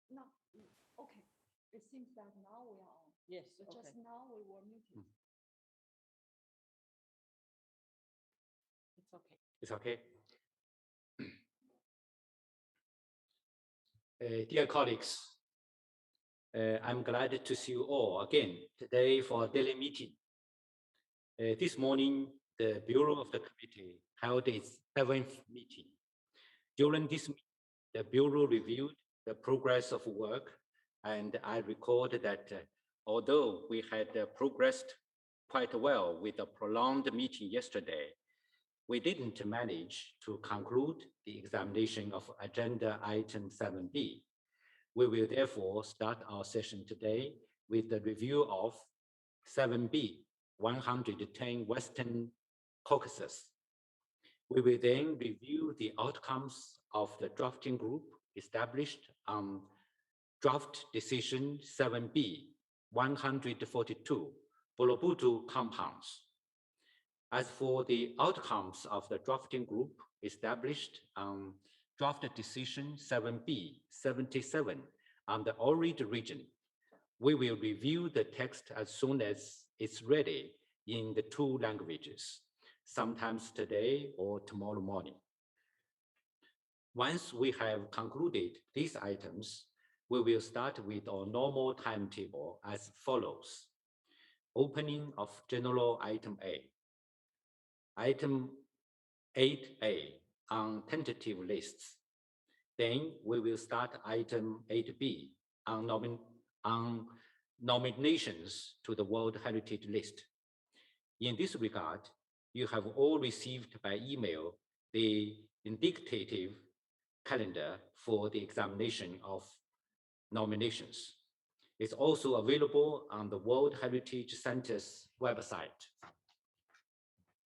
No, okay. It seems that now we are on. Yes, But okay. just now we were muted. It's okay. It's okay. Dear colleagues, I'm glad to see you all again today for a daily meeting. This morning, the Bureau of the Committee held its 7th meeting. During this meeting, the Bureau reviewed the progress of work, and I record that although we had progressed quite well with a prolonged meeting yesterday, we didn't manage to conclude the examination of agenda item 7B. We will therefore start our session today with the review of 7B, 110 Western Caucasus. We will then review the outcomes of the drafting group established on draft decision 7B, 142, Bolobudu compounds. As for the outcomes of the drafting group established on draft decision 7B, 77 on the Ohrid region, we will review the text as soon as it's ready in the 2 languages, sometimes today or tomorrow morning. Once we have concluded these items, we will start with our normal timetable as follows. Opening of general item A. Item 8A on tentative lists. Then we will start item 8B on nominations to the World Heritage List. In this regard, you have all received by email the indicative calendar for the examination of nominations. It's also available on the World Heritage Center's website.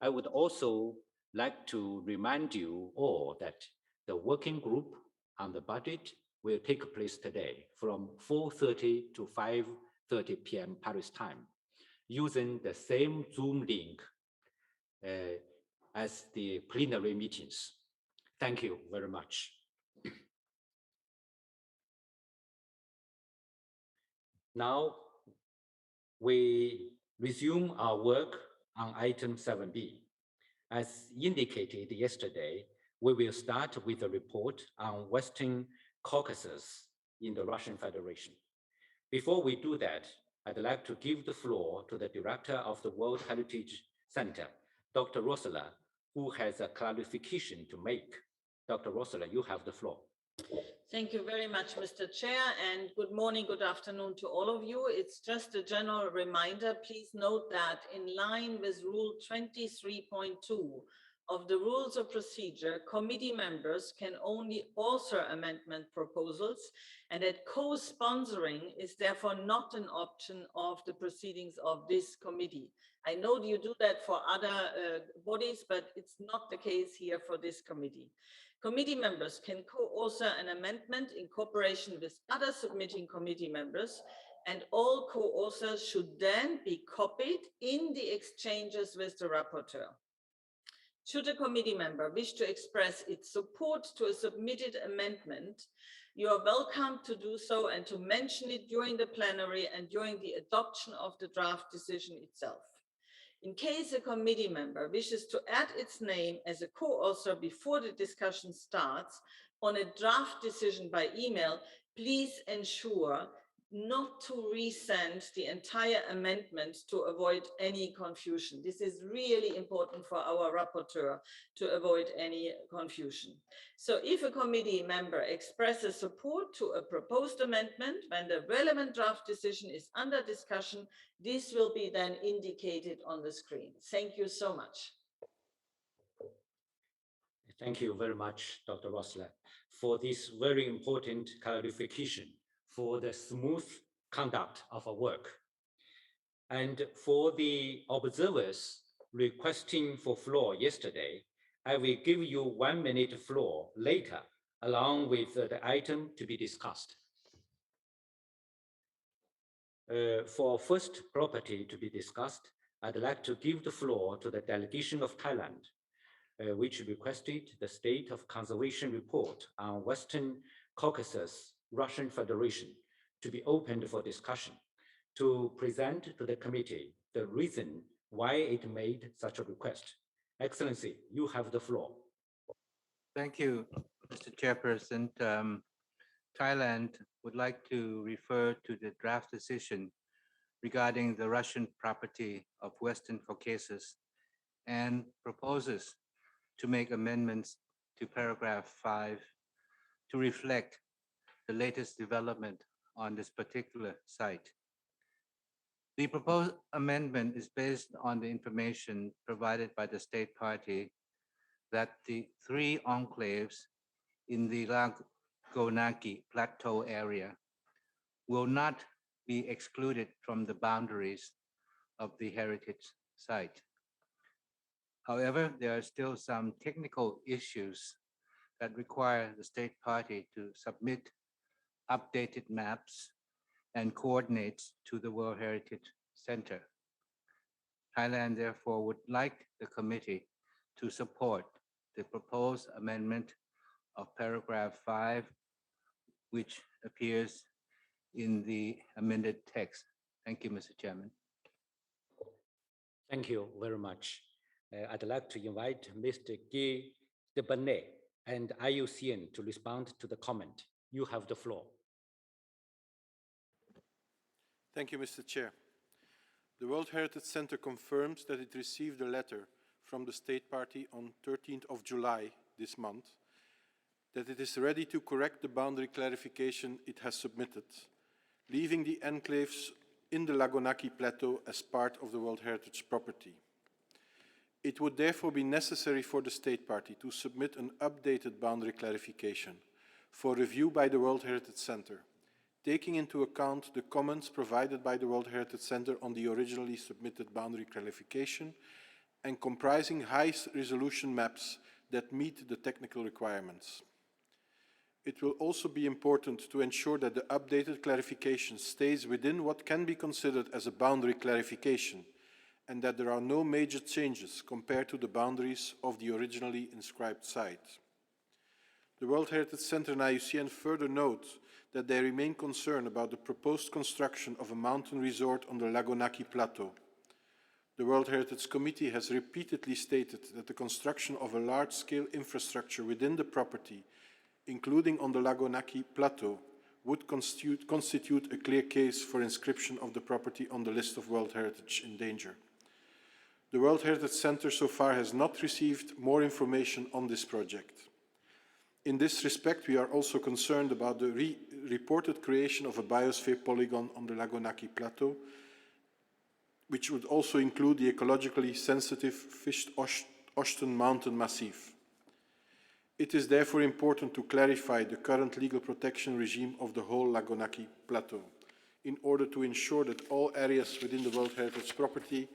I would also like to remind you all that the working group on the budget will take place today from 4:30 to 5:30 p.m. Paris time, using the same Zoom link as the plenary meetings. Thank you very much. Now, we resume our work on item 7B. As indicated yesterday, we will start with a report on Western Caucasus in the Russian Federation. Before we do that, I'd like to give the floor to the director of the World Heritage Center, Dr. Rosala, who has a clarification to make. Dr. Rosala, you have the floor. Thank you very much, Mr. Chair, and good morning, good afternoon to all of you. It's just a general reminder. Please note that in line with Rule 23.2 of the Rules of Procedure, committee members can only author amendment proposals, and that co-sponsoring is therefore not an option of the proceedings of this committee. I know you do that for other bodies, but it's not the case here for this committee. Committee members can co-author an amendment in cooperation with other submitting committee members, and all co-authors should then be copied in the exchanges with the rapporteur. Should a committee member wish to express its support to a submitted amendment, you are welcome to do so and to mention it during the plenary and during the adoption of the draft decision itself. In case a committee member wishes to add its name as a co-author before the discussion starts on a draft decision by email, please ensure not to resend the entire amendment to avoid any confusion. This is really important for our rapporteur to avoid any confusion. So if a committee member expresses support to a proposed amendment when the relevant draft decision is under discussion, this will be then indicated on the screen. Thank you so much. Thank you very much, Dr. Rosler, for this very important clarification for the smooth conduct of our work. And for the observers requesting for floor yesterday, I will give you 1 minute floor later, along with the item to be discussed. For first property to be discussed, I'd like to give the floor to the Delegation of Thailand, which requested the State of Conservation Report on Western Caucasus Russian Federation to be opened for discussion, to present to the committee the reason why it made such a request. Excellency, you have the floor. Thank you, Mr. Chairperson. Thailand would like to refer to the draft decision regarding the Russian property of Western Caucasus and proposes to make amendments to paragraph 5 to reflect the latest development on this particular site. The proposed amendment is based on the information provided by the state party that the 3 enclaves in the Lagonaki Plateau area will not be excluded from the boundaries of the heritage site. However, there are still some technical issues that require the state party to submit updated maps and coordinates to the World Heritage Center. Thailand therefore would like the committee to support the proposed amendment of paragraph 5, which appears in the amended text. Thank you, Mr. Chairman. Thank you very much. I'd like to invite Mr. Guy de Bonnet and IUCN to respond to the comment. You have the floor. Thank you, Mr. Chair. The World Heritage Center confirms that it received a letter from the State Party on 13th of July this month, that it is ready to correct the boundary clarification it has submitted, leaving the enclaves in the Lagonaki Plateau as part of the World Heritage property. It would therefore be necessary for the State Party to submit an updated boundary clarification for review by the World Heritage Center, taking into account the comments provided by the World Heritage Center on the originally submitted boundary clarification and comprising high-resolution maps that meet the technical requirements. It will also be important to ensure that the updated clarification stays within what can be considered as a boundary clarification and that there are no major changes compared to the boundaries of the originally inscribed site. The World Heritage Center and IUCN further note that they remain concerned about the proposed construction of a mountain resort on the Lagonaki Plateau. The World Heritage Committee has repeatedly stated that the construction of a large-scale infrastructure within the property, including on the Lagonaki Plateau, would constitute a clear case for inscription of the property on the list of World Heritage in danger. The World Heritage Center so far has not received more information on this project. In this respect, we are also concerned about the reported creation of a biosphere polygon on the Lagonaki Plateau, which would also include the ecologically sensitive Ficht-Osten mountain massif. It is therefore important to clarify the current legal protection regime of the whole Lagonaki Plateau in order to ensure that all areas within the World Heritage property,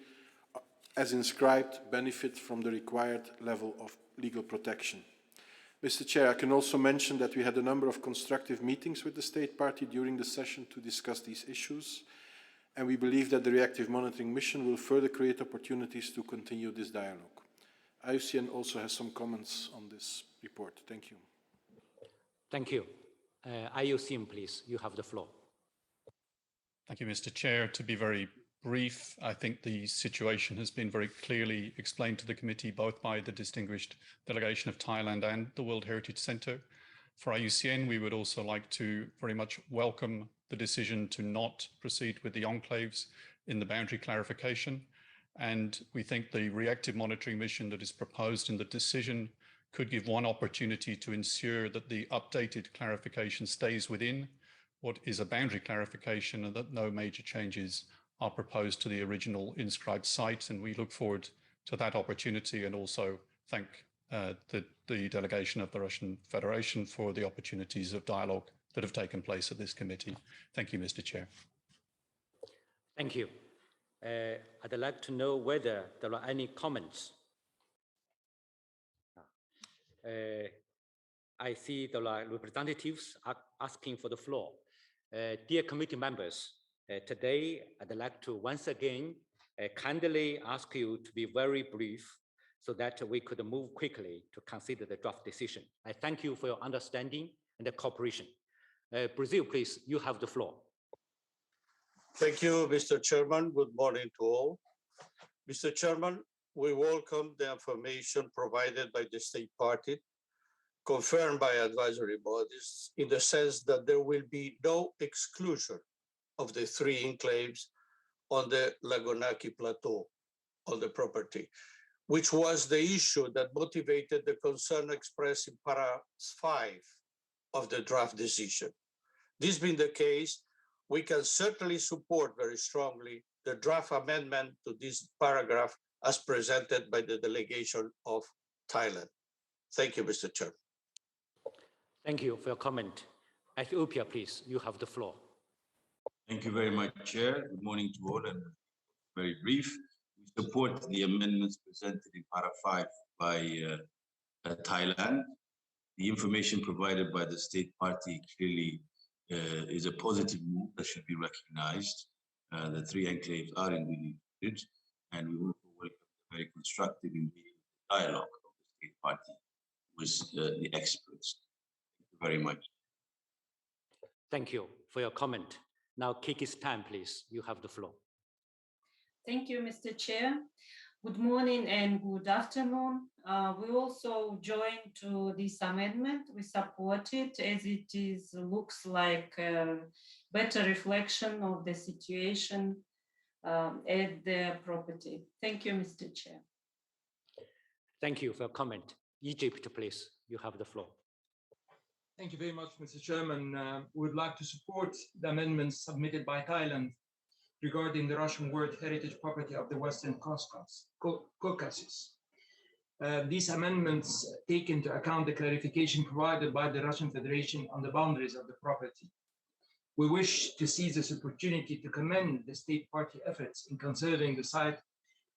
as inscribed, benefit from the required level of legal protection. Mr. Chair, I can also mention that we had a number of constructive meetings with the State Party during the session to discuss these issues, and we believe that the reactive monitoring mission will further create opportunities to continue this dialogue. IUCN also has some comments on this report. Thank you. Thank you. IUCN, please, you have the floor. Thank you, Mr. Chair. To be very brief, I think the situation has been very clearly explained to the committee, both by the distinguished delegation of Thailand and the World Heritage Center. For IUCN, we would also like to very much welcome the decision to not proceed with the enclaves in the boundary clarification. And we think the reactive monitoring mission that is proposed in the decision could give one opportunity to ensure that the updated clarification stays within what is a boundary clarification and that no major changes are proposed to the original inscribed site. And we look forward to that opportunity and also thank the delegation of the Russian Federation for the opportunities of dialogue that have taken place at this committee. Thank you, Mr. Chair. Thank you. I'd like to know whether there are any comments. I see there are representatives asking for the floor. Dear committee members, today I'd like to once again kindly ask you to be very brief so that we could move quickly to consider the draft decision. I thank you for your understanding and the cooperation. Brazil, please, you have the floor. Thank you, Mr. Chairman. Good morning to all. Mr. Chairman, we welcome the information provided by the state party, confirmed by advisory bodies, in the sense that there will be no exclusion of the 3 enclaves on the Lagonaki Plateau on the property, which was the issue that motivated the concern expressed in para 5 of the draft decision. This being the case, we can certainly support very strongly the draft amendment to this paragraph as presented by the delegation of Thailand. Thank you, Mr. Chair. Thank you for your comment. Ethiopia, please, you have the floor. Thank you very much, Chair. Good morning to all, and very brief. We support the amendments presented in para 5 by Thailand. The information provided by the state party clearly is a positive move that should be recognized. The 3 enclaves are indeed included, and we also welcome the very constructive dialogue of the state party with the experts. Thank you very much. Thank you for your comment. Now, Kyrgyzstan, please, you have the floor. Thank you, Mr. Chair. Good morning and good afternoon. We also join to this amendment. We support it as it looks like a better reflection of the situation at the property. Thank you, Mr. Chair. Thank you for your comment. Egypt, please, you have the floor. Thank you very much, Mr. Chairman. We would like to support the amendments submitted by Thailand regarding the Russian World Heritage Property of the Western Caucasus. These amendments take into account the clarification provided by the Russian Federation on the boundaries of the property. We wish to seize this opportunity to commend the state party efforts in conserving the site,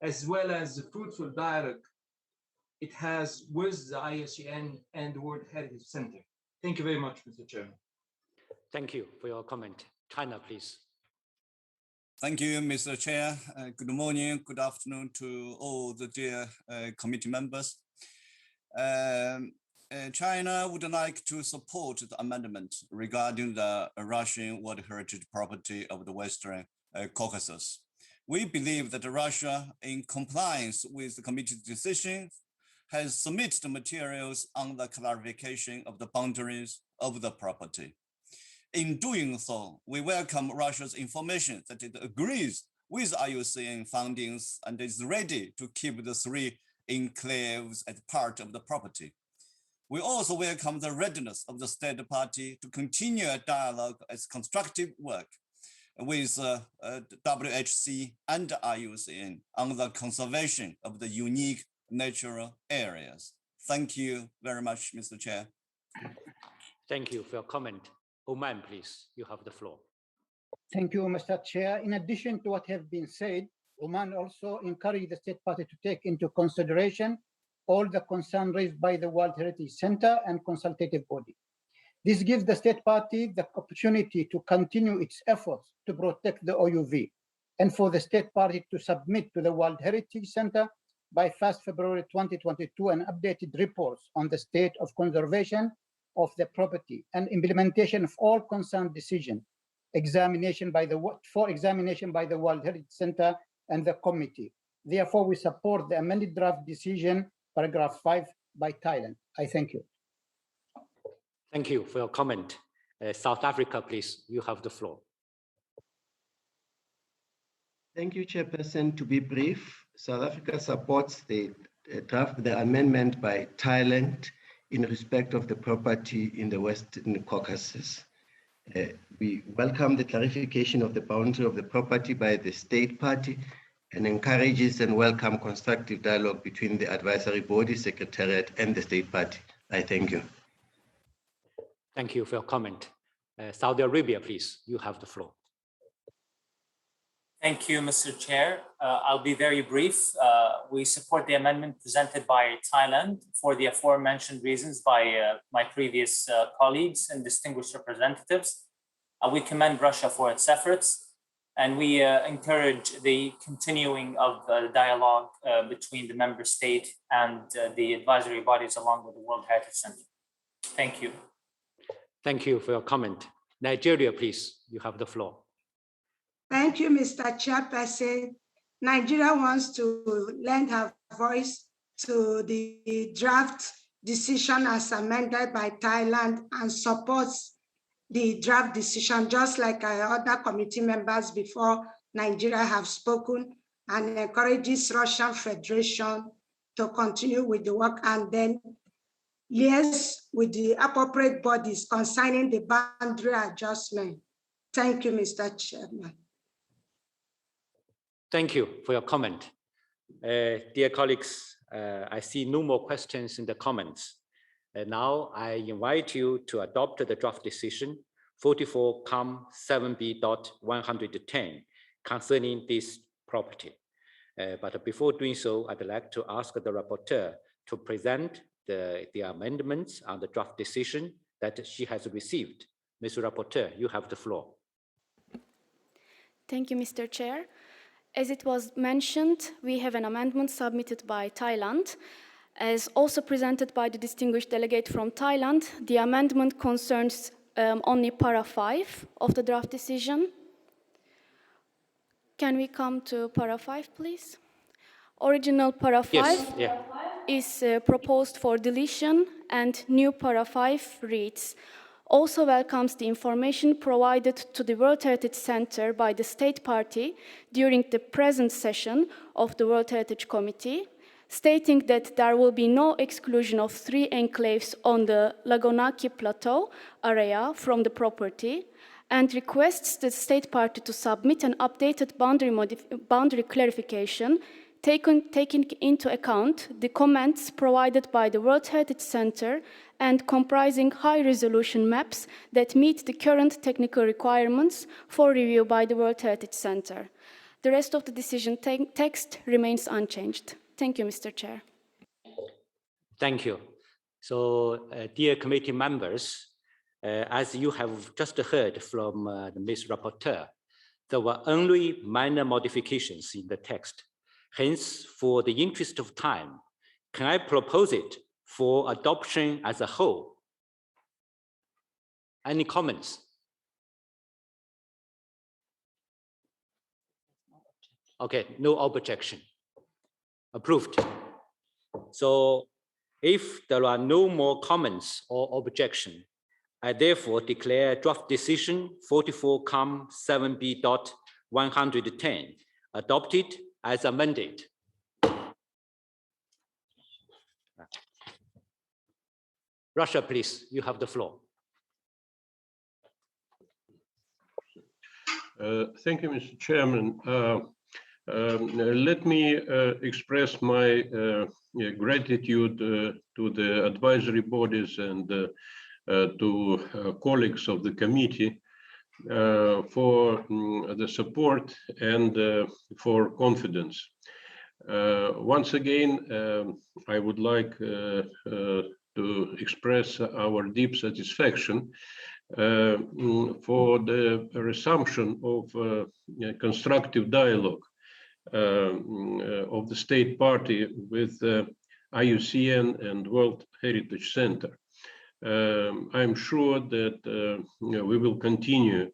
as well as the fruitful dialogue it has with the IUCN and the World Heritage Center. Thank you very much, Mr. Chairman. Thank you for your comment. China, please. Thank you, Mr. Chair. Good morning, good afternoon to all the dear committee members. China would like to support the amendment regarding the Russian World Heritage Property of the Western Caucasus. We believe that Russia, in compliance with the committee's decision, has submitted materials on the clarification of the boundaries of the property. In doing so, we welcome Russia's information that it agrees with IUCN findings and is ready to keep the 3 enclaves as part of the property. We also welcome the readiness of the state party to continue a dialogue as constructive work with WHC and IUCN on the conservation of the unique natural areas. Thank you very much, Mr. Chair. Thank you for your comment. Oman, please, you have the floor. Thank you, Mr. Chair. In addition to what has been said, Oman also encouraged the state party to take into consideration all the concerns raised by the World Heritage Center and consultative body. This gives the state party the opportunity to continue its efforts to protect the OUV and for the state party to submit to the World Heritage Center by 1st February 2022 an updated reports on the state of conservation of the property and implementation of all concerned decisions, examination by the World Heritage Center and the committee. Therefore, we support the amended draft decision, paragraph 5 by Thailand. I thank you. Thank you for your comment. South Africa, please, you have the floor. Thank you, Chairperson. To be brief, South Africa supports the amendment by Thailand in respect of the property in the Western Caucasus. We welcome the clarification of the boundary of the property by the state party and encourages and welcome constructive dialogue between the advisory body, secretariat, and the state party. I thank you. Thank you for your comment. Saudi Arabia, please, you have the floor. Thank you, Mr. Chair. I'll be very brief. We support the amendment presented by Thailand for the aforementioned reasons by my previous colleagues and distinguished representatives. We commend Russia for its efforts, and we encourage the continuing of the dialogue between the member state and the advisory bodies along with the World Heritage Center. Thank you. Thank you for your comment. Nigeria, please, you have the floor. Thank you, Mr. Chairperson. Nigeria wants to lend her voice to the draft decision as amended by Thailand and supports the draft decision, just like other committee members before Nigeria have spoken, and encourages Russian Federation to continue with the work and then liaise with the appropriate bodies concerning the boundary adjustment. Thank you, Mr. Chairman. Thank you for your comment. Dear colleagues, I see no more questions in the comments. Now I invite you to adopt the draft decision 44-7B.110 concerning this property. But before doing so, I'd like to ask the rapporteur to present the amendments on the draft decision that she has received. Ms. Rapporteur, you have the floor. Thank you, Mr. Chair. As it was mentioned, we have an amendment submitted by Thailand. As also presented by the distinguished delegate from Thailand, the amendment concerns only para 5 of the draft decision. Can we come to para 5, please? Original para 5 yes, yeah. is proposed for deletion, and new para 5 reads, also welcomes the information provided to the World Heritage Center by the State Party during the present session of the World Heritage Committee, stating that there will be no exclusion of 3 enclaves on the Lagonaki Plateau area from the property, and requests the State Party to submit an updated boundary clarification taking into account the comments provided by the World Heritage Center and comprising high-resolution maps that meet the current technical requirements for review by the World Heritage Center. The rest of the decision text remains unchanged. Thank you, Mr. Chair. Thank you. So, dear committee members, as you have just heard from the Ms. Rapporteur, there were only minor modifications in the text. Hence, for the interest of time, can I propose it for adoption as a whole? Any comments? Okay, no objection. Approved. So if there are no more comments or objection, I therefore declare draft decision 44-7B.110 adopted as amended. Russia, please, you have the floor. Thank you, Mr. Chairman. Let me express my gratitude to the advisory bodies and to colleagues of the committee for the support and for confidence. Once again, I would like to express our deep satisfaction for the resumption of constructive dialogue of the State Party with IUCN and World Heritage Center. I'm sure that we will continue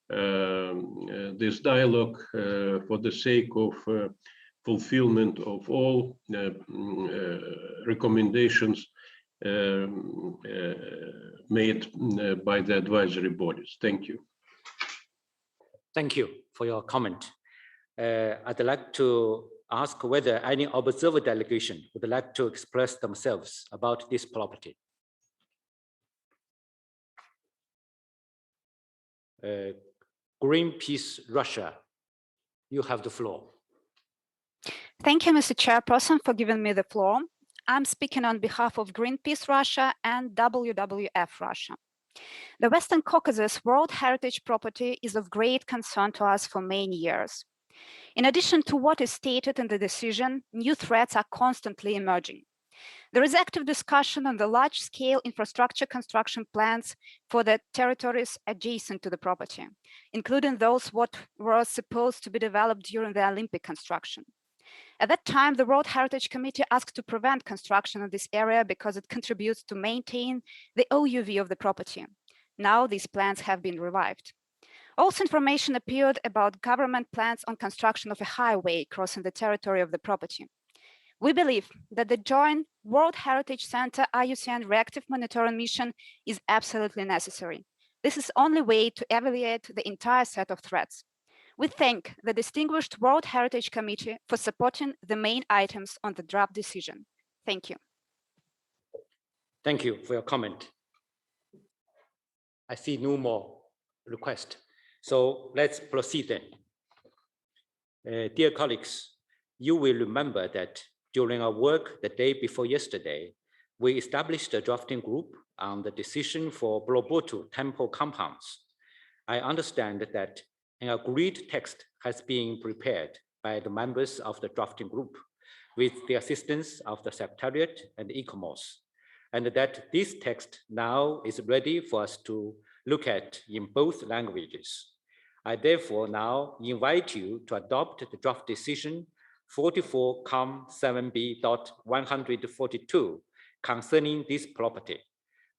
this dialogue for the sake of fulfillment of all recommendations made by the advisory bodies. Thank you. Thank you for your comment. I'd like to ask whether any observer delegation would like to express themselves about this property. Greenpeace Russia, you have the floor. Thank you, Mr. Chairperson, for giving me the floor. I'm speaking on behalf of Greenpeace Russia and WWF Russia. The Western Caucasus World Heritage Property is of great concern to us for many years. In addition to what is stated in the decision, new threats are constantly emerging. There is active discussion on the large-scale infrastructure construction plans for the territories adjacent to the property, including those what were supposed to be developed during the Olympic construction. At that time, the World Heritage Committee asked to prevent construction in this area because it contributes to maintain the OUV of the property. Now these plans have been revived. Also, information appeared about government plans on construction of a highway crossing the territory of the property. We believe that the joint World Heritage Center IUCN reactive monitoring mission is absolutely necessary. This is the only way to evaluate the entire set of threats. We thank the distinguished World Heritage Committee for supporting the main items on the draft decision. Thank you. Thank you for your comment. I see no more requests. So let's proceed then. Dear colleagues, you will remember that during our work the day before yesterday, we established a drafting group on the decision for Borobudur temple compounds. I understand that an agreed text has been prepared by the members of the drafting group with the assistance of the Secretariat and ICOMOS, and that this text now is ready for us to look at in both languages. I therefore now invite you to adopt the draft decision 44-7B.142 concerning this property.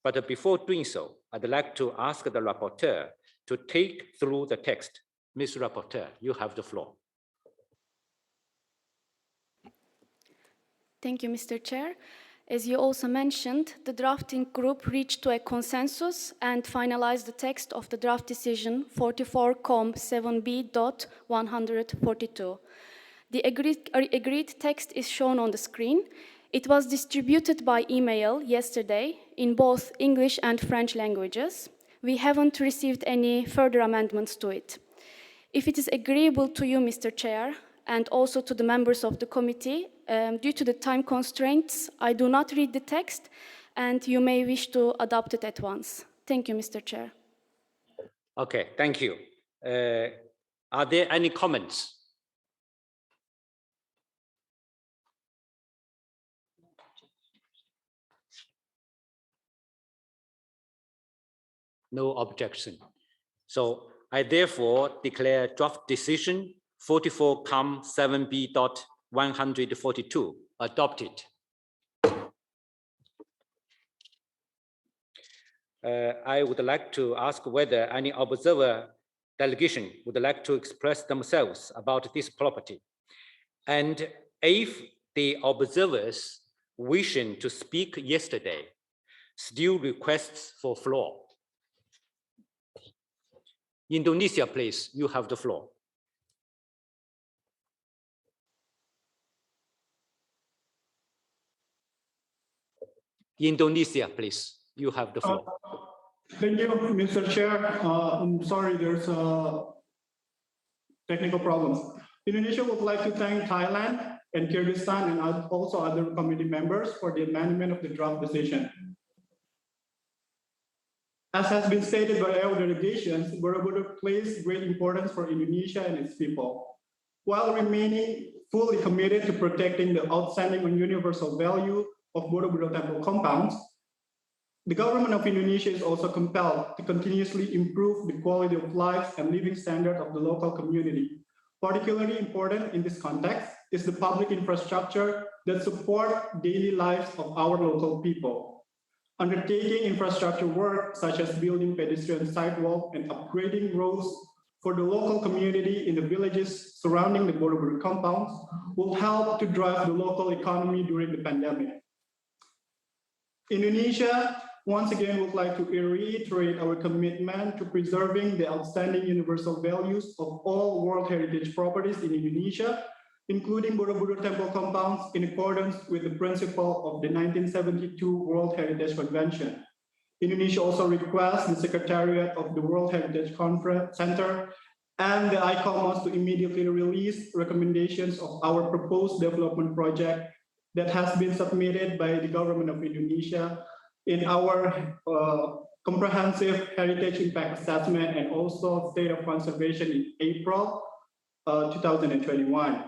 But before doing so, I'd like to ask the rapporteur to take through the text. Ms. Rapporteur, you have the floor. Thank you, Mr. Chair. As you also mentioned, the drafting group reached to a consensus and finalized the text of the draft decision 44-7B.142. The agreed text is shown on the screen. It was distributed by email yesterday in both English and French languages. We haven't received any further amendments to it. If it is agreeable to you, Mr. Chair, and also to the members of the committee, due to the time constraints, I do not read the text, and you may wish to adopt it at once. Thank you, Mr. Chair. Okay, thank you. Are there any comments? No objection. So I therefore declare draft decision 44-7B.142 adopted. I would like to ask whether any observer delegation would like to express themselves about this property. And if the observers wishing to speak yesterday still requests for floor. Indonesia, please, you have the floor. Indonesia, please, you have the floor. Thank you, Mr. Chair. I'm sorry, there's technical problems. Indonesia would like to thank Thailand and Kyrgyzstan and also other committee members for the amendment of the draft decision. As has been stated by our delegations, Borobudur places great importance for Indonesia and its people. While remaining fully committed to protecting the outstanding and universal value of Borobudur temple compounds, the government of Indonesia is also compelled to continuously improve the quality of life and living standard of the local community. Particularly important in this context is the public infrastructure that support daily lives of our local people. Undertaking infrastructure work such as building pedestrian sidewalk and upgrading roads for the local community in the villages surrounding the Borobudur compounds will help to drive the local economy during the pandemic. Indonesia once again would like to reiterate our commitment to preserving the outstanding universal values of all World Heritage properties in Indonesia, including Borobudur temple compounds in accordance with the principle of the 1972 World Heritage Convention. Indonesia also requests the Secretariat of the World Heritage Center and the ICOMOS to immediately release recommendations of our proposed development project that has been submitted by the government of Indonesia in our comprehensive heritage impact assessment and also state of conservation in April 2021.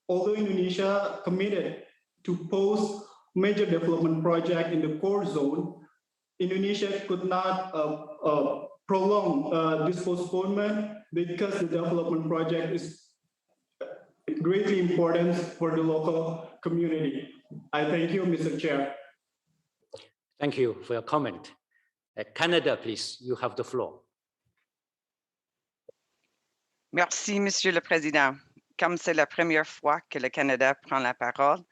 Although Indonesia committed to post major development project in the core zone, Indonesia could not prolong this postponement because the development project is greatly important for the local community. I thank you, Mr. Chair. Thank you for your comment. Canada, please, you have the floor. Merci, Monsieur le Président. Comme c'est la première fois que le Canada prend la parole,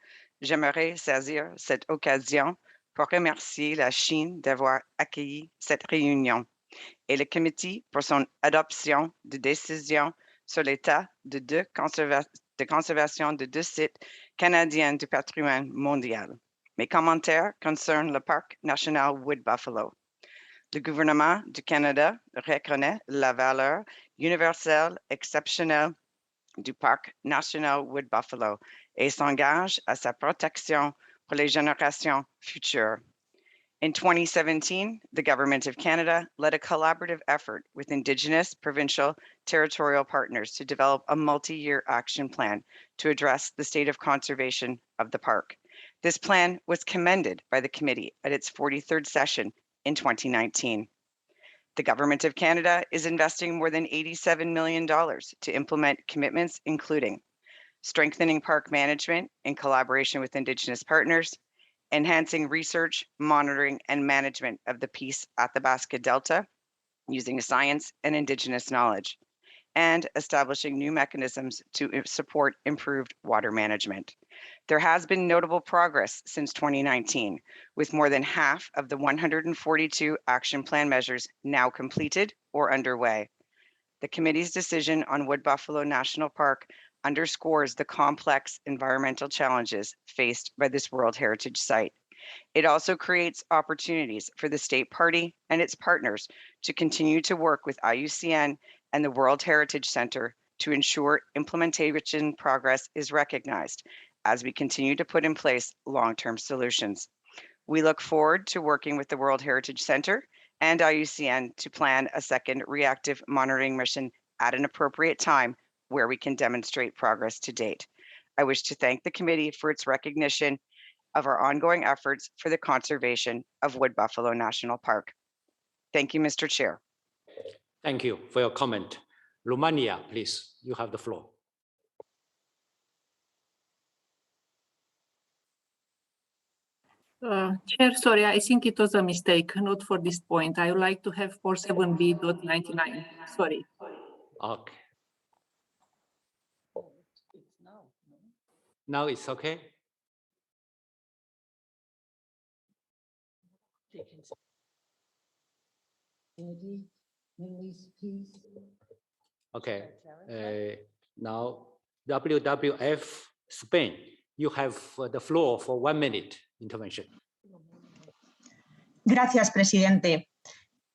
j'aimerais saisir cette occasion pour remercier la Chine d'avoir accueilli cette réunion et le comité pour son adoption de décision sur l'état de conservation de deux sites canadiens du patrimoine mondial. Mes commentaires concernent le parc national Wood Buffalo. Le gouvernement du Canada reconnaît la valeur universelle exceptionnelle du parc national Wood Buffalo et s'engage à sa protection pour les générations futures. In 2017, the Government of Canada led a collaborative effort with Indigenous, provincial, territorial partners to develop a multi-year action plan to address the state of conservation of the park. This plan was commended by the committee at its 43rd session in 2019. The Government of Canada is investing more than $87 million to implement commitments including strengthening park management in collaboration with Indigenous partners, enhancing research, monitoring, and management of the Peace Athabasca Delta using science and Indigenous knowledge, and establishing new mechanisms to support improved water management. There has been notable progress since 2019, with more than half of the 142 action plan measures now completed or underway. The committee's decision on Wood Buffalo National Park underscores the complex environmental challenges faced by this World Heritage Site. It also creates opportunities for the state party and its partners to continue to work with IUCN and the World Heritage Center to ensure implementation progress is recognized as we continue to put in place long-term solutions. We look forward to working with the World Heritage Center and IUCN to plan a second reactive monitoring mission at an appropriate time where we can demonstrate progress to date. I wish to thank the committee for its recognition of our ongoing efforts for the conservation of Wood Buffalo National Park. Thank you, Mr. Chair. Thank you for your comment. Romania, please, you have the floor. Chair, sorry, I think it was a mistake, not for this point. I would like to have 47B.99. Sorry. Okay. Now it's okay? Okay. Now, WWF Spain, you have the floor for 1 minute intervention. Gracias, presidente.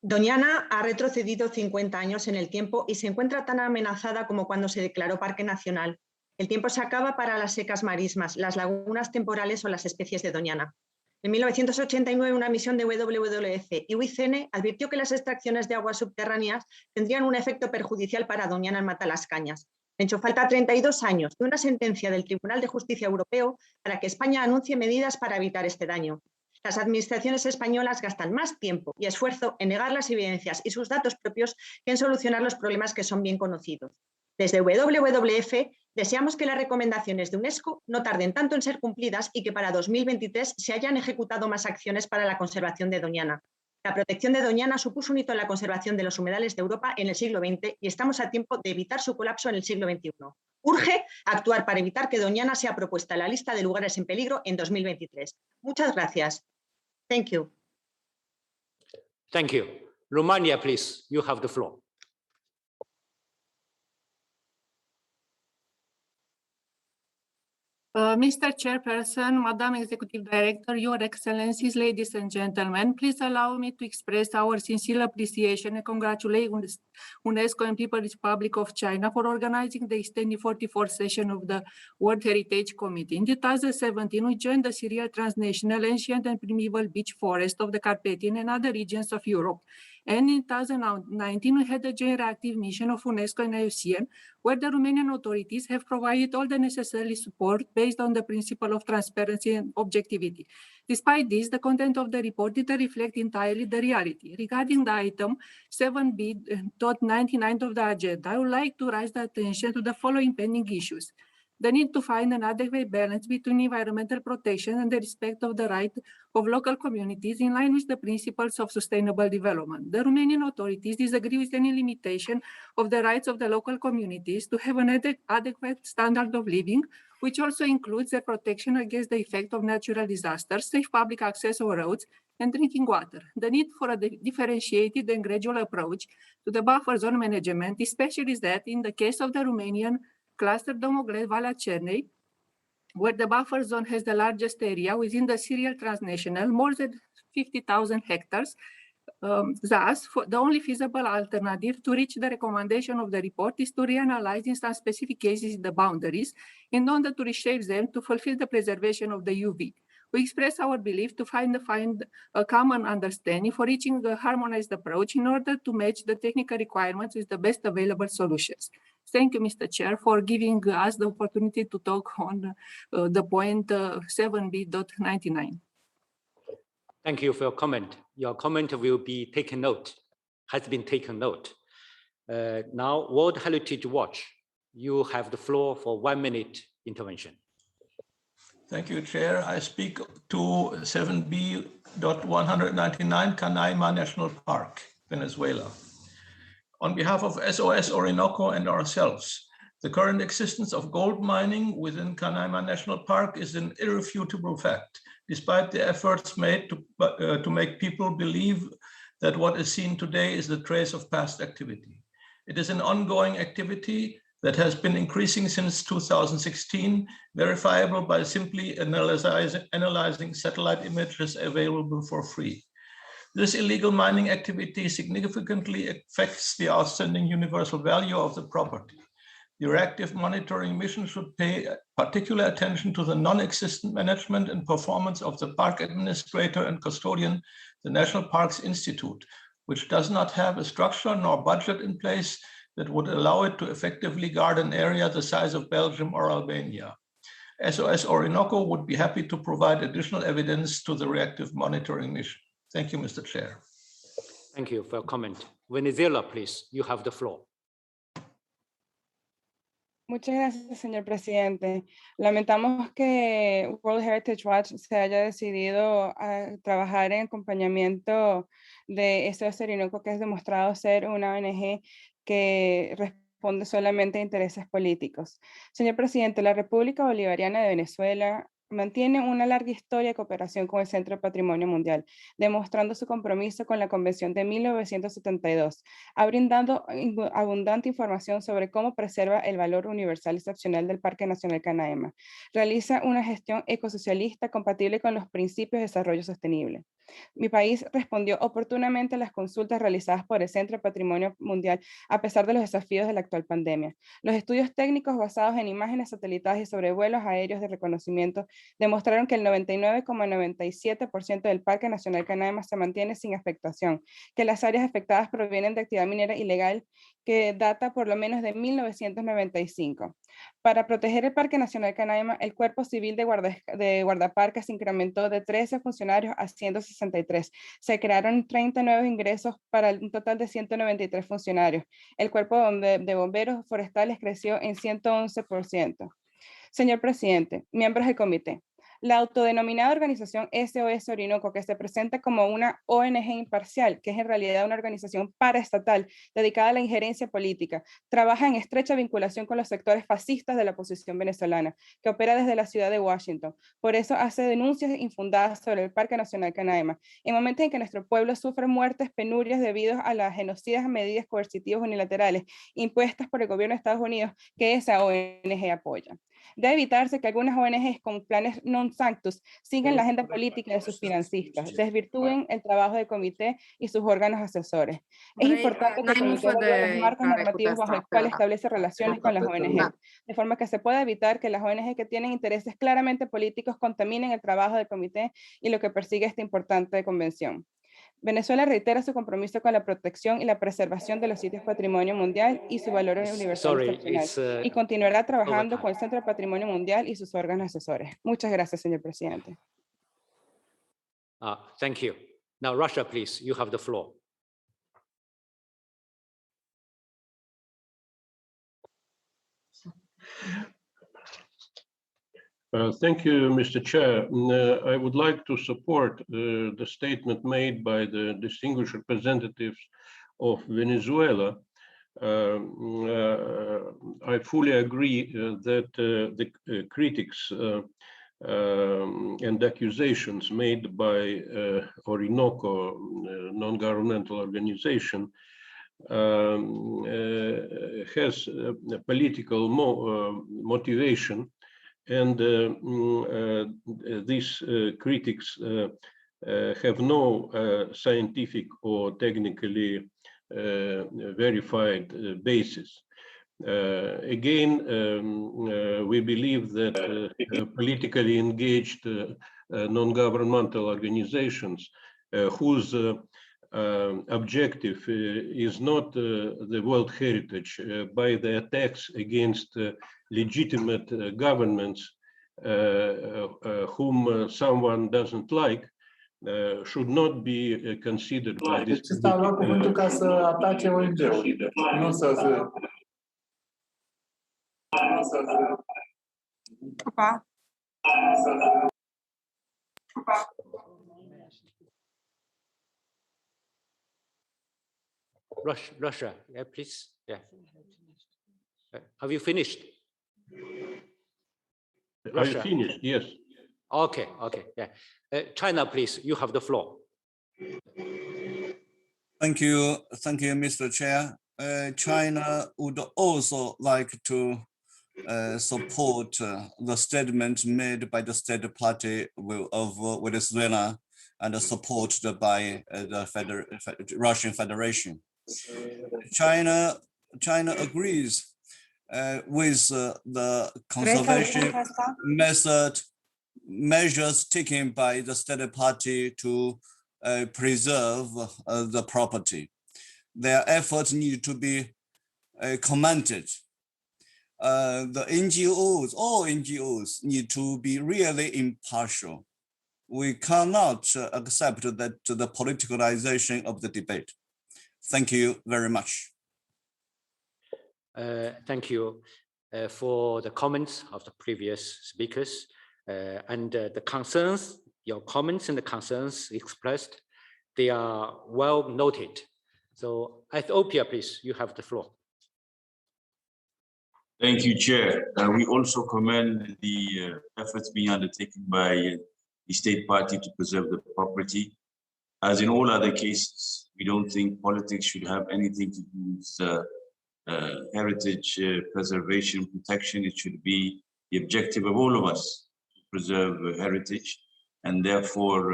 Doñana ha retrocedido 50 años en el tiempo y se encuentra tan amenazada como cuando se declaró parque nacional. El tiempo se acaba para las secas marismas, las lagunas temporales o las especies de Doñana. En 1989, una misión de WWF y UICN advirtió que las extracciones de aguas subterráneas tendrían un efecto perjudicial para Doñana en Matalascañas. De hecho, falta 32 años de una sentencia del Tribunal de Justicia Europeo para que España anuncie medidas para evitar este daño. Las administraciones españolas gastan más tiempo y esfuerzo en negar las evidencias y sus datos propios que en solucionar los problemas que son bien conocidos. Desde WWF deseamos que las recomendaciones de UNESCO no tarden tanto en ser cumplidas y que para 2023 se hayan ejecutado más acciones para la conservación de Doñana. La protección de Doñana supuso un hito en la conservación de los humedales de Europa en el siglo XX y estamos a tiempo de evitar su colapso en el siglo XXI. Urge actuar para evitar que Doñana sea propuesta en la lista de lugares en peligro en 2023. Muchas gracias. Thank you. Thank you. Romania, please, you have the floor. Mr. Chairperson, Madam Executive Director, Your Excellencies, ladies and gentlemen, please allow me to express our sincere appreciation and congratulate UNESCO and People's Republic of China for organizing the extended 44th session of the World Heritage Committee. In 2017, we joined the serial transnational ancient and primeval beech forest of the Carpathian and other regions of Europe. And in 2019, we had a joint reactive mission of UNESCO and IUCN, where the Romanian authorities have provided all the necessary support based on the principle of transparency and objectivity. Despite this, the content of the report didn't reflect entirely the reality. Regarding the item 7B.99 of the agenda, I would like to raise the attention to the following pending issues. the need to find an adequate balance between environmental protection and the respect of the right of local communities in line with the principles of sustainable development. The Romanian authorities disagree with any limitation of the rights of the local communities to have an adequate standard of living, which also includes the protection against the effect of natural disasters, safe public access of roads, and drinking water. The need for a differentiated and gradual approach to the buffer zone management, especially that in the case of the Romanian cluster Domogles-Valea Cernei, where the buffer zone has the largest area within the serial transnational, more than 50,000 hectares. Thus, the only feasible alternative to reach the recommendation of the report is to reanalyze in some specific cases the boundaries in order to reshape them to fulfill the preservation of the UV. We express our belief to find a common understanding for reaching a harmonized approach in order to match the technical requirements with the best available solutions. Thank you, Mr. Chair, for giving us the opportunity to talk on the point 7B.99. Thank you for your comment. Your comment will be taken note, has been taken note. Now, World Heritage Watch, you have the floor for 1 minute intervention. Thank you, Chair. I speak to 7B.199 Canaima National Park, Venezuela. On behalf of SOS Orinoco and ourselves, the current existence of gold mining within Canaima National Park is an irrefutable fact, despite the efforts made to make people believe that what is seen today is the trace of past activity. It is an ongoing activity that has been increasing since 2016, verifiable by simply analyzing satellite images available for free. This illegal mining activity significantly affects the outstanding universal value of the property. The reactive monitoring mission should pay particular attention to the non-existent management and performance of the park administrator and custodian, the National Parks Institute, which does not have a structure nor budget in place that would allow it to effectively guard an area the size of Belgium or Albania. SOS Orinoco would be happy to provide additional evidence to the reactive monitoring mission. Thank you, Mr. Chair. Thank you for your comment. Venezuela, please, you have the floor. Muchas gracias, señor presidente. Lamentamos que World Heritage Watch se haya decidido a trabajar en acompañamiento de SOS Orinoco, que es demostrado ser una ONG que responde solamente a intereses políticos. Señor presidente, la República Bolivariana de Venezuela mantiene una larga historia de cooperación con el Centro de Patrimonio Mundial, demostrando su compromiso con la Convención de 1972, brindando abundante información sobre cómo preserva el valor universal y excepcional del Parque Nacional Canaima. Realiza una gestión ecosocialista compatible con los principios de desarrollo sostenible. Mi país respondió oportunamente a las consultas realizadas por el Centro de Patrimonio Mundial a pesar de los desafíos de la actual pandemia. Los estudios técnicos basados en imágenes satelitales y sobrevuelos aéreos de reconocimiento demostraron que el 99,97% del Parque Nacional Canaima se mantiene sin afectación, que las áreas afectadas provienen de actividad minera ilegal que data por lo menos de 1995. Para proteger el Parque Nacional Canaima, el Cuerpo Civil de Guardaparques se incrementó de 13 funcionarios a 163. Se crearon 30 nuevos ingresos para un total de 193 funcionarios. El Cuerpo de Bomberos Forestales creció en 111%. Señor presidente, miembros del comité, la autodenominada organización SOS Orinoco, que se presenta como una ONG imparcial, que es en realidad una organización paraestatal dedicada a la injerencia política, trabaja en estrecha vinculación con los sectores fascistas de la oposición venezolana, que opera desde la ciudad de Washington. Por eso hace denuncias infundadas sobre el Parque Nacional Canaima, en momentos en que nuestro pueblo sufre muertes, penurias debido a las genocidas medidas coercitivas unilaterales impuestas por el gobierno de Estados Unidos, que esa ONG apoya. Debe evitarse que algunas ONGs con planes non sanctus sigan la agenda política de sus financistas, desvirtúen el trabajo del comité y sus órganos asesores. Es importante que el comité evalúe los marcos normativos bajo el cual establece relaciones con las ONG, de forma que se pueda evitar que las ONG que tienen intereses claramente políticos contaminen el trabajo del comité y lo que persigue esta importante convención. Venezuela reitera su compromiso con la protección y la preservación de los sitios patrimonio mundial y su valor universal excepcional, y continuará trabajando con el Centro de Patrimonio Mundial y sus órganos asesores. Muchas gracias, señor presidente. Thank you. Now, Russia, please, you have the floor. Thank you, Mr. Chair. I would like to support the statement made by the distinguished representatives of Venezuela. I fully agree that the critics and accusations made by Orinoco non-governmental organization has a political motivation, and these critics have no scientific or technically verified basis. Again, we believe that politically engaged non-governmental organizations whose objective is not the world heritage by the attacks against legitimate governments whom someone doesn't like, should not be considered by this Russia, yeah, please. Yeah. Have you finished? Russia. I finished, yes. Okay, okay, yeah. China, please, you have the floor. Thank you, Mr. Chair. China would also like to support the statement made by the State Party of Venezuela and supported by the Russian Federation. China agrees with the conservation measures taken by the State Party to preserve the property. Their efforts need to be commended. The NGOs, all NGOs need to be really impartial. We cannot accept that the politicalization of the debate. Thank you very much. Thank you for the comments of the previous speakers and the concerns, your comments and the concerns expressed, they are well noted. So Ethiopia, please, you have the floor. Thank you, Chair. We also commend the efforts being undertaken by the State Party to preserve the property. As in all other cases, we don't think politics should have anything to do with heritage preservation, protection. It should be the objective of all of us to preserve heritage, and therefore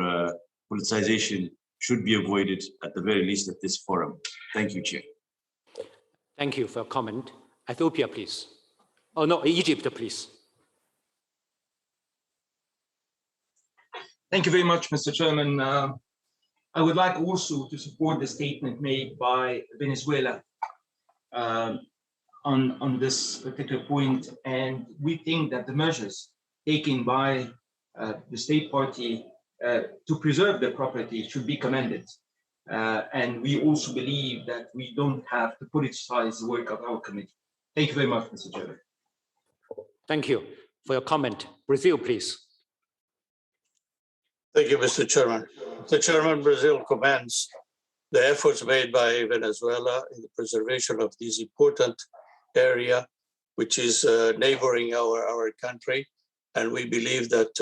politicization should be avoided at the very least at this forum. Thank you, Chair. Thank you for your comment. Ethiopia, please. Oh no, Egypt, please. Thank you very much, Mr. Chairman. I would like also to support the statement made by Venezuela on this particular point. And we think that the measures taken by the State Party to preserve the property should be commended. And we also believe that we don't have to politicize the work of our committee. Thank you very much, Mr. Chairman. Thank you for your comment. Brazil, please. Thank you, Mr. Chairman. Mr. Chairman, Brazil commends the efforts made by Venezuela in the preservation of this important area, which is neighboring our country. And we believe that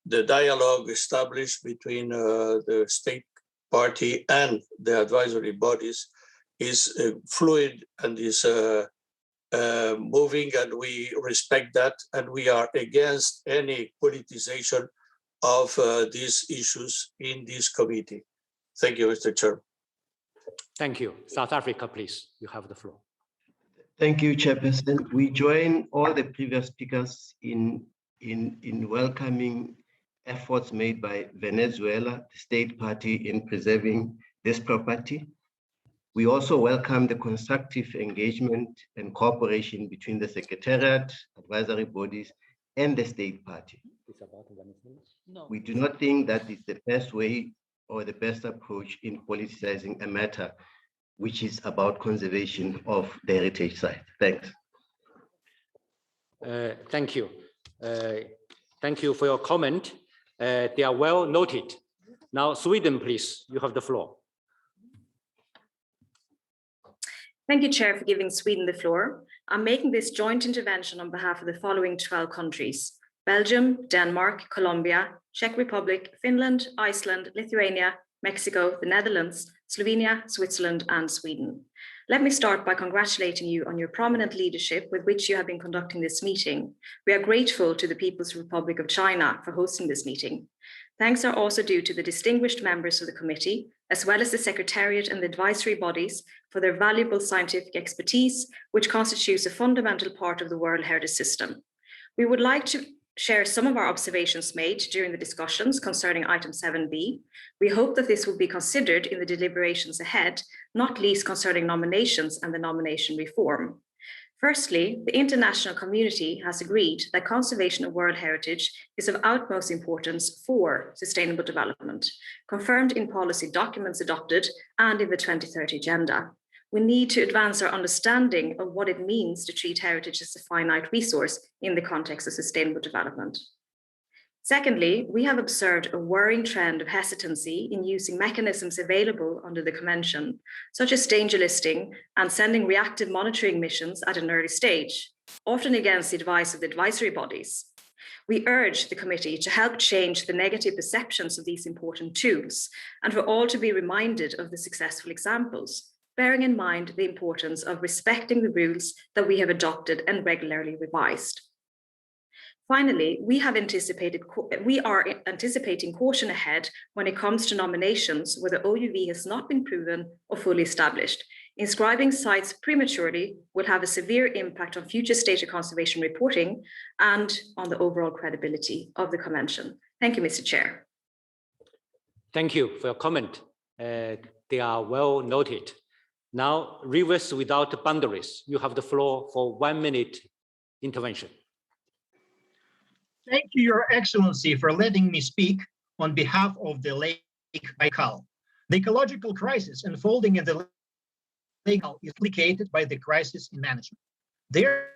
the dialogue established between the State Party and the advisory bodies is fluid and is moving, and we respect that. And we are against any politicization of these issues in this committee. Thank you, Mr. Chair. Thank you. South Africa, please. You have the floor. Thank you, Chairperson. We join all the previous speakers in welcoming efforts made by Venezuela, the State Party, in preserving this property. We also welcome the constructive engagement and cooperation between the Secretariat, advisory bodies, and the State Party. No. We do not think that is the best way or the best approach in politicizing a matter which is about conservation of the heritage site. Thanks. Thank you. Thank you for your comment. They are well noted. Now, Sweden, please, you have the floor. Thank you, Chair, for giving Sweden the floor. I'm making this joint intervention on behalf of the following 12 countries: Belgium, Denmark, Colombia, Czech Republic, Finland, Iceland, Lithuania, Mexico, the Netherlands, Slovenia, Switzerland, and Sweden. Let me start by congratulating you on your prominent leadership with which you have been conducting this meeting. We are grateful to the People's Republic of China for hosting this meeting. Thanks are also due to the distinguished members of the committee, as well as the Secretariat and the advisory bodies for their valuable scientific expertise, which constitutes a fundamental part of the World Heritage System. We would like to share some of our observations made during the discussions concerning item 7b. We hope that this will be considered in the deliberations ahead, not least concerning nominations and the nomination reform. Firstly, the international community has agreed that conservation of world heritage is of utmost importance for sustainable development, confirmed in policy documents adopted and in the 2030 Agenda. We need to advance our understanding of what it means to treat heritage as a finite resource in the context of sustainable development. Secondly, we have observed a worrying trend of hesitancy in using mechanisms available under the Convention, such as danger listing and sending reactive monitoring missions at an early stage, often against the advice of the advisory bodies. We urge the committee to help change the negative perceptions of these important tools and for all to be reminded of the successful examples, bearing in mind the importance of respecting the rules that we have adopted and regularly revised. Finally, we are anticipating caution ahead when it comes to nominations where the OUV has not been proven or fully established. Inscribing sites prematurely will have a severe impact on future state of conservation reporting and on the overall credibility of the Convention. Thank you, Mr. Chair. Thank you for your comment. They are well noted. Now, Rivers Without Boundaries, you have the floor for 1 minute intervention. Thank you, Your Excellency, for letting me speak on behalf of the Lake Baikal. The ecological crisis unfolding in the Lake Baikal is complicated by the crisis in management. Therefore,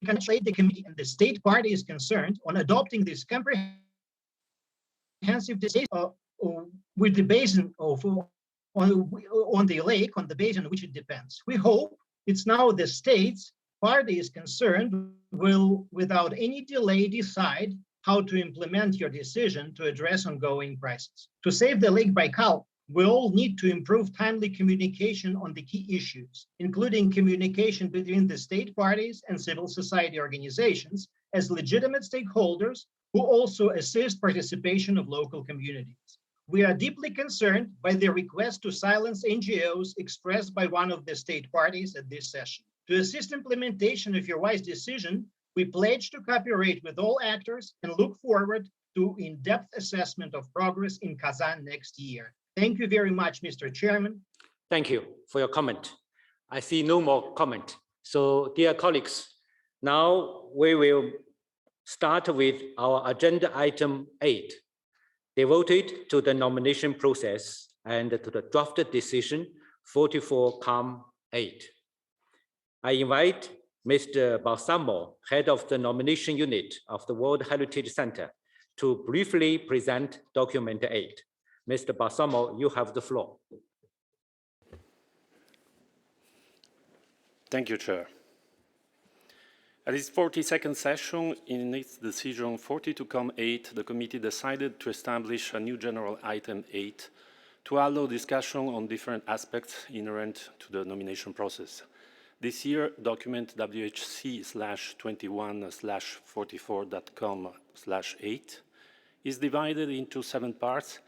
we congratulate the committee and the state party is concerned on adopting this comprehensive decision with the basin of on the lake, on the basin on which it depends. We hope it's now the state's party is concerned will, without any delay, decide how to implement your decision to address ongoing crises. To save the Lake Baikal, we all need to improve timely communication on the key issues, including communication between the state parties and civil society organizations as legitimate stakeholders who also assist participation of local communities. We are deeply concerned by the request to silence NGOs expressed by one of the state parties at this session. To assist implementation of your wise decision, we pledge to cooperate with all actors and look forward to in-depth assessment of progress in Kazan next year. Thank you very much, Mr. Chairman. Thank you for your comment. I see no more comment. So, dear colleagues, now we will start with our agenda item 8, devoted to the nomination process and to the drafted decision 44-8. I invite Mr. Balsamo, head of the nomination unit of the World Heritage Center, to briefly present document 8. Mr. Balsamo, you have the floor. Thank you, Chair. At its 42nd session, in its decision 42-8, the committee decided to establish a new general item 8 to allow discussion on different aspects inherent to the nomination process. This year, document WHC/21/44.com/8 is divided into 7 parts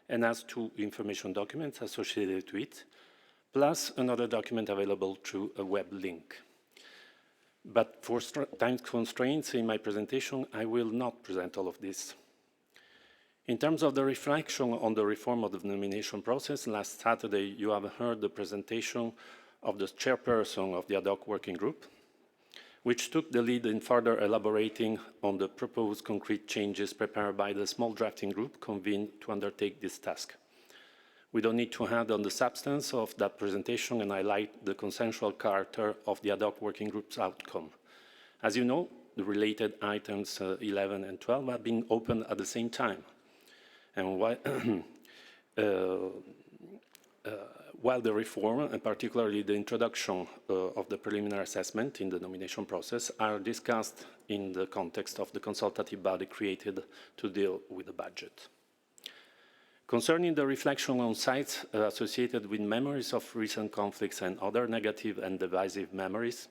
and has 2 information documents associated to it, plus another document available through a web link. But for time constraints in my presentation, I will not present all of this. In terms of the reflection on the reform of the nomination process, last Saturday you have heard the presentation of the chairperson of the ad hoc working group, which took the lead in further elaborating on the proposed concrete changes prepared by the small drafting group convened to undertake this task. We don't need to add on the substance of that presentation and highlight the consensual character of the ad hoc working group's outcome. As you know, the related items 11 and 12 are being opened at the same time. And while the reform, and particularly the introduction of the preliminary assessment in the nomination process, are discussed in the context of the consultative body created to deal with the budget. Concerning the reflection on sites associated with memories of recent conflicts and other negative and divisive memories,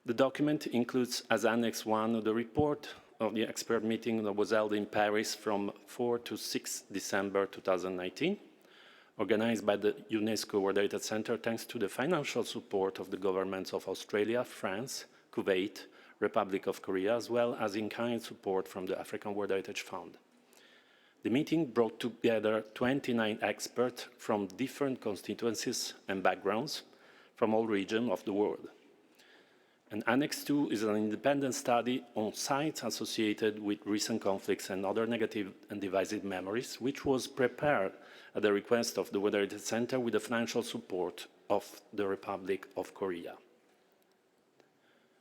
the document includes as Annex 1 the report of the expert meeting that was held in Paris from 4 to 6 December 2019, organized by the UNESCO World Heritage Center thanks to the financial support of the governments of Australia, France, Kuwait, Republic of Korea, as well as in-kind support from the African World Heritage Fund. The meeting brought together 29 experts from different constituencies and backgrounds from all regions of the world. And Annex 2 is an independent study on sites associated with recent conflicts and other negative and divisive memories, which was prepared at the request of the World Heritage Center with the financial support of the Republic of Korea.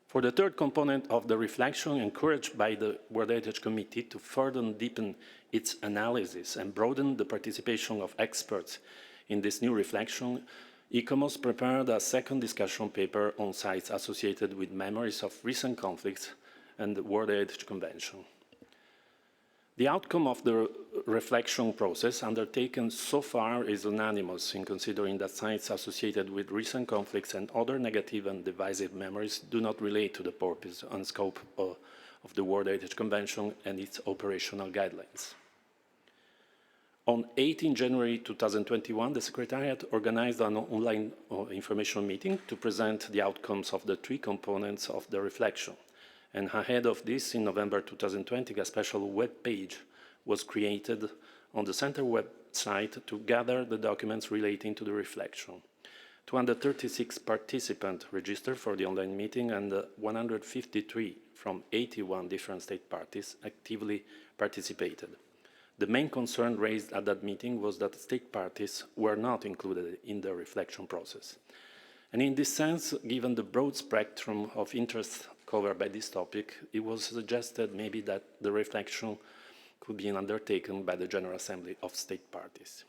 For the third component of the reflection, encouraged by the World Heritage Committee to further deepen its analysis and broaden the participation of experts in this new reflection, ICOMOS prepared a second discussion paper on sites associated with memories of recent conflicts and the World Heritage Convention. The outcome of the reflection process undertaken so far is unanimous in considering that sites associated with recent conflicts and other negative and divisive memories do not relate to the purpose and scope of the World Heritage Convention and its operational guidelines. On 18 January 2021, the Secretariat organized an online information meeting to present the outcomes of the three components of the reflection. And ahead of this, in November 2020, a special web page was created on the Center website to gather the documents relating to the reflection. 236 participants registered for the online meeting, and 153 from 81 different state parties actively participated. The main concern raised at that meeting was that state parties were not included in the reflection process. And in this sense, given the broad spectrum of interests covered by this topic, it was suggested maybe that the reflection could be undertaken by the General Assembly of State Parties.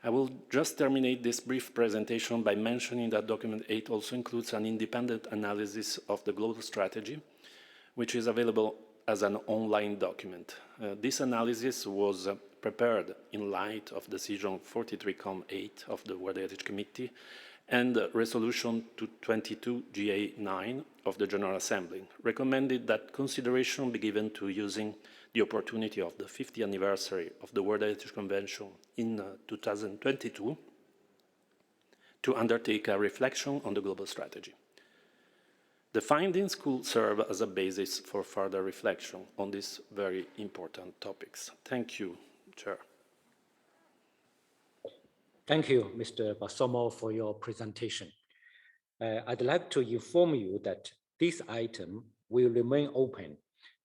I will just terminate this brief presentation by mentioning that Document 8 also includes an independent analysis of the global strategy, which is available as an online document. This analysis was prepared in light of Decision 43-8 of the World Heritage Committee and Resolution 22/GA9 of the General Assembly, recommended that consideration be given to using the opportunity of the 50th anniversary of the World Heritage Convention in 2022 to undertake a reflection on the global strategy. The findings could serve as a basis for further reflection on these very important topics. Thank you, Chair. Thank you, Mr. Bassomo, for your presentation. I'd like to inform you that this item will remain open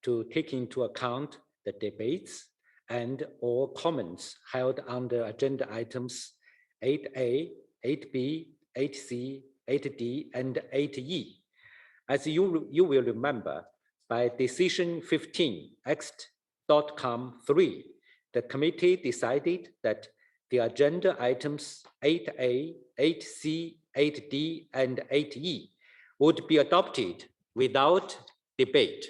to take into account the debates and or comments held under agenda items 8A, 8B, 8C, 8D, and 8E. As you will remember, by Decision 15, X.com.3, the committee decided that the agenda items 8A, 8C, 8D, and 8E would be adopted without debate.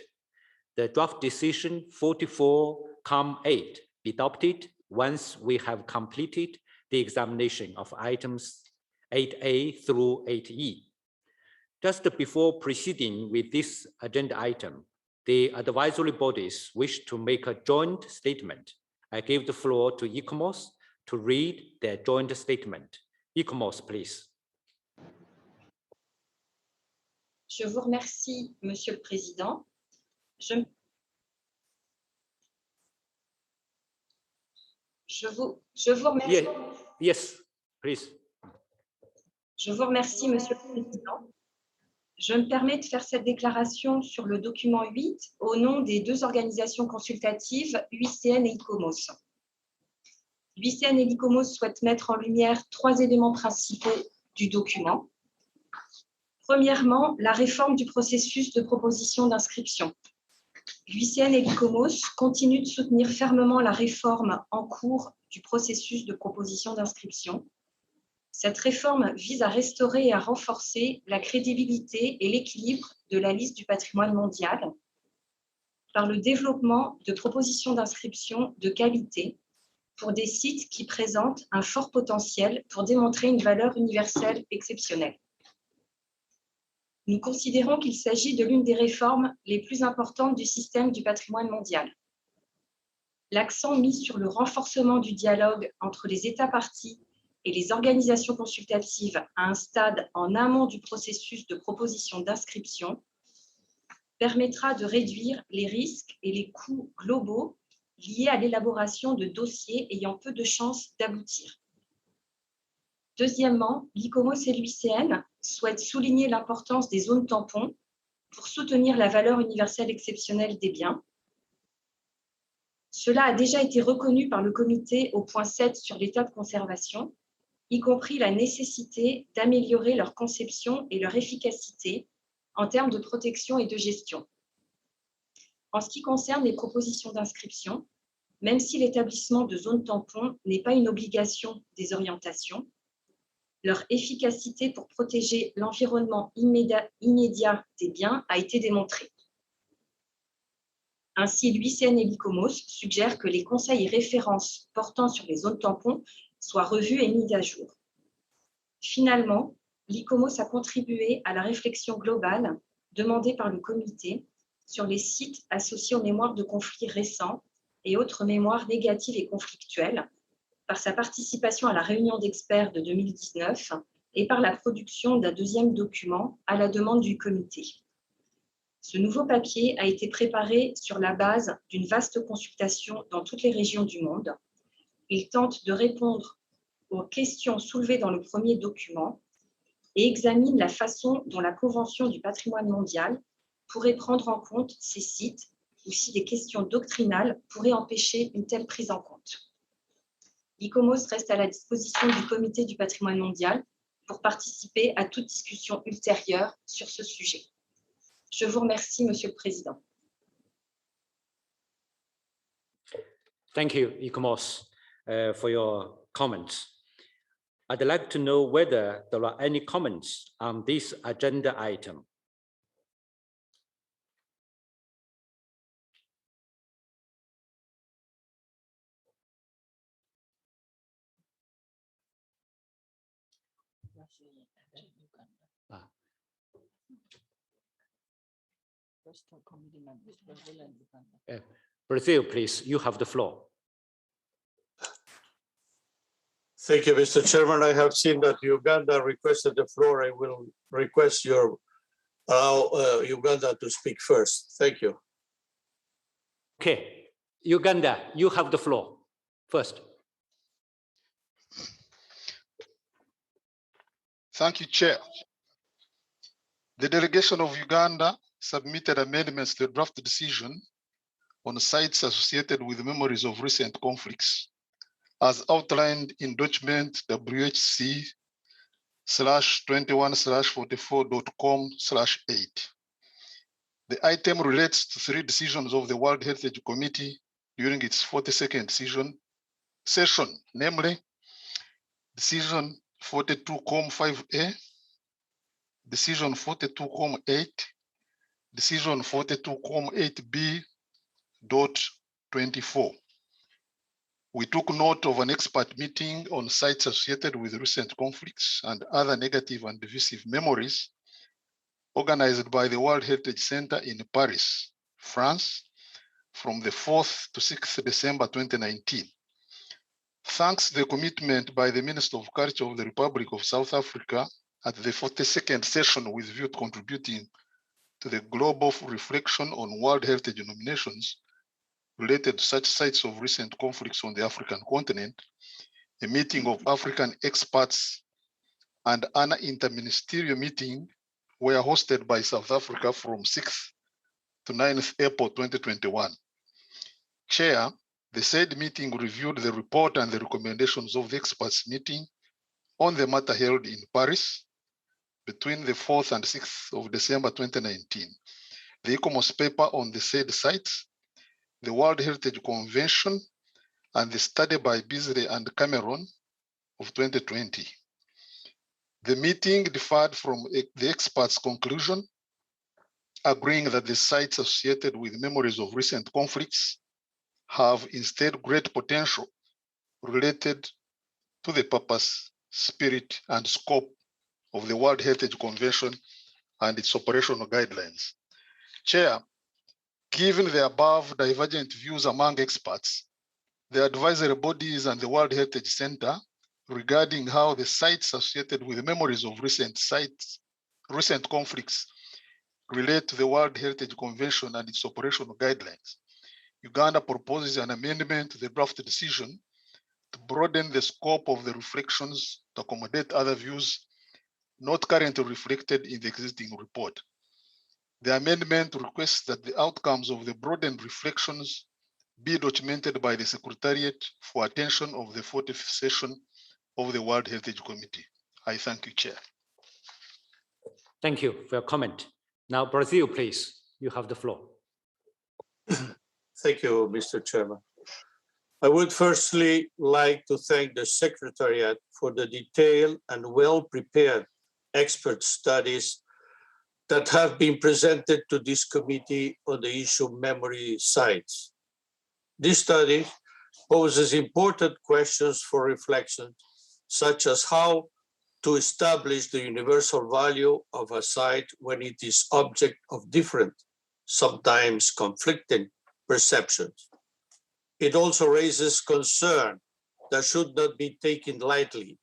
The draft decision 44-8 be adopted once we have completed the examination of items 8A through 8E. Just before proceeding with this agenda item, the advisory bodies wish to make a joint statement. I give the floor to ICOMOS to read their joint statement. ICOMOS, please. Je vous remercie, Monsieur le Président. Je vous remercie. Yes, please. Je vous remercie, Monsieur le Président. Je me permets de faire cette déclaration sur le document 8 au nom des deux organisations consultatives, UICN et ICOMOS. L'UICN et l'ICOMOS souhaitent mettre en lumière trois éléments principaux du document. Premièrement, la réforme du processus de proposition d'inscription. L'UICN et l'ICOMOS continuent de soutenir fermement la réforme en cours du processus de proposition d'inscription. Cette réforme vise à restaurer et à renforcer la crédibilité et l'équilibre de la liste du patrimoine mondial par le développement de propositions d'inscription de qualité pour des sites qui présentent un fort potentiel pour démontrer une valeur universelle exceptionnelle. Nous considérons qu'il s'agit de l'une des réformes les plus importantes du système du patrimoine mondial. L'accent mis sur le renforcement du dialogue entre les États parties et les organisations consultatives à un stade en amont du processus de proposition d'inscription permettra de réduire les risques et les coûts globaux liés à l'élaboration de dossiers ayant peu de chances d'aboutir. Deuxièmement, l'ICOMOS et l'UICN souhaitent souligner l'importance des zones tampons pour soutenir la valeur universelle exceptionnelle des biens. Cela a déjà été reconnu par le comité au point 7 sur l'état de conservation, y compris la nécessité d'améliorer leur conception et leur efficacité en termes de protection et de gestion. En ce qui concerne les propositions d'inscription, même si l'établissement de zones tampons n'est pas une obligation des orientations, leur efficacité pour protéger l'environnement immédiat des biens a été démontrée. Ainsi, l'UICN et l'ICOMOS suggèrent que les conseils et références portant sur les zones tampons soient revus et mis à jour. Finalement, l'ICOMOS a contribué à la réflexion globale demandée par le comité sur les sites associés aux mémoires de conflits récents et autres mémoires négatives et conflictuelles, par sa participation à la réunion d'experts de 2019 et par la production d'un deuxième document à la demande du comité. Ce nouveau papier a été préparé sur la base d'une vaste consultation dans toutes les régions du monde. Il tente de répondre aux questions soulevées dans le premier document et examine la façon dont la Convention du patrimoine mondial pourrait prendre en compte ces sites ou si des questions doctrinales pourraient empêcher une telle prise en compte. L'ICOMOS reste à la disposition du Comité du patrimoine mondial pour participer à toute discussion ultérieure sur ce sujet. Je vous remercie, Monsieur le Président. Thank you, ICOMOS, for your comments. I'd like to know whether there are any comments on this agenda item. Brazil, please, you have the floor. Thank you, Mr. Chairman. I have seen that Uganda requested the floor. I will request your Uganda to speak first. Thank you. Okay, Uganda, you have the floor first. Thank you, Chair. The delegation of Uganda submitted amendments to the draft decision on sites associated with memories of recent conflicts, as outlined in document WHC/21/44.com/8. The item relates to 3 decisions of the World Heritage Committee during its 42nd session, namely Decision 42.5A, Decision 42.8, Decision 42.8B.24. We took note of an expert meeting on sites associated with recent conflicts and other negative and divisive memories organized by the World Heritage Center in Paris, France, from the 4th to 6th December 2019. Thanks to the commitment by the Minister of Culture of the Republic of South Africa at the 42nd session with view to contributing to the global reflection on World Heritage nominations related to such sites of recent conflicts on the African continent, a meeting of African experts and an interministerial meeting were hosted by South Africa from 6th to 9th April 2021. Chair, the said meeting reviewed the report and the recommendations of the experts meeting on the matter held in Paris between the 4th and 6th of December 2019, the ICOMOS paper on the said sites, the World Heritage Convention, and the study by Beasley and Cameron of 2020. The meeting differed from the experts' conclusion, agreeing that the sites associated with memories of recent conflicts have instead great potential related to the purpose, spirit, and scope of the World Heritage Convention and its operational guidelines. Chair, given the above divergent views among experts, the advisory bodies and the World Heritage Center regarding how the sites associated with memories of recent conflicts relate to the World Heritage Convention and its operational guidelines. Uganda proposes an amendment to the draft decision to broaden the scope of the reflections to accommodate other views not currently reflected in the existing report. The amendment requests that the outcomes of the broadened reflections be documented by the Secretariat for attention of the 45th session of the World Heritage Committee. I thank you, Chair. Thank you for your comment. Now, Brazil, please, you have the floor. Thank you, Mr. Chairman. I would firstly like to thank the Secretariat for the detailed and well-prepared expert studies that have been presented to this committee on the issue of memory sites. This study poses important questions for reflection, such as how to establish the universal value of a site when it is object of different, sometimes conflicting perceptions. It also raises concern that should not be taken lightly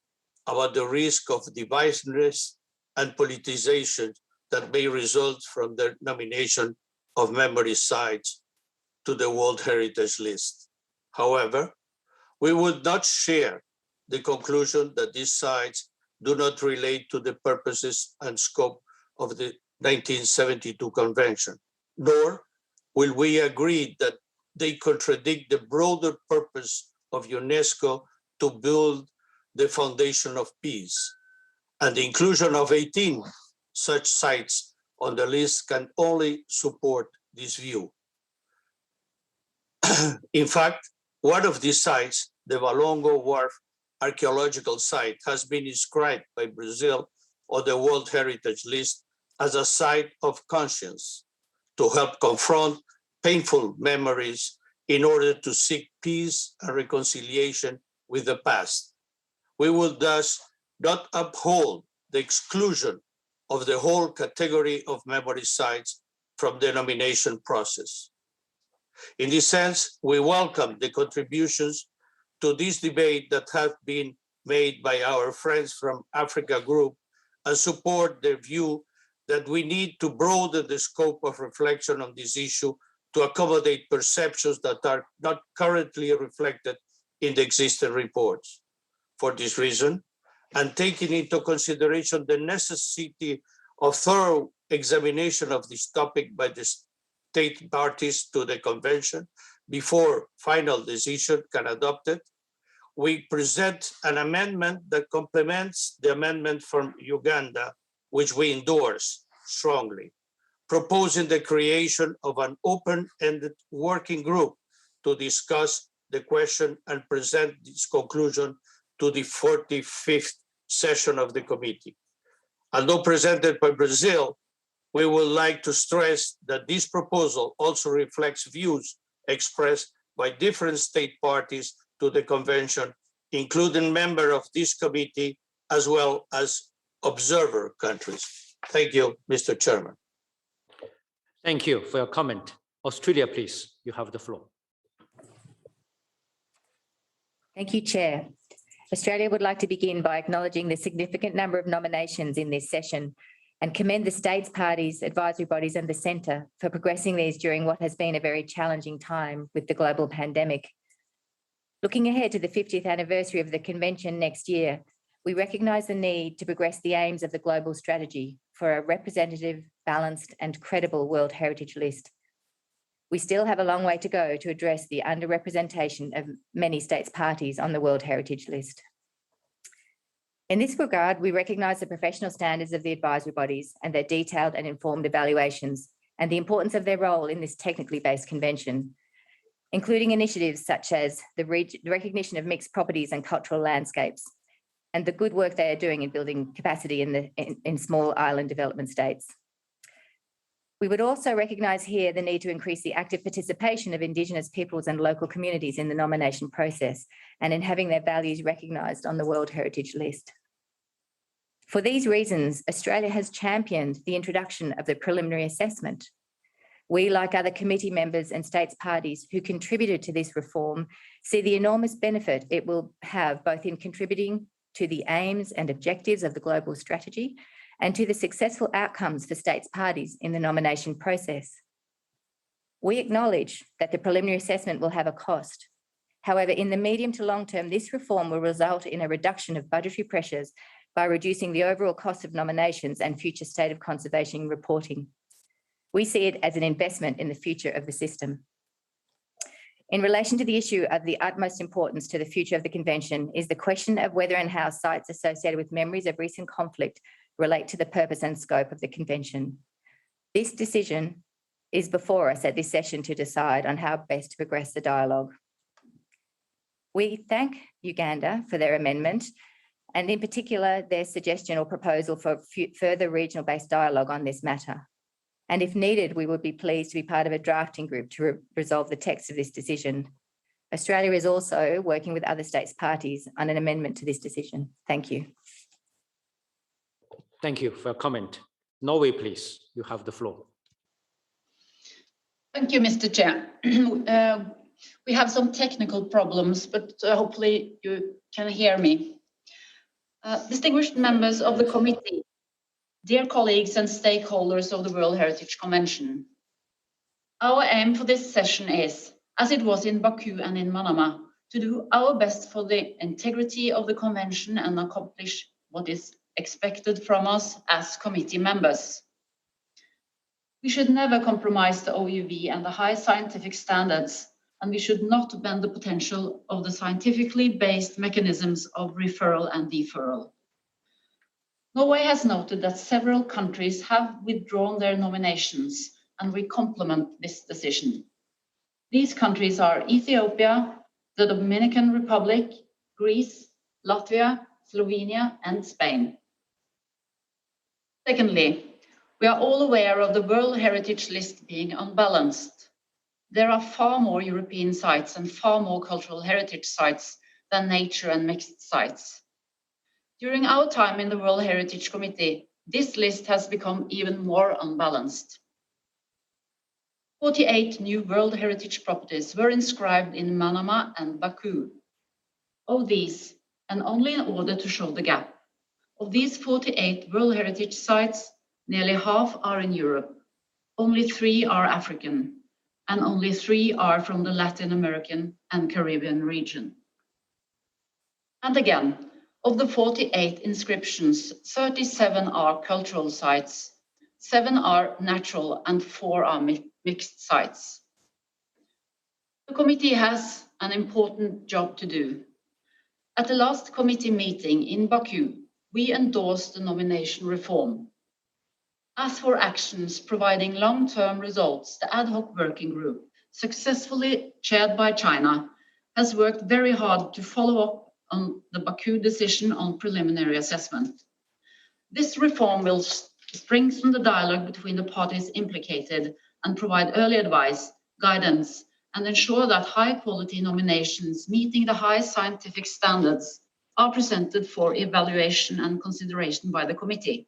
about the risk of divisiveness and politicization that may result from the nomination of memory sites to the World Heritage List. However, we would not share the conclusion that these sites do not relate to the purposes and scope of the 1972 Convention, nor will we agree that they contradict the broader purpose of UNESCO to build the foundation of peace. And the inclusion of 18 such sites on the list can only support this view. In fact, one of these sites, the Valongo Wharf archaeological site, has been inscribed by Brazil on the World Heritage List as a site of conscience to help confront painful memories in order to seek peace and reconciliation with the past. We will thus not uphold the exclusion of the whole category of memory sites from the nomination process. In this sense, we welcome the contributions to this debate that have been made by our friends from Africa Group and support their view that we need to broaden the scope of reflection on this issue to accommodate perceptions that are not currently reflected in the existing reports. For this reason, and taking into consideration the necessity of thorough examination of this topic by the state parties to the convention before final decision can adopt it, we present an amendment that complements the amendment from Uganda, which we endorse strongly, proposing the creation of an open-ended working group to discuss the question and present its conclusion to the 45th session of the committee. Although presented by Brazil, we would like to stress that this proposal also reflects views expressed by different state parties to the convention, including members of this committee, as well as observer countries. Thank you, Mr. Chairman. Thank you for your comment. Australia, please, you have the floor. Thank you, Chair. Australia would like to begin by acknowledging the significant number of nominations in this session and commend the states, parties, advisory bodies and the Centre for progressing these during what has been a very challenging time with the global pandemic. Looking ahead to the 50th anniversary of the Convention next year, we recognise the need to progress the aims of the global strategy for a representative, balanced and credible World Heritage List. We still have a long way to go to address the underrepresentation of many states parties on the World Heritage List. In this regard, we recognise the professional standards of the advisory bodies and their detailed and informed evaluations and the importance of their role in this technically based convention, including initiatives such as the recognition of mixed properties and cultural landscapes and the good work they are doing in building capacity in small island development states. We would also recognise here the need to increase the active participation of Indigenous peoples and local communities in the nomination process and in having their values recognised on the World Heritage List. For these reasons, Australia has championed the introduction of the preliminary assessment. We, like other committee members and states parties who contributed to this reform, see the enormous benefit it will have both in contributing to the aims and objectives of the global strategy and to the successful outcomes for states parties in the nomination process. We acknowledge that the preliminary assessment will have a cost. However, in the medium to long term, this reform will result in a reduction of budgetary pressures by reducing the overall cost of nominations and future state of conservation reporting. We see it as an investment in the future of the system. In relation to the issue of the utmost importance to the future of the convention is the question of whether and how sites associated with memories of recent conflict relate to the purpose and scope of the convention. This decision is before us at this session to decide on how best to progress the dialogue. We thank Uganda for their amendment and in particular their suggestion or proposal for further regional-based dialogue on this matter. And if needed, we would be pleased to be part of a drafting group to resolve the text of this decision. Australia is also working with other states parties on an amendment to this decision. Thank you. Thank you for your comment. Norway, please, you have the floor. Thank you, Mr. Chair. We have some technical problems, but hopefully you can hear me. Distinguished members of the committee, dear colleagues and stakeholders of the World Heritage Convention, our aim for this session is, as it was in Baku and in Manama, to do our best for the integrity of the convention and accomplish what is expected from us as committee members. We should never compromise the OUV and the high scientific standards, and we should not bend the potential of the scientifically based mechanisms of referral and deferral. Norway has noted that several countries have withdrawn their nominations, and we compliment this decision. These countries are Ethiopia, the Dominican Republic, Greece, Latvia, Slovenia, and Spain. Secondly, we are all aware of the World Heritage List being unbalanced. There are far more European sites and far more cultural heritage sites than nature and mixed sites. During our time in the World Heritage Committee, this list has become even more unbalanced. 48 new World Heritage properties were inscribed in Manama and Baku. Of these, and only in order to show the gap, of these 48 World Heritage sites, nearly half are in Europe, only 3 are African, and only 3 are from the Latin American and Caribbean region. And again, of the 48 inscriptions, 37 are cultural sites, 7 are natural, and 4 are mixed sites. The committee has an important job to do. At the last committee meeting in Baku, we endorsed the nomination reform. As for actions providing long-term results, the ad hoc working group, successfully chaired by China, has worked very hard to follow up on the Baku decision on preliminary assessment. This reform will strengthen the dialogue between the parties implicated and provide early advice, guidance, and ensure that high-quality nominations meeting the high scientific standards are presented for evaluation and consideration by the committee.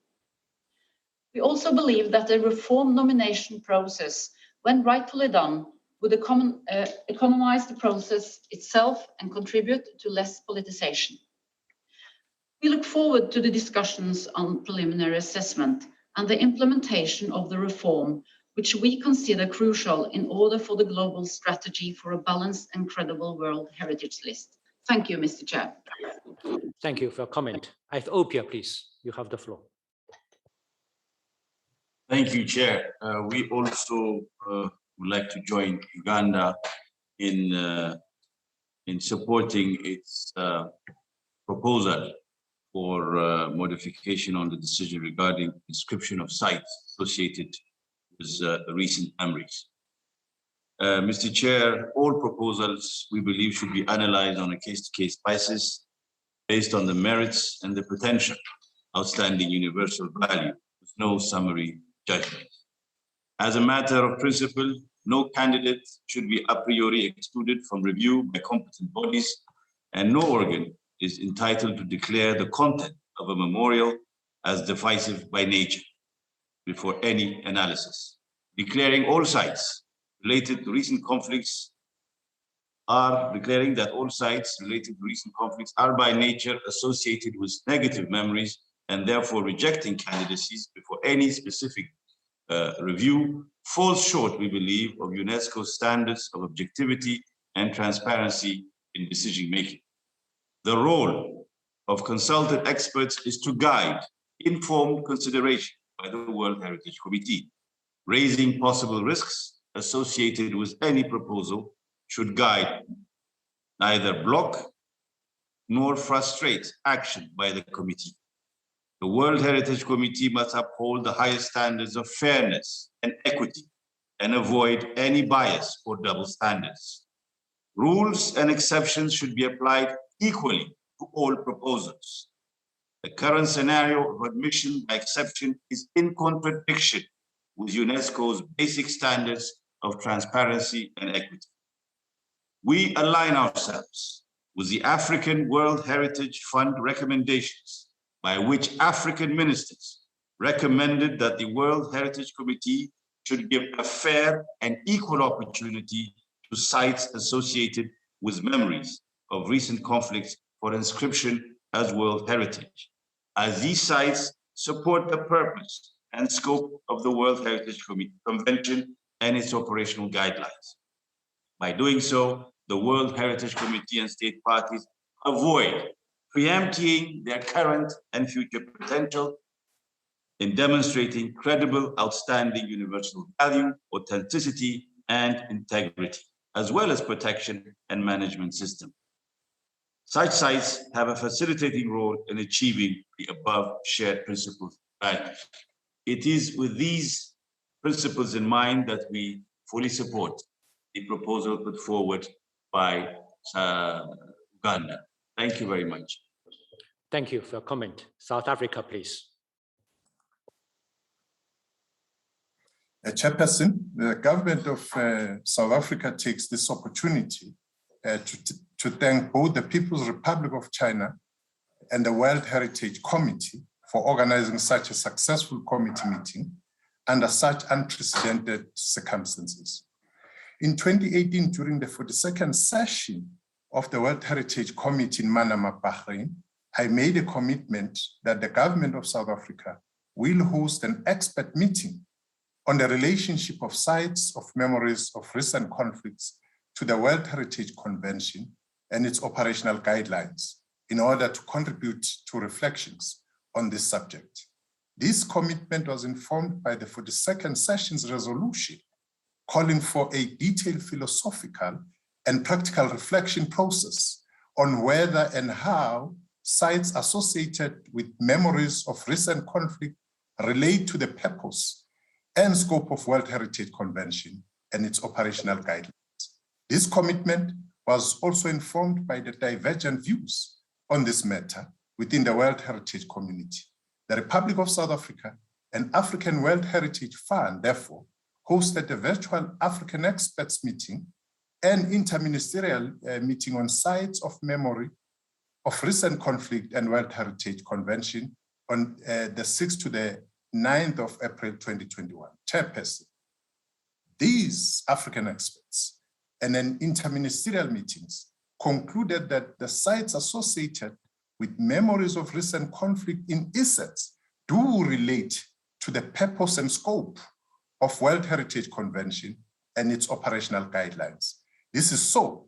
We also believe that the reform nomination process, when rightfully done, would economize the process itself and contribute to less politicization. We look forward to the discussions on preliminary assessment and the implementation of the reform, which we consider crucial in order for the global strategy for a balanced and credible World Heritage List. Thank you, Mr. Chair. Thank you for your comment. Ethiopia, please, you have the floor. Thank you, Chair. We also would like to join Uganda in supporting its proposal for modification on the decision regarding inscription of sites associated with recent memories. Mr. Chair, all proposals we believe should be analyzed on a case-to-case basis based on the merits and the potential outstanding universal value with no summary judgment. As a matter of principle, no candidate should be a priori excluded from review by competent bodies, and no organ is entitled to declare the content of a memorial as divisive by nature before any analysis. Declaring all sites related to recent conflicts are by nature associated with negative memories, and therefore rejecting candidacies before any specific review falls short, we believe, of UNESCO's standards of objectivity and transparency in decision-making. The role of consulted experts is to guide informed consideration by the World Heritage Committee. Raising possible risks associated with any proposal should guide, neither block nor frustrate action by the committee. The World Heritage Committee must uphold the highest standards of fairness and equity and avoid any bias or double standards. Rules and exceptions should be applied equally to all proposals. The current scenario of admission by exception is in contradiction with UNESCO's basic standards of transparency and equity. We align ourselves with the African World Heritage Fund recommendations, by which African ministers recommended that the World Heritage Committee should give a fair and equal opportunity to sites associated with memories of recent conflicts for inscription as World Heritage, as these sites support the purpose and scope of the World Heritage Convention and its operational guidelines. By doing so, the World Heritage Committee and state parties avoid preempting their current and future potential in demonstrating credible, outstanding universal value, authenticity, and integrity, as well as protection and management system. Such sites have a facilitating role in achieving the above shared principles and values. It is with these principles in mind that we fully support the proposal put forward by Uganda. Thank you very much. Thank you for your comment. South Africa, please. Chairperson, the government of South Africa takes this opportunity to thank both the People's Republic of China and the World Heritage Committee for organizing such a successful committee meeting under such unprecedented circumstances. In 2018, during the 42nd session of the World Heritage Committee in Manama, Bahrain, I made a commitment that the government of South Africa will host an expert meeting on the relationship of sites of memories of recent conflicts to the World Heritage Convention and its operational guidelines in order to contribute to reflections on this subject. This commitment was informed by the 42nd session's resolution calling for a detailed philosophical and practical reflection process on whether and how sites associated with memories of recent conflict relate to the purpose and scope of World Heritage Convention and its operational guidelines. This commitment was also informed by the divergent views on this matter within the World Heritage community. The Republic of South Africa and African World Heritage Fund, therefore, hosted a virtual African experts meeting and interministerial meeting on sites of memory of recent conflict and World Heritage Convention on the 6th to the 9th of April 2021. Chairperson, these African experts and then interministerial meetings concluded that the sites associated with memories of recent conflict in essence do relate to the purpose and scope of World Heritage Convention and its operational guidelines. This is so,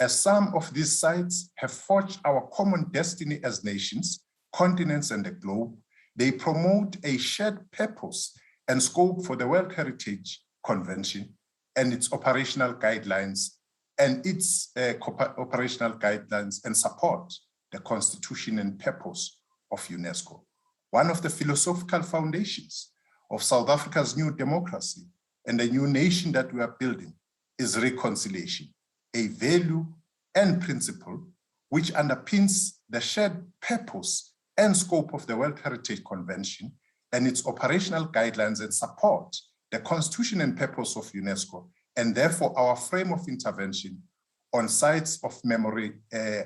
as some of these sites have forged our common destiny as nations, continents, and the globe. They promote a shared purpose and scope for the World Heritage Convention and its operational guidelines and support the Constitution and purpose of UNESCO. One of the philosophical foundations of South Africa's new democracy and the new nation that we are building is reconciliation, a value and principle which underpins the shared purpose and scope of the World Heritage Convention and its operational guidelines and support the constitution and purpose of UNESCO, and therefore our frame of intervention on sites of memory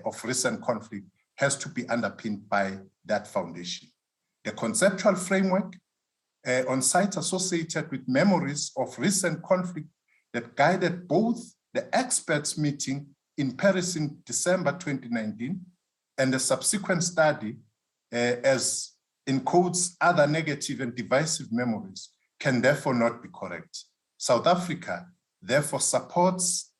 of recent conflict has to be underpinned by that foundation. The conceptual framework on sites associated with memories of recent conflict that guided both the experts meeting in Paris in December 2019 and the subsequent study as in quotes other negative and divisive memories can therefore not be correct. South Africa therefore supports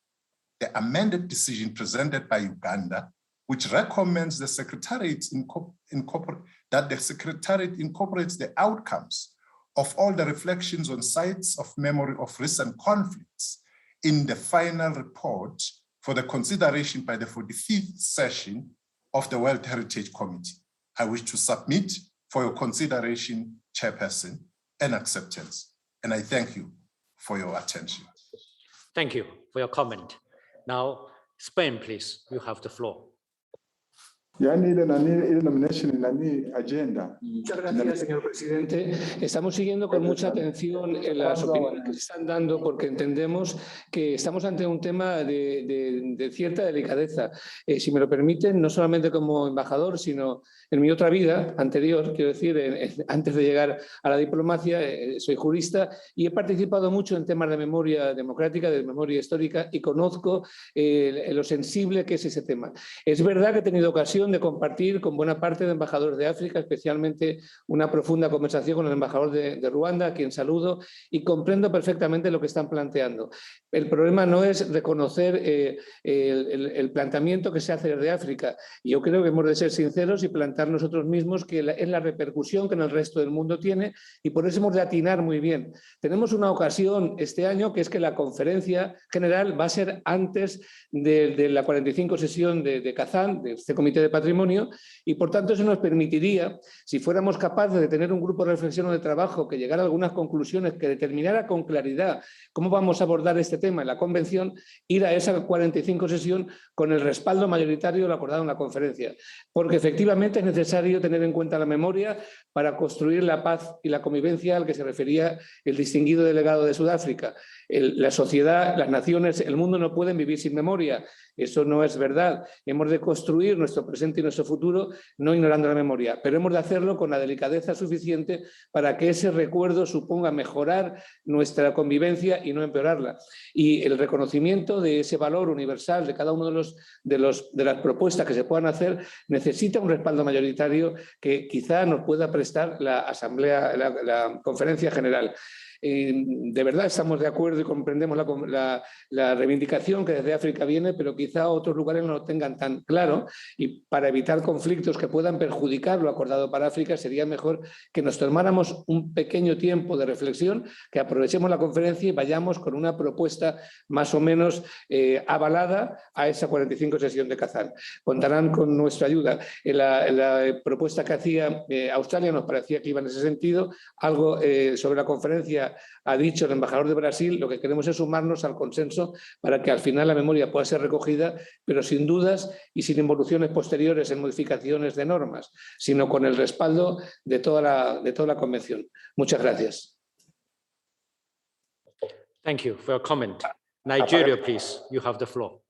the amended decision presented by Uganda, which recommends the Secretariat that the Secretariat incorporates the outcomes of all the reflections on sites of memory of recent conflicts in the final report for the consideration by the 45th session of the World Heritage Committee. I wish to submit for your consideration, Chairperson, and acceptance. And I thank you for your attention. Thank you for your comment. Now, Spain, please, you have the floor. Muchas gracias, señor presidente. Estamos siguiendo con mucha atención las opiniones que se están dando porque entendemos que estamos ante un tema de cierta delicadeza. Si me lo permiten, no solamente como embajador, sino en mi otra vida anterior, quiero decir, antes de llegar a la diplomacia, soy jurista y he participado mucho en temas de memoria democrática, de memoria histórica y conozco lo sensible que es ese tema. Es verdad que he tenido ocasión de compartir con buena parte de embajadores de África, especialmente una profunda conversación con el embajador de Ruanda, a quien saludo, y comprendo perfectamente lo que están planteando. El problema no es reconocer el planteamiento que se hace desde África. Yo creo que hemos de ser sinceros y plantear nosotros mismos que es la repercusión que en el resto del mundo tiene y por eso hemos de atinar muy bien. Tenemos una ocasión este año que es que la conferencia general va a ser antes de la 45 sesión de Kazán, de este Comité de Patrimonio, y por tanto eso nos permitiría, si fuéramos capaces de tener un grupo de reflexión o de trabajo que llegara a algunas conclusiones, que determinara con claridad cómo vamos a abordar este tema en la convención, ir a esa 45 sesión con el respaldo mayoritario de lo acordado en la conferencia. Porque efectivamente es necesario tener en cuenta la memoria para construir la paz y la convivencia al que se refería el distinguido delegado de Sudáfrica. La sociedad, las naciones, el mundo no pueden vivir sin memoria. Eso no es verdad. Hemos de construir nuestro presente y nuestro futuro no ignorando la memoria, pero hemos de hacerlo con la delicadeza suficiente para que ese recuerdo suponga mejorar nuestra convivencia y no empeorarla. Y el reconocimiento de ese valor universal de cada uno de las propuestas que se puedan hacer necesita un respaldo mayoritario que quizá nos pueda prestar la Asamblea, la Conferencia General. De verdad estamos de acuerdo y comprendemos la reivindicación que desde África viene, pero quizá otros lugares no lo tengan tan claro y para evitar conflictos que puedan perjudicar lo acordado para África sería mejor que nos tomáramos un pequeño tiempo de reflexión, que aprovechemos la conferencia y vayamos con una propuesta más o menos avalada a esa 45 sesión de Kazán. Contarán con nuestra ayuda. La propuesta que hacía Australia nos parecía que iba en ese sentido. Algo sobre la conferencia ha dicho el embajador de Brasil, lo que queremos es sumarnos al consenso para que al final la memoria pueda ser recogida, pero sin dudas y sin involuciones posteriores en modificaciones de normas, sino con el respaldo de toda la convención. Muchas gracias. Thank you for your comment. Nigeria, please, you have the floor.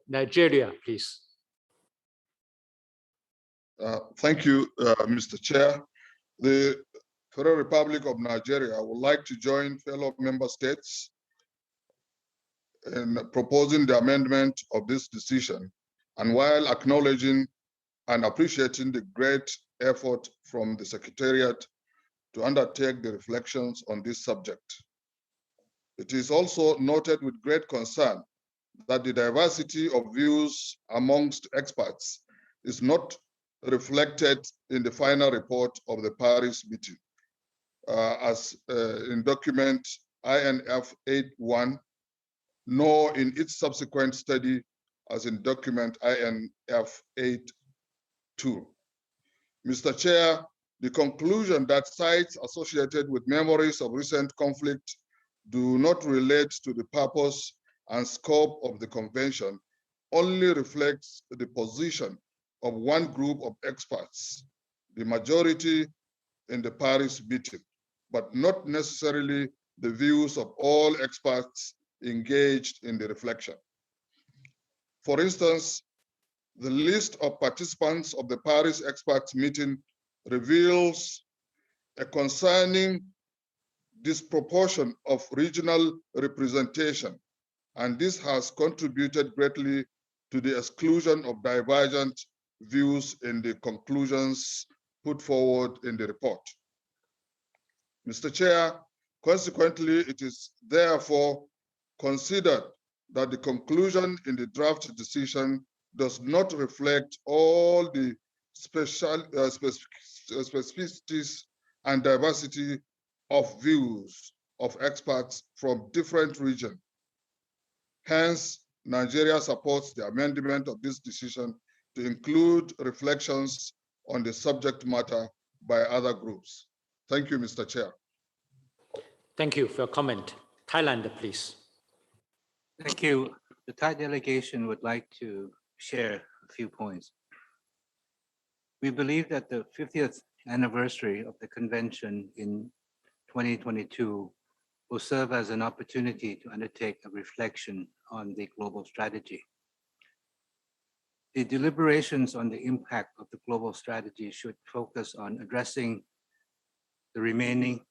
Nigeria, please. Thank you, Mr. Chair. The Federal Republic of Nigeria would like to join fellow member states in proposing the amendment of this decision, and while acknowledging and appreciating the great effort from the Secretariat to undertake the reflections on this subject. It is also noted with great concern that the diversity of views amongst experts is not reflected in the final report of the Paris meeting. As in document INF 81, nor in its subsequent study as in document INF 8.2. Mr. Chair, the conclusion that sites associated with memories of recent conflict do not relate to the purpose and scope of the convention only reflects the position of one group of experts, the majority in the Paris meeting, but not necessarily the views of all experts engaged in the reflection. For instance, the list of participants of the Paris experts meeting reveals a concerning disproportion of regional representation, and this has contributed greatly to the exclusion of divergent views in the conclusions put forward in the report. Mr. Chair, consequently, it is therefore considered that the conclusion in the draft decision does not reflect all the specificities and diversity of views of experts from different regions. Hence, Nigeria supports the amendment of this decision to include reflections on the subject matter by other groups. Thank you, Mr. Chair. Thank you for your comment. Thailand, please. Thank you. The Thai delegation would like to share a few points. We believe that the 50th anniversary of the convention in 2022 will serve as an opportunity to undertake a reflection on the global strategy. The deliberations on the impact of the global strategy should focus on addressing the remaining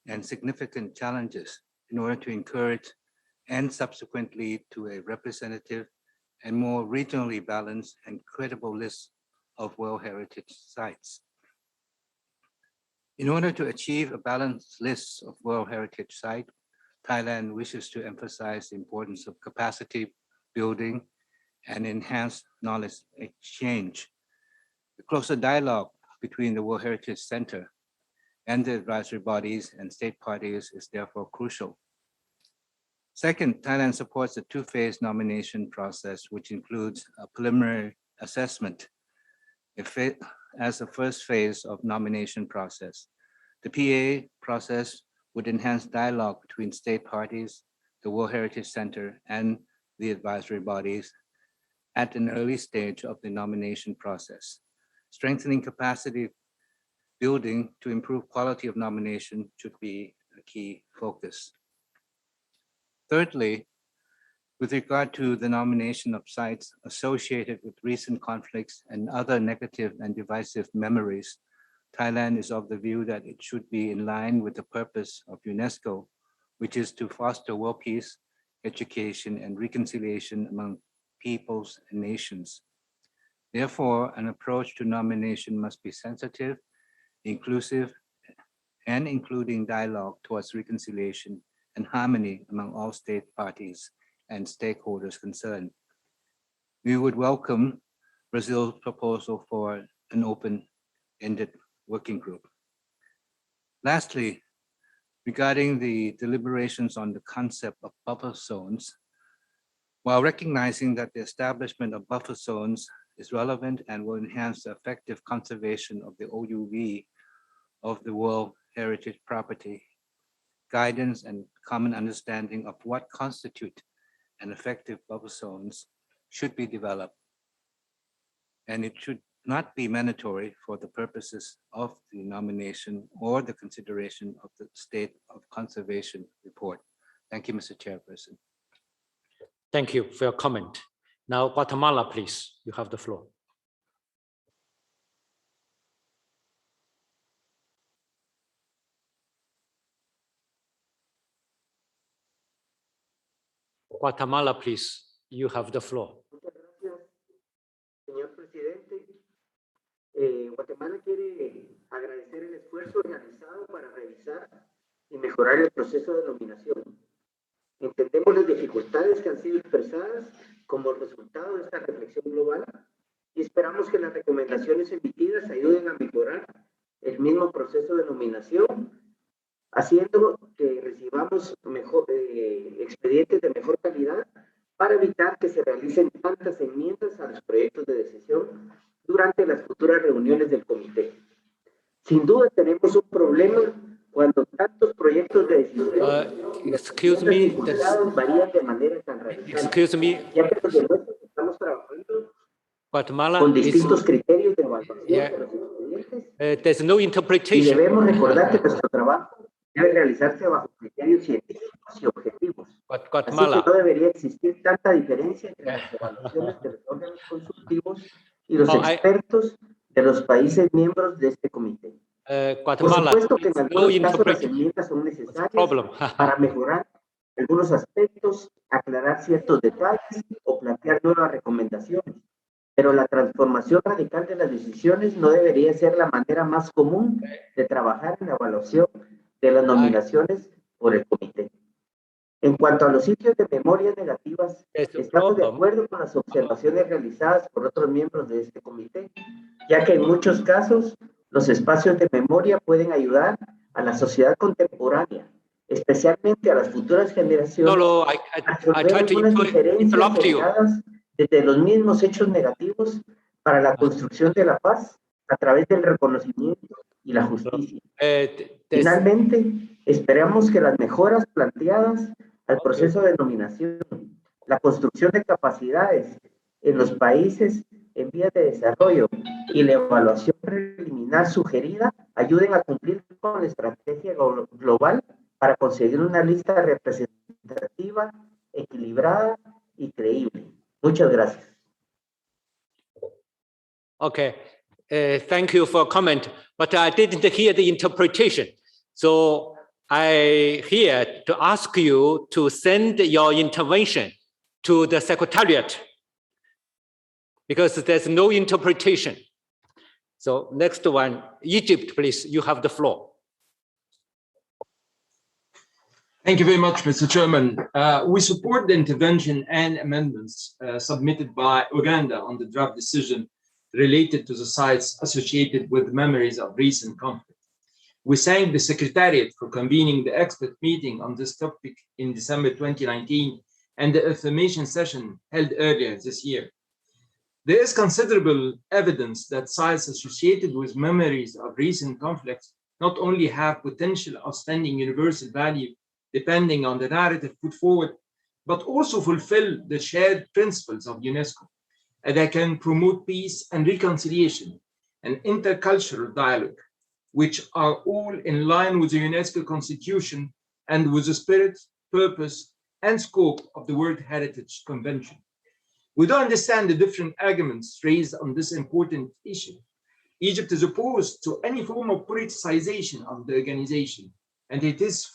and significant challenges in order to encourage and subsequently lead to a representative and more regionally balanced and credible list of World Heritage sites. In order to achieve a balanced list of World Heritage sites, Thailand wishes to emphasize the importance of capacity building and enhanced knowledge exchange. The closer dialogue between the World Heritage Center and the advisory bodies and state parties is therefore crucial. Second, Thailand supports a two-phase nomination process, which includes a preliminary assessment as the first phase of nomination process. The PA process would enhance dialogue between state parties, the World Heritage Center, and the advisory bodies at an early stage of the nomination process. Strengthening capacity building to improve quality of nomination should be a key focus. Thirdly, with regard to the nomination of sites associated with recent conflicts and other negative and divisive memories, Thailand is of the view that it should be in line with the purpose of UNESCO, which is to foster world peace, education, and reconciliation among peoples and nations. Therefore, an approach to nomination must be sensitive, inclusive, and including dialogue towards reconciliation and harmony among all state parties and stakeholders concerned. We would welcome Brazil's proposal for an open-ended working group. Lastly, regarding the deliberations on the concept of buffer zones, while recognizing that the establishment of buffer zones is relevant and will enhance the effective conservation of the OUV of the World Heritage property, guidance and common understanding of what constitute an effective buffer zones should be developed, and it should not be mandatory for the purposes of the nomination or the consideration of the state of conservation report. Thank you, Mr. Chairperson. Thank you for your comment. Now, Guatemala, please, you have the floor. Guatemala, please, you have the floor. Señor presidente, Guatemala quiere agradecer el esfuerzo realizado para revisar y mejorar el proceso de nominación. Entendemos las dificultades que han sido expresadas como resultado de esta reflexión global y esperamos que las recomendaciones emitidas ayuden a mejorar el mismo proceso de nominación haciendo que recibamos expedientes de mejor calidad para evitar que se realicen tantas enmiendas a los proyectos de decisión durante las futuras reuniones del comité. Sin duda tenemos un problema cuando tantos proyectos de decisión varían de manera tan radical, ya que los de nuestros estamos trabajando con distintos criterios de evaluación de los expedientes there's no y interpretation. debemos recordar que nuestro trabajo debe realizarse bajo criterios científicos y objetivos. Así que no debería existir tanta diferencia entre las evaluaciones de los órganos consultivos y los expertos de los países miembros de este comité. Por supuesto que en algunos casos las enmiendas son necesarias para mejorar algunos aspectos, aclarar ciertos detalles o plantear nuevas recomendaciones. Pero la transformación radical de las decisiones no debería ser la manera más común de trabajar en la evaluación de las nominaciones por el comité. En cuanto a los sitios de memorias negativas, estamos de acuerdo con las observaciones realizadas por otros miembros de este comité, ya que en muchos casos los espacios de memoria pueden ayudar a la sociedad contemporánea, especialmente a las futuras generaciones, a resolver algunas diferencias generadas desde los mismos hechos negativos para la construcción de la paz a través del reconocimiento y la justicia. Finalmente, esperamos que las mejoras planteadas al proceso de nominación, la construcción de capacidades en los países en vías de desarrollo y la evaluación preliminar sugerida ayuden a cumplir con la estrategia global para conseguir una lista representativa, equilibrada y creíble. Muchas gracias. Okay, thank you for comment, but I didn't hear the interpretation. So I here to ask you to send your intervention to the Secretariat because there's no interpretation. So next one, Egypt, please, you have the floor. Thank you very much, Mr. Chairman. We support the intervention and amendments submitted by Uganda on the draft decision related to the sites associated with memories of recent conflict. We thank the Secretariat for convening the expert meeting on this topic in December 2019 and the information session held earlier this year. There is considerable evidence that sites associated with memories of recent conflicts not only have potential outstanding universal value depending on the narrative put forward, but also fulfill the shared principles of UNESCO, and they can promote peace and reconciliation and intercultural dialogue, which are all in line with the UNESCO Constitution and with the spirit, purpose, and scope of the World Heritage Convention. We don't understand the different arguments raised on this important issue. Egypt is opposed to any form of politicization of the organization, and it is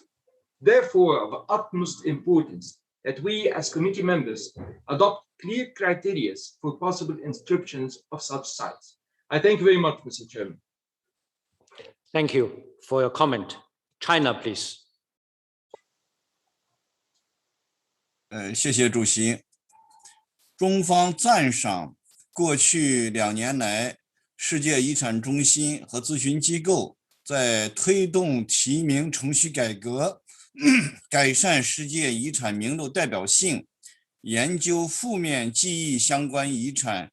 therefore of utmost importance that we as committee members adopt clear criteria for possible inscriptions of such sites. I thank you very much, Mr. Chairman. Thank you for your comment. China, please. 谢谢主席。中方赞赏过去2年来，世界遗产中心和咨询机构在推动提名程序改革、改善世界遗产名录代表性、研究负面记忆相关遗产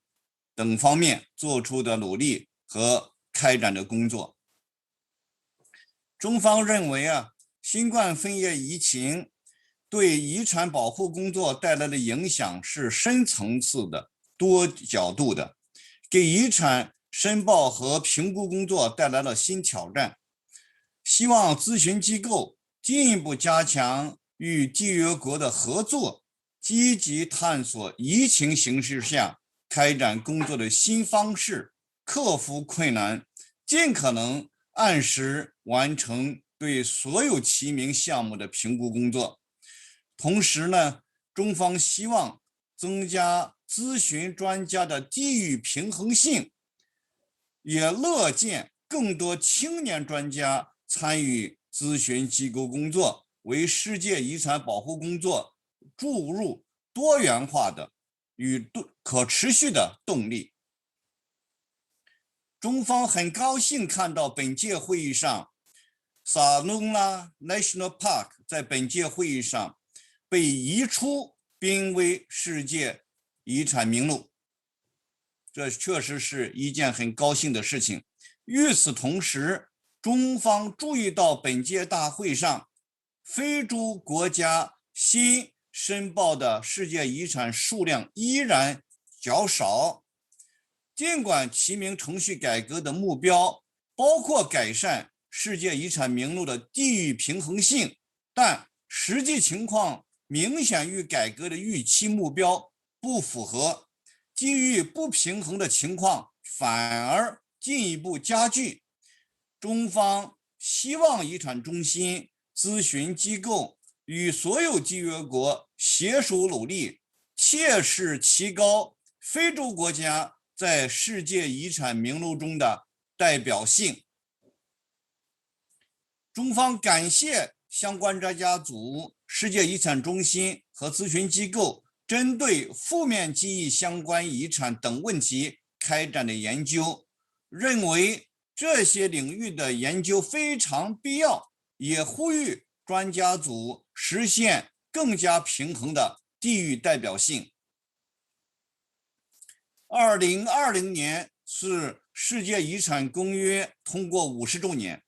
等方面做出的努力和开展的工作。中方认为新冠肺炎疫情对遗产保护工作带来的影响是深层次的、多角度的，给遗产申报和评估工作带来了新挑战。希望咨询机构进一步加强与缔约国的合作，积极探索疫情形势下开展工作的新方式，克服困难，尽可能按时完成对所有提名项目的评估工作。同时呢，中方希望增加咨询专家的地域平衡性，也乐见更多青年专家参与咨询机构工作，为世界遗产保护工作注入多元化的与可持续的动力。中方很高兴看到本届会议上萨隆拉 National Park 在本届会议上被移出濒危世界遗产名录，这确实是一件很高兴的事情。与此同时，中方注意到本届大会上非洲国家新申报的世界遗产数量依然较少，尽管提名程序改革的目标包括改善世界遗产名录的地域平衡性，但实际情况明显与改革的预期目标不符合，地域不平衡的情况反而进一步加剧。中方希望遗产中心咨询机构与所有缔约国携手努力，切实提高非洲国家在世界遗产名录中的代表性。中方感谢相关专家组、世界遗产中心和咨询机构针对负面记忆相关遗产等问题开展的研究，认为这些领域的研究非常必要，也呼吁专家组实现更加平衡的地域代表性。2020年是世界遗产公约通过50周年，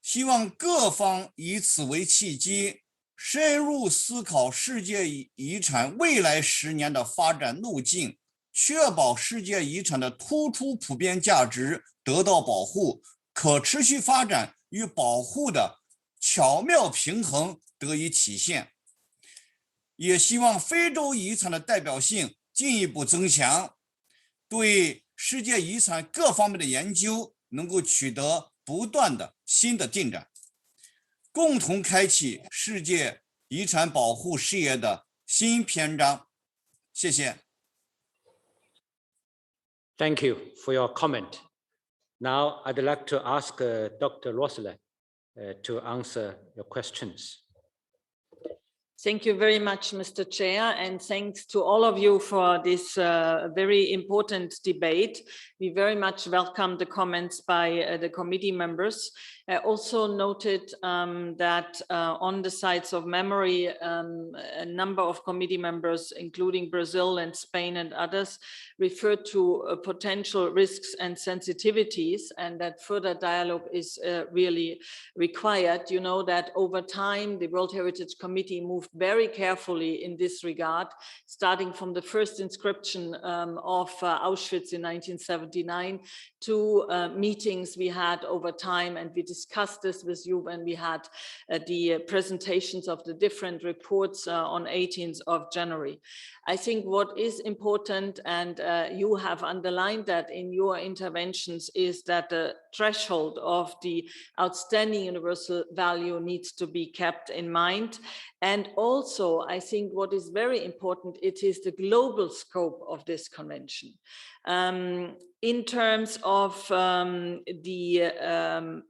希望各方以此为契机，深入思考世界遗产未来10年的发展路径，确保世界遗产的突出普遍价值得到保护，可持续发展与保护的巧妙平衡得以体现。也希望非洲遗产的代表性进一步增强，对世界遗产各方面的研究能够取得不断的新的进展，共同开启世界遗产保护事业的新篇章。谢谢。Thank you for your comment. Now I'd like to ask Dr. Rosler to answer your questions. Thank you very much, Mr. Chair, and thanks to all of you for this very important debate. We very much welcome the comments by the committee members. I also noted that on the sites of memory, a number of committee members, including Brazil and Spain and others, referred to potential risks and sensitivities, and that further dialogue is really required. You know that over time, the World Heritage Committee moved very carefully in this regard, starting from the first inscription of Auschwitz in 1979 to meetings we had over time, and we discussed this with you when we had the presentations of the different reports on 18th of January. I think what is important, and you have underlined that in your interventions, is that the threshold of the outstanding universal value needs to be kept in mind. And also, I think what is very important, it is the global scope of this convention. In terms of the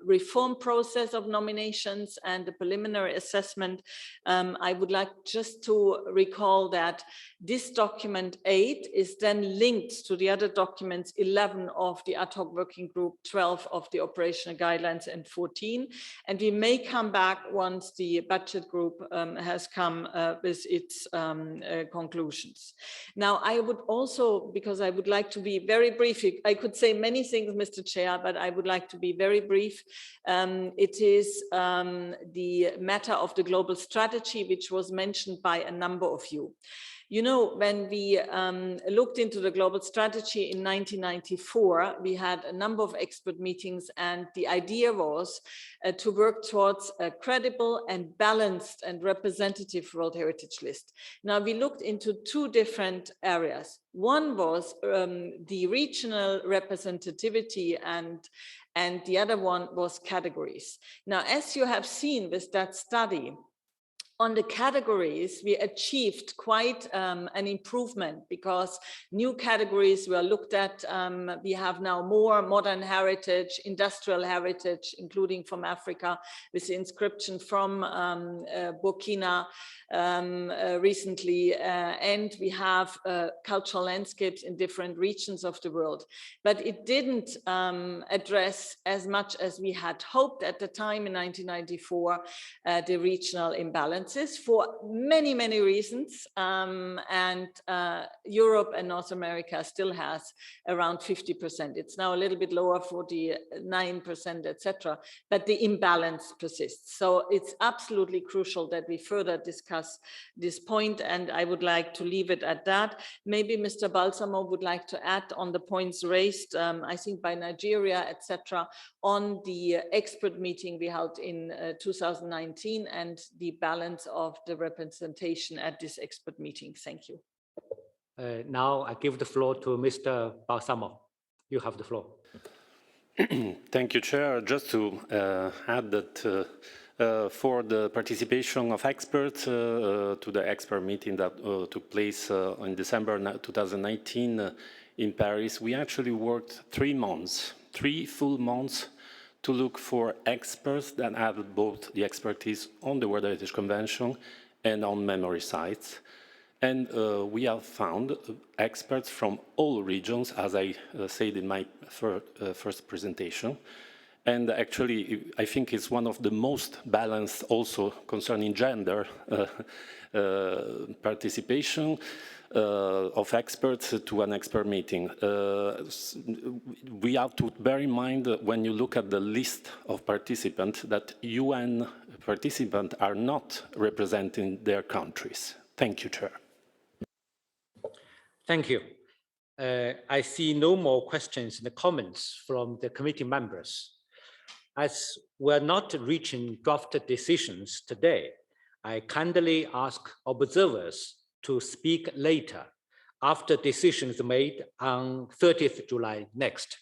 reform process of nominations and the preliminary assessment, I would like just to recall that this document 8 is then linked to the other documents 11 of the ad hoc working group, 12 of the operational guidelines, and 14. And we may come back once the budget group has come with its conclusions. Now, I would also, because I would like to be very brief, I could say many things, Mr. Chair, but I would like to be very brief. It is the matter of the global strategy, which was mentioned by a number of you. You know, when we looked into the global strategy in 1994, we had a number of expert meetings, and the idea was to work towards a credible and balanced and representative World Heritage List. Now, we looked into two different areas. One was the regional representativity, and the other one was categories. Now, as you have seen with that study, On the categories, we achieved quite an improvement because new categories were looked at. We have now more modern heritage, industrial heritage, including from Africa, with the inscription from Burkina recently, and we have cultural landscapes in different regions of the world. But it didn't address as much as we had hoped at the time in 1994, the regional imbalances for many, many reasons. Europe and North America still has around 50%. It's now a little bit lower, 49%, etc. But the imbalance persists. So it's absolutely crucial that we further discuss this point, and I would like to leave it at that. Maybe Mr. Balsamo would like to add on the points raised, I think by Nigeria, etc., on the expert meeting we held in 2019 and the balance of the representation at this expert meeting. Thank you. Now I give the floor to Mr. Balsamo. You have the floor. Thank you, Chair. Just to add that for the participation of experts to the expert meeting that took place in December 2019 in Paris, we actually worked 3 months, 3 full months, to look for experts that have both the expertise on the World Heritage Convention and on memory sites. And we have found experts from all regions, as I said in my first presentation. And actually, I think it's one of the most balanced also concerning gender participation of experts to an expert meeting. We have to bear in mind that when you look at the list of participants that UN participants are not representing their countries. Thank you, Chair. Thank you. I see no more questions in the comments from the committee members. As we're not reaching draft decisions today, I kindly ask observers to speak later after decisions made on 30th July next.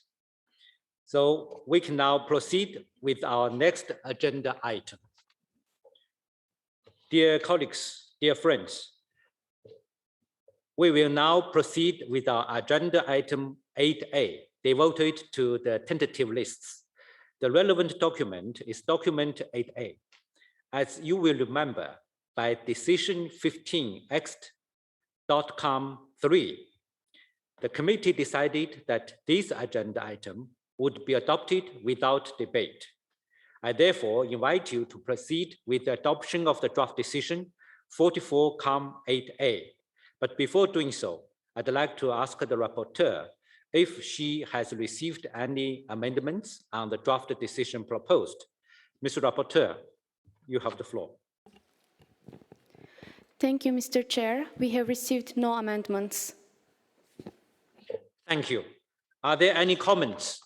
So we can now proceed with our next agenda item. Dear colleagues, dear friends, we will now proceed with our agenda item 8A, devoted to the tentative lists. The relevant document is document 8A. As you will remember, by decision 15X.com3, the committee decided that this agenda item would be adopted without debate. I therefore invite you to proceed with the adoption of the draft decision 44-8A. But before doing so, I'd like to ask the rapporteur if she has received any amendments on the draft decision proposed. Mr. Rapporteur, you have the floor. Thank you, Mr. Chair. We have received no amendments. Thank you. Are there any comments?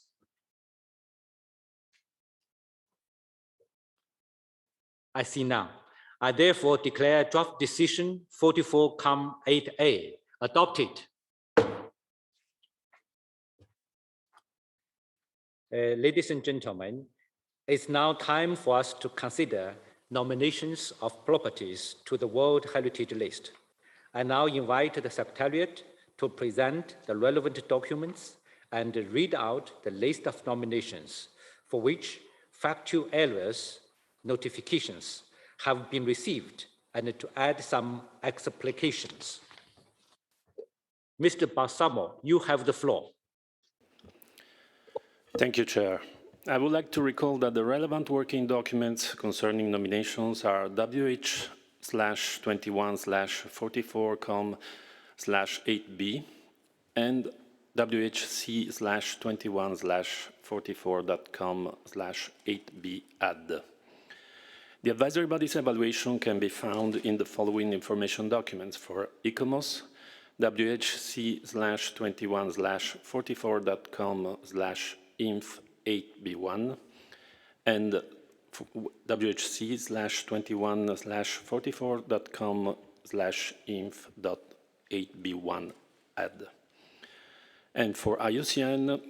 I see none. I therefore declare draft decision 44-8A adopted. Ladies and gentlemen, it's now time for us to consider nominations of properties to the World Heritage List. I now invite the Secretariat to present the relevant documents and read out the list of nominations for which factual errors notifications have been received and to add some explications. Mr. Balsamo, you have the floor. Thank you, Chair. I would like to recall that the relevant working documents concerning nominations are WH/21/44com/8B and WHC/21/44.com/8B add. The advisory body's evaluation can be found in the following information documents for ICOMOS, WHC/21/44.com/inf8B1 and WHC/21/44.com/inf.8B1 add. And for IUCN,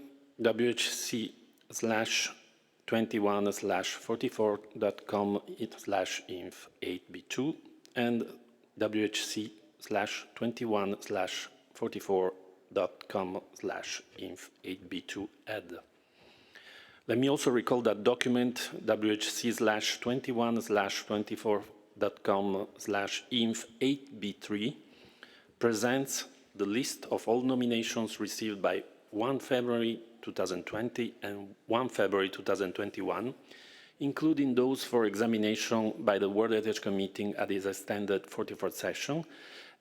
WHC/21/44.com/inf8B2 and WHC/21/44.com/inf8b2ed. Let me also recall that document WHC/21/24.com/inf8b3 presents the list of all nominations received by 1 February 2020 and 1 February 2021, including those for examination by the World Heritage Committee at its extended 44th session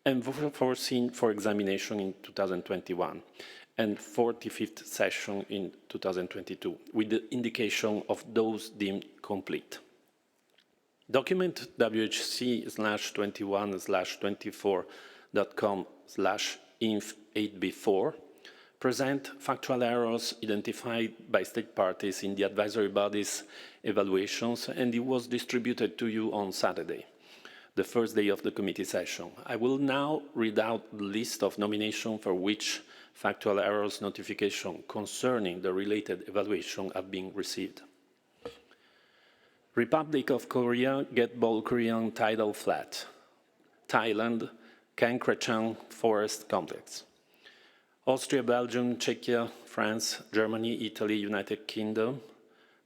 and foreseen for examination in 2021 and 45th session in 2022, with the indication of those deemed complete. Document WHC/21/24.com/inf8b4 present factual errors identified by state parties in the advisory body's evaluations, and it was distributed to you on Saturday, the first day of the committee session. I will now read out the list of nominations for which factual errors notification concerning the related evaluation have been received. Republic of Korea, Getball Korean Tidal Flat. Thailand, Kang Krachang Forest Complex. Austria, Belgium, Czechia, France, Germany, Italy, United Kingdom,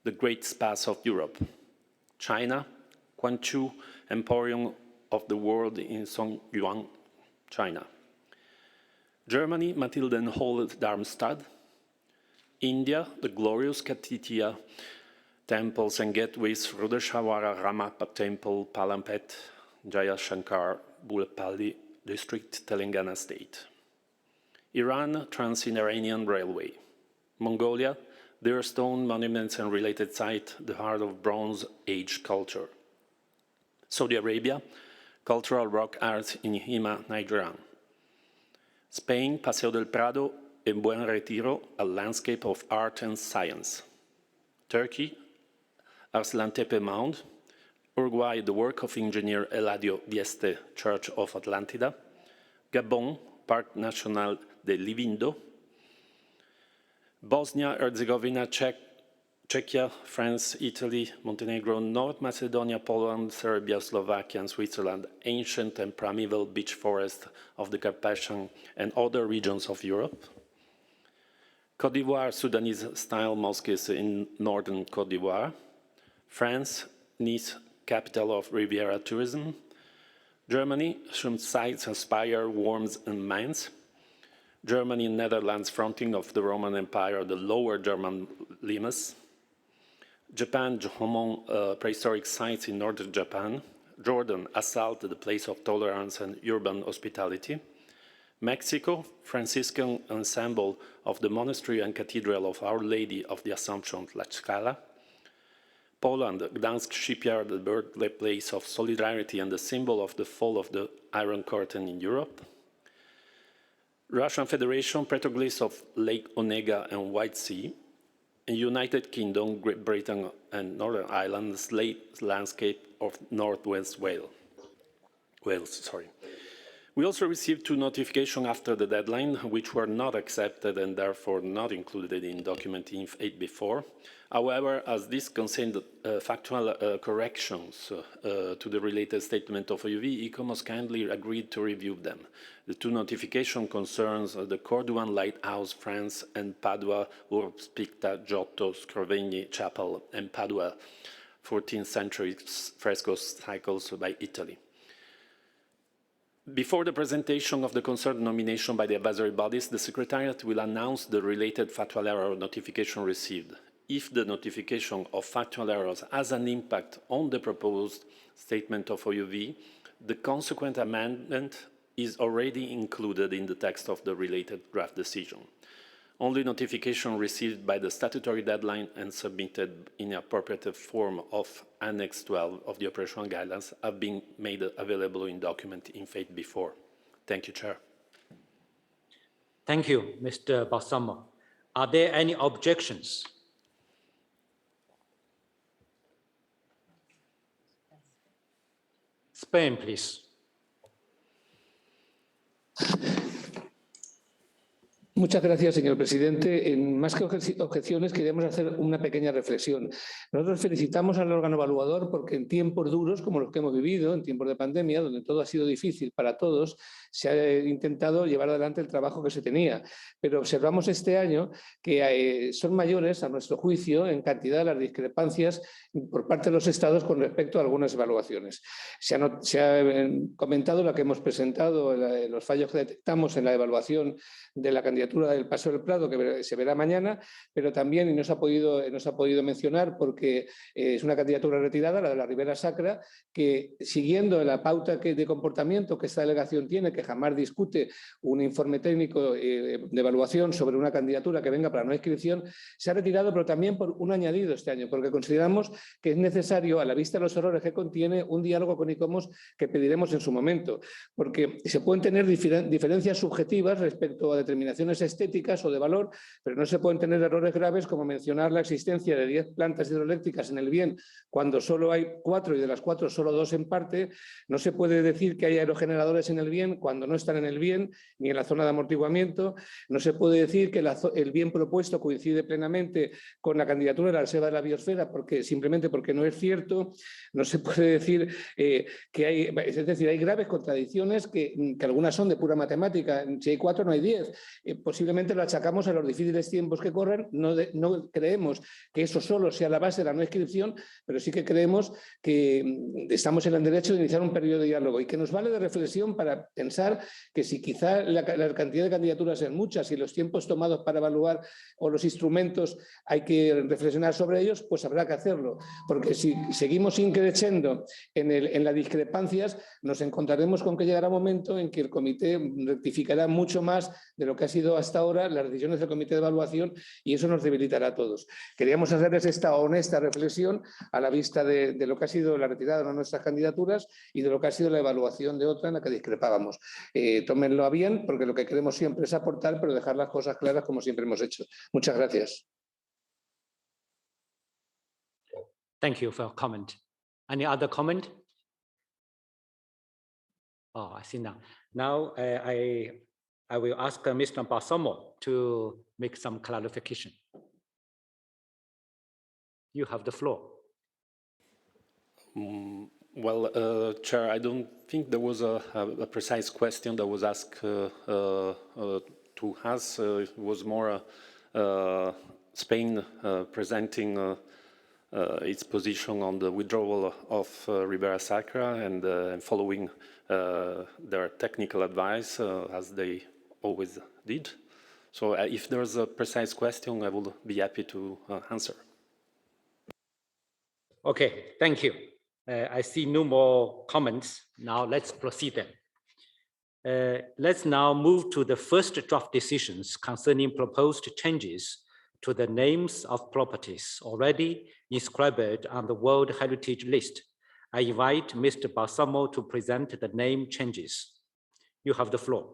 the Great Spas of Europe. China, Quanchu Emporium of the World in Xuejun, China. Germany, Matilda Hall at Darmstadt. India, the glorious Katitia temples and gateways, Rudeshwara Ramappa Temple, Palampet, Jaya Shankar, Bulapalli District, Telangana State. Iran, Trans-Iranian Railway. Mongolia, their stone monuments and related site, the heart of Bronze Age culture. Saudi Arabia, cultural rock art in Hima, Nigeria. Spain, Paseo del Prado and Buen Retiro, a landscape of art and science. Turkey, Arslan Tepe Mound. Uruguay, the work of engineer Eladio Dieste, Church of Atlantida. Gabon, Park National de Livindo. Bosnia-Herzegovina, Czechia, France, Italy, Montenegro, North Macedonia, Poland, Serbia, Slovakia, and Switzerland, ancient and primeval beach forests of the Carpathian and other regions of Europe. Côte d'Ivoire, Sudanese-style mosques in northern Côte d'Ivoire. France, Nice, capital of Riviera tourism. Germany, some sites inspire worms and mines. Germany and Netherlands, fronting of the Roman Empire, the Lower German Limes. Japan, Johomon, prehistoric sites in northern Japan. Jordan, Asalt, the place of tolerance and urban hospitality. Mexico, Franciscan ensemble of the monastery and cathedral of Our Lady of the Assumption, Tlaxcala. Poland, Gdansk shipyard, the birthplace of solidarity and the symbol of the fall of the Iron Curtain in Europe. Russian Federation, petroglyphs of Lake Onega and White Sea. In United Kingdom, Great Britain and Northern Ireland, slate landscape of Northwest Wales. We also received 2 notifications after the deadline, which were not accepted and therefore not included in document INF8B4. However, as this concerned factual corrections to the related statement of OUV, ICOMOS kindly agreed to review them. The 2 notifications concerns the Corduan Lighthouse, France, and Padua, Urbs Picta, Giotto, Scrovegni Chapel, and Padua, 14th century fresco cycles by Italy. Before the presentation of the concerned nomination by the advisory bodies, the Secretariat will announce the related factual error notification received. If the notification of factual errors has an impact on the proposed statement of OUV, the consequent amendment is already included in the text of the related draft decision. Only notification received by the statutory deadline and submitted in the appropriate form of Annex 12 of the operational guidelines have been made available in document INF8B4. Thank you, Chair. Thank you, Mr. Balsamo. Are there any objections? Spain, please. Muchas gracias, señor presidente. Más que objeciones, queríamos hacer una pequeña reflexión. Nosotros felicitamos al órgano evaluador porque en tiempos duros como los que hemos vivido, en tiempos de pandemia, donde todo ha sido difícil para todos, se ha intentado llevar adelante el trabajo que se tenía. Pero observamos este año que son mayores, a nuestro juicio, en cantidad las discrepancias por parte de los estados con respecto a algunas evaluaciones. Se ha comentado lo que hemos presentado, los fallos que detectamos en la evaluación de la candidatura del Paso del Prado, que se verá mañana, pero también, y no se ha podido mencionar porque es una candidatura retirada, la de la Ribera Sacra, que siguiendo la pauta de comportamiento que esta delegación tiene, que jamás discute un informe técnico de evaluación sobre una candidatura que venga para no inscripción, se ha retirado, pero también por un añadido este año, porque consideramos que es necesario, a la vista de los errores que contiene, un diálogo con ICOMOS que pediremos en su momento, porque se pueden tener diferencias subjetivas respecto a determinaciones estéticas o de valor, pero no se pueden tener errores graves como mencionar la existencia de 10 plantas hidroeléctricas en el bien cuando solo hay 4 y de las 4 solo 2 en parte. No se puede decir que hay aerogeneradores en el bien cuando no están en el bien ni en la zona de amortiguamiento. No se puede decir que el bien propuesto coincide plenamente con la candidatura de la reserva de la biosfera simplemente porque no es cierto. No se puede decir que hay, es decir, hay graves contradicciones que algunas son de pura matemática. Si hay 4 no hay 10. Posiblemente lo achacamos a los difíciles tiempos que corren. No creemos que eso solo sea la base de la no inscripción, pero sí que creemos que estamos en el derecho de iniciar un periodo de diálogo y que nos vale de reflexión para pensar que si quizá la cantidad de candidaturas es muchas y los tiempos tomados para evaluar o los instrumentos hay que reflexionar sobre ellos, pues habrá que hacerlo. Porque si seguimos increciendo en las discrepancias, nos encontraremos con que llegará un momento en que el comité rectificará mucho más de lo que ha sido hasta ahora las decisiones del comité de evaluación y eso nos debilitará a todos. Queríamos hacerles esta honesta reflexión a la vista de lo que ha sido la retirada de nuestras candidaturas y de lo que ha sido la evaluación de otra en la que discrepábamos. Tómenlo a bien porque lo que queremos siempre es aportar, pero dejar las cosas claras como siempre hemos hecho. Muchas gracias. Thank you for your comment. Any other comment? Oh, I see now. Now I will ask Mr. Balsamo to make some clarification. You have the floor. Well, Chair, I don't think there was a precise question that was asked to us. It was more Spain presenting its position on the withdrawal of Ribera Sacra and following their technical advice, as they always did. So if there's a precise question, I will be happy to answer. Okay, thank you. I see no more comments. Now let's proceed then. Let's now move to the first draft decisions concerning proposed changes to the names of properties already inscribed on the World Heritage List. I invite Mr. Balsamo to present the name changes. You have the floor.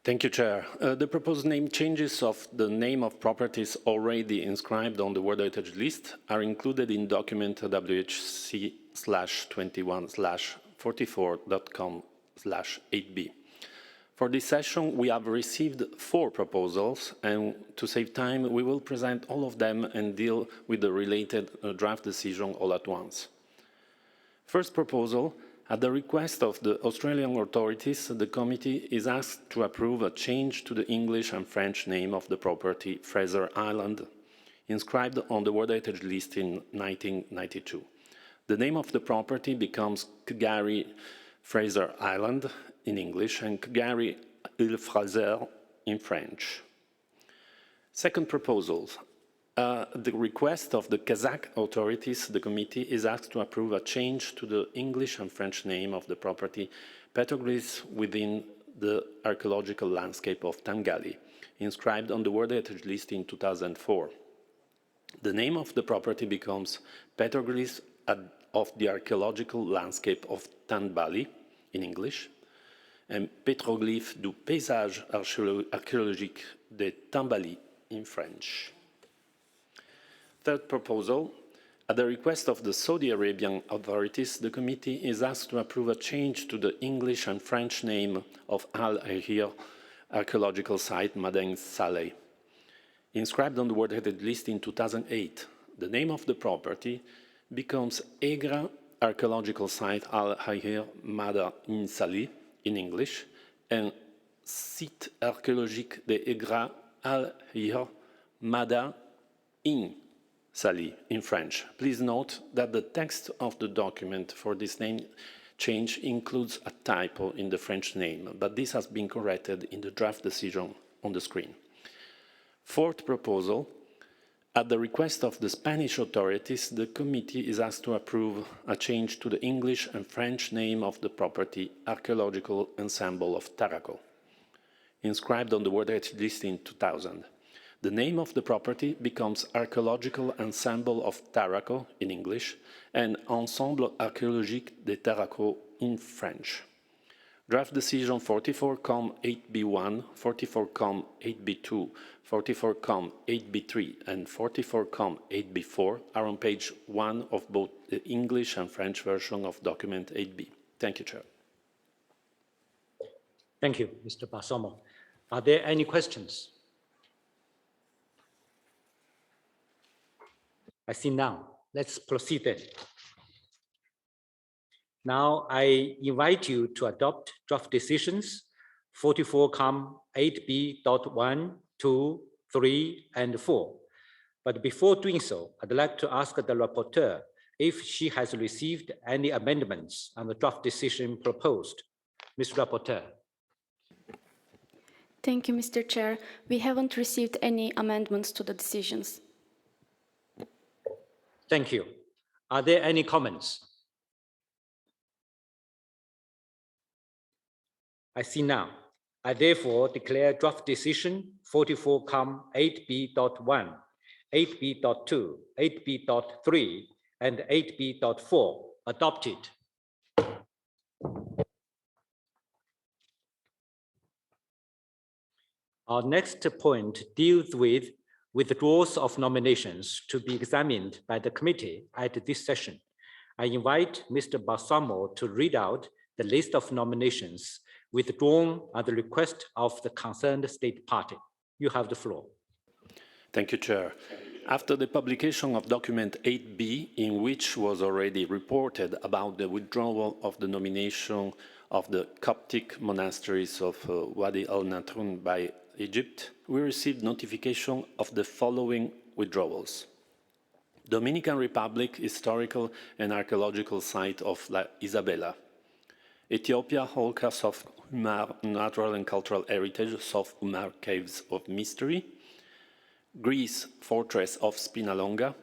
Thank you, Chair. The proposed name changes of the name of properties already inscribed on the World Heritage List are included in document WHC/21/44.com/8b. For this session, we have received 4 proposals, and to save time, we will present all of them and deal with the related draft decision all at once. First proposal, at the request of the Australian authorities, the committee is asked to approve a change to the English and French name of the property Fraser Island, inscribed on the World Heritage List in 1992. The name of the property becomes K'gari Fraser Island in English and K'gari Île Fraser in French. Second proposal, the request of the Kazakh authorities, the committee is asked to approve a change to the English and French name of the property Petroglyphs within the archaeological landscape of Tangali, inscribed on the World Heritage List in 2004. The name of the property becomes Petroglyphs of the archaeological landscape of Tanbali in English, and Pétroglyphes du paysage archéologique de Tambali in French. Third proposal, at the request of the Saudi Arabian authorities, the committee is asked to approve a change to the English and French name of Al-Ahir archaeological site Madin Saleh. Inscribed on the World Heritage List in 2008, the name of the property becomes Egra Archaeological Site Al-Hayr Mada in Salih in English and Site archéologique de Egra Al-Hayr Mada in Salih in French. Please note that the text of the document for this name change includes a typo in the French name, but this has been corrected in the draft decision on the screen. Fourth proposal, at the request of the Spanish authorities, the committee is asked to approve a change to the English and French name of the property, Archaeological Ensemble of Taraco, inscribed on the World Heritage List in 2000. The name of the property becomes Archaeological Ensemble of Taraco in English and Ensemble Archéologique de Taraco in French. Draft Decision 44-8B1, 44-8B2, 44-8B3, and 44-8B4 are on page 1 of both the English and French version of document 8B. Thank you, Chair. Thank you, Mr. Balsamo. Are there any questions? I see now. Let's proceed then. Now I invite you to adopt draft decisions 44-8B.1, 2, 3, and 4. But before doing so, I'd like to ask the rapporteur if she has received any amendments on the draft decision proposed. Ms. Rapporteur. Thank you, Mr. Chair. We haven't received any amendments to the decisions. Thank you. Are there any comments? I see now. I therefore declare draft decision 44-8B.1, 8B.2, 8B.3, and 8B.4 adopted. Our next point deals with withdrawals of nominations to be examined by the committee at this session. I invite Mr. Balsamo to read out the list of nominations withdrawn at the request of the concerned state party. You have the floor. Thank you, Chair. After the publication of document 8B, in which was already reported about the withdrawal of the nomination of the Coptic monasteries of Wadi al-Natrun by Egypt, we received notification of the following withdrawals. Dominican Republic Historical and Archaeological Site of La Isabela. Ethiopia, Holocaust of Umar Natural and Cultural Heritage of Umar Caves of Mystery. Greece, Fortress of Spinalonga.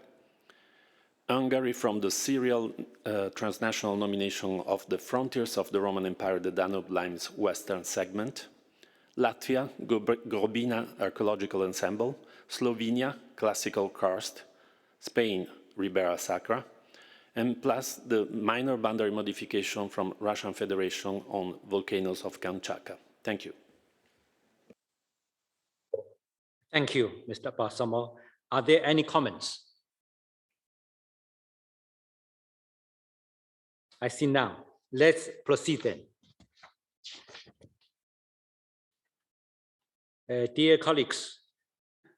Hungary from the serial transnational nomination of the Frontiers of the Roman Empire, the Danube Lime's western segment. Latvia, Grobina Archaeological Ensemble. Slovenia, Classical Karst. Spain, Ribera Sacra. And plus the minor boundary modification from Russian Federation on volcanoes of Kamchatka. Thank you. Thank you, Mr. Balsamo. Are there any comments? I see now. Let's proceed then. Dear colleagues,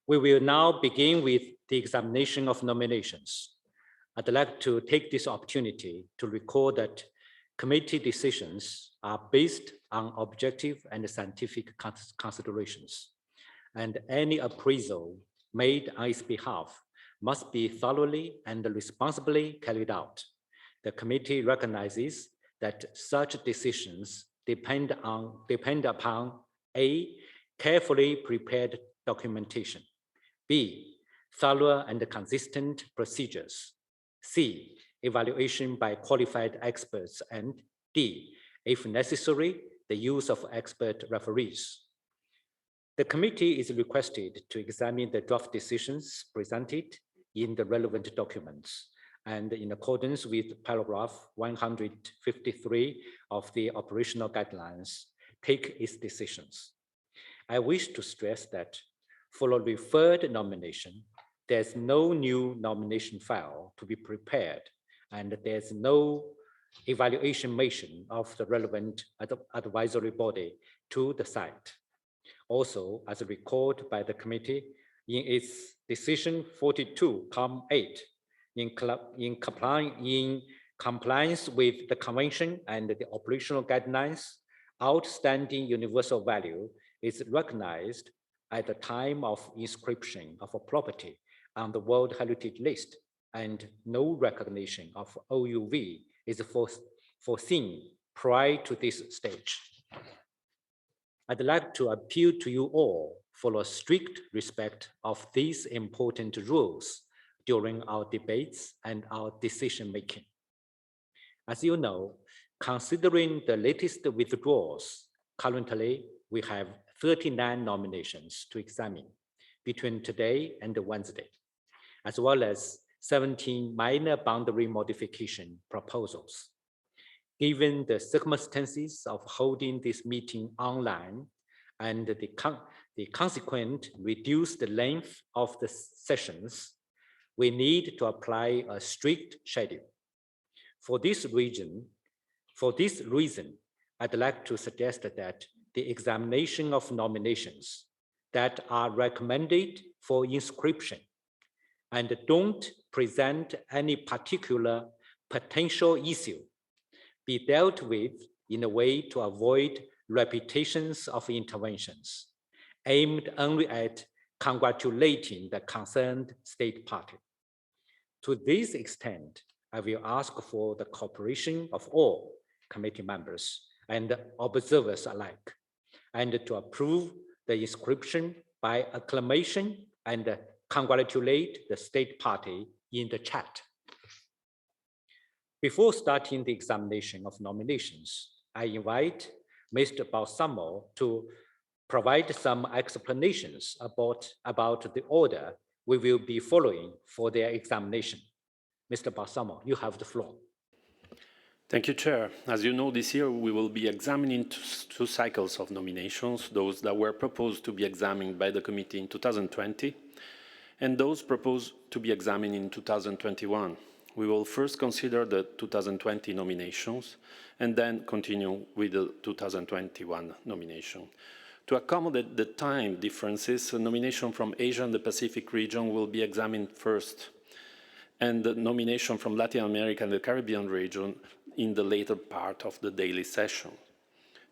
we will now begin with the examination of nominations. I'd like to take this opportunity to recall that committee decisions are based on objective and scientific considerations, and any appraisal made on its behalf must be thoroughly and responsibly carried out. The committee recognizes that such decisions depend upon A, carefully prepared documentation, B, thorough and consistent procedures, C, evaluation by qualified experts, and D, if necessary, the use of expert referees. The committee is requested to examine the draft decisions presented in the relevant documents and in accordance with paragraph 153 of the operational guidelines, take its decisions. I wish to stress that for a referred nomination, there's no new nomination file to be prepared, and there's no evaluation mission of the relevant advisory body to the site. Also, as recorded by the committee in its decision 42-8, in compliance with the convention and the operational guidelines, outstanding universal value is recognized at the time of inscription of a property on the World Heritage List, and no recognition of OUV is foreseen prior to this stage. I'd like to appeal to you all for a strict respect of these important rules during our debates and our decision-making. As you know, considering the latest withdrawals, currently we have 39 nominations to examine between today and Wednesday, as well as 17 minor boundary modification proposals. Given the circumstances of holding this meeting online and the consequent reduced length of the sessions, we need to apply a strict schedule. For this reason, I'd like to suggest that the examination of nominations that are recommended for inscription and don't present any particular potential issue be dealt with in a way to avoid repetitions of interventions aimed only at congratulating the concerned state party. To this extent, I will ask for the cooperation of all committee members and observers alike, and to approve the inscription by acclamation and congratulate the state party in the chat. Before starting the examination of nominations, I invite Mr. Balsamo to provide some explanations about the order we will be following for their examination. Mr. Balsamo, you have the floor. Thank you, Chair. As you know, this year we will be examining two cycles of nominations, those that were proposed to be examined by the committee in 2020 and those proposed to be examined in 2021. We will first consider the 2020 nominations and then continue with the 2021 nomination. To accommodate the time differences, a nomination from Asia and the Pacific region will be examined first, and the nomination from Latin America and the Caribbean region in the later part of the daily session.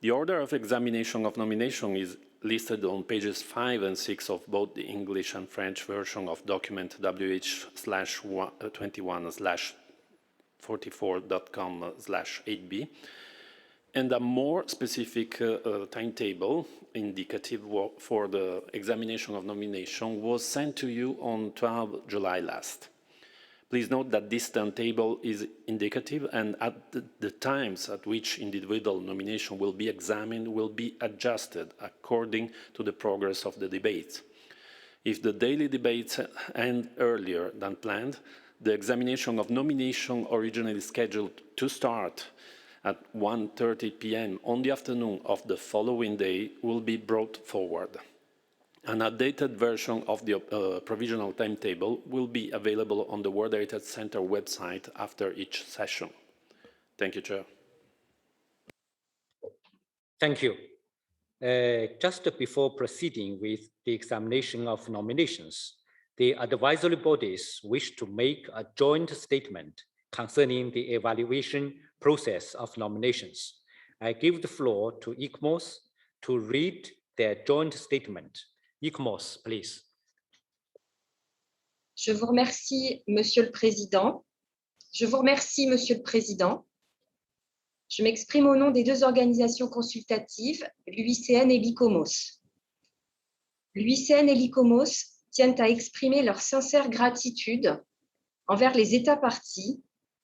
The order of examination of nomination is listed on pages 5 and 6 of both the English and French version of document wh/21/44.com/8b, and a more specific timetable indicative for the examination of nomination was sent to you on 12 July last. Please note that this timetable is indicative, and at the times at which individual nomination will be examined will be adjusted according to the progress of the debates. If the daily debates end earlier than planned, the examination of nomination originally scheduled to start at 1:30 p.m. on the afternoon of the following day will be brought forward. An updated version of the provisional timetable will be available on the World Heritage Center website after each session. Thank you, Chair. Thank you. Just before proceeding with the examination of nominations, the advisory bodies wish to make a joint statement concerning the evaluation process of nominations. I give the floor to ICMOS to read their joint statement. ICMOS, please. Je vous remercie, Monsieur le Président. Je m'exprime au nom des deux organisations consultatives, l'UICN et l'ICOMOS. L'UICN et l'ICOMOS tiennent à exprimer leur sincère gratitude envers les États parties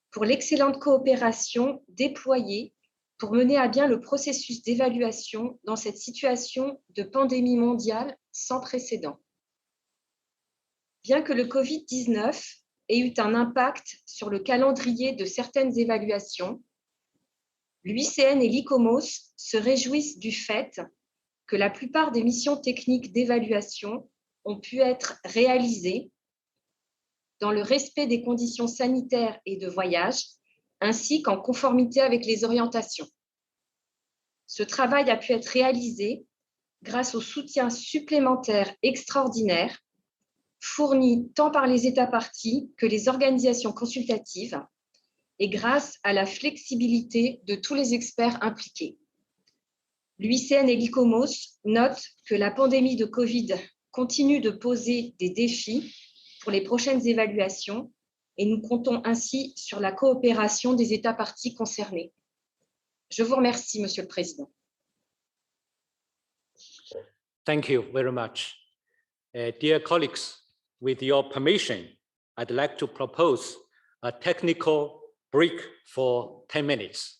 pour l'excellente coopération déployée pour mener à bien le processus d'évaluation dans cette situation de pandémie mondiale sans précédent. Bien que le Covid-19 ait eu un impact sur le calendrier de certaines évaluations, l'UICN et l'ICOMOS se réjouissent du fait que la plupart des missions techniques d'évaluation ont pu être réalisées dans le respect des conditions sanitaires et de voyage, ainsi qu'en conformité avec les orientations. Ce travail a pu être réalisé grâce au soutien supplémentaire extraordinaire fourni tant par les États parties que les organisations consultatives et grâce à la flexibilité de tous les experts impliqués. L'UICN et l'ICOMOS notent que la pandémie de Covid continue de poser des défis pour les prochaines évaluations et nous comptons ainsi sur la coopération des États parties concernés. Je vous remercie, Monsieur le Président. Thank you very much. Dear colleagues, with your permission, I'd like to propose a technical break for 10 minutes.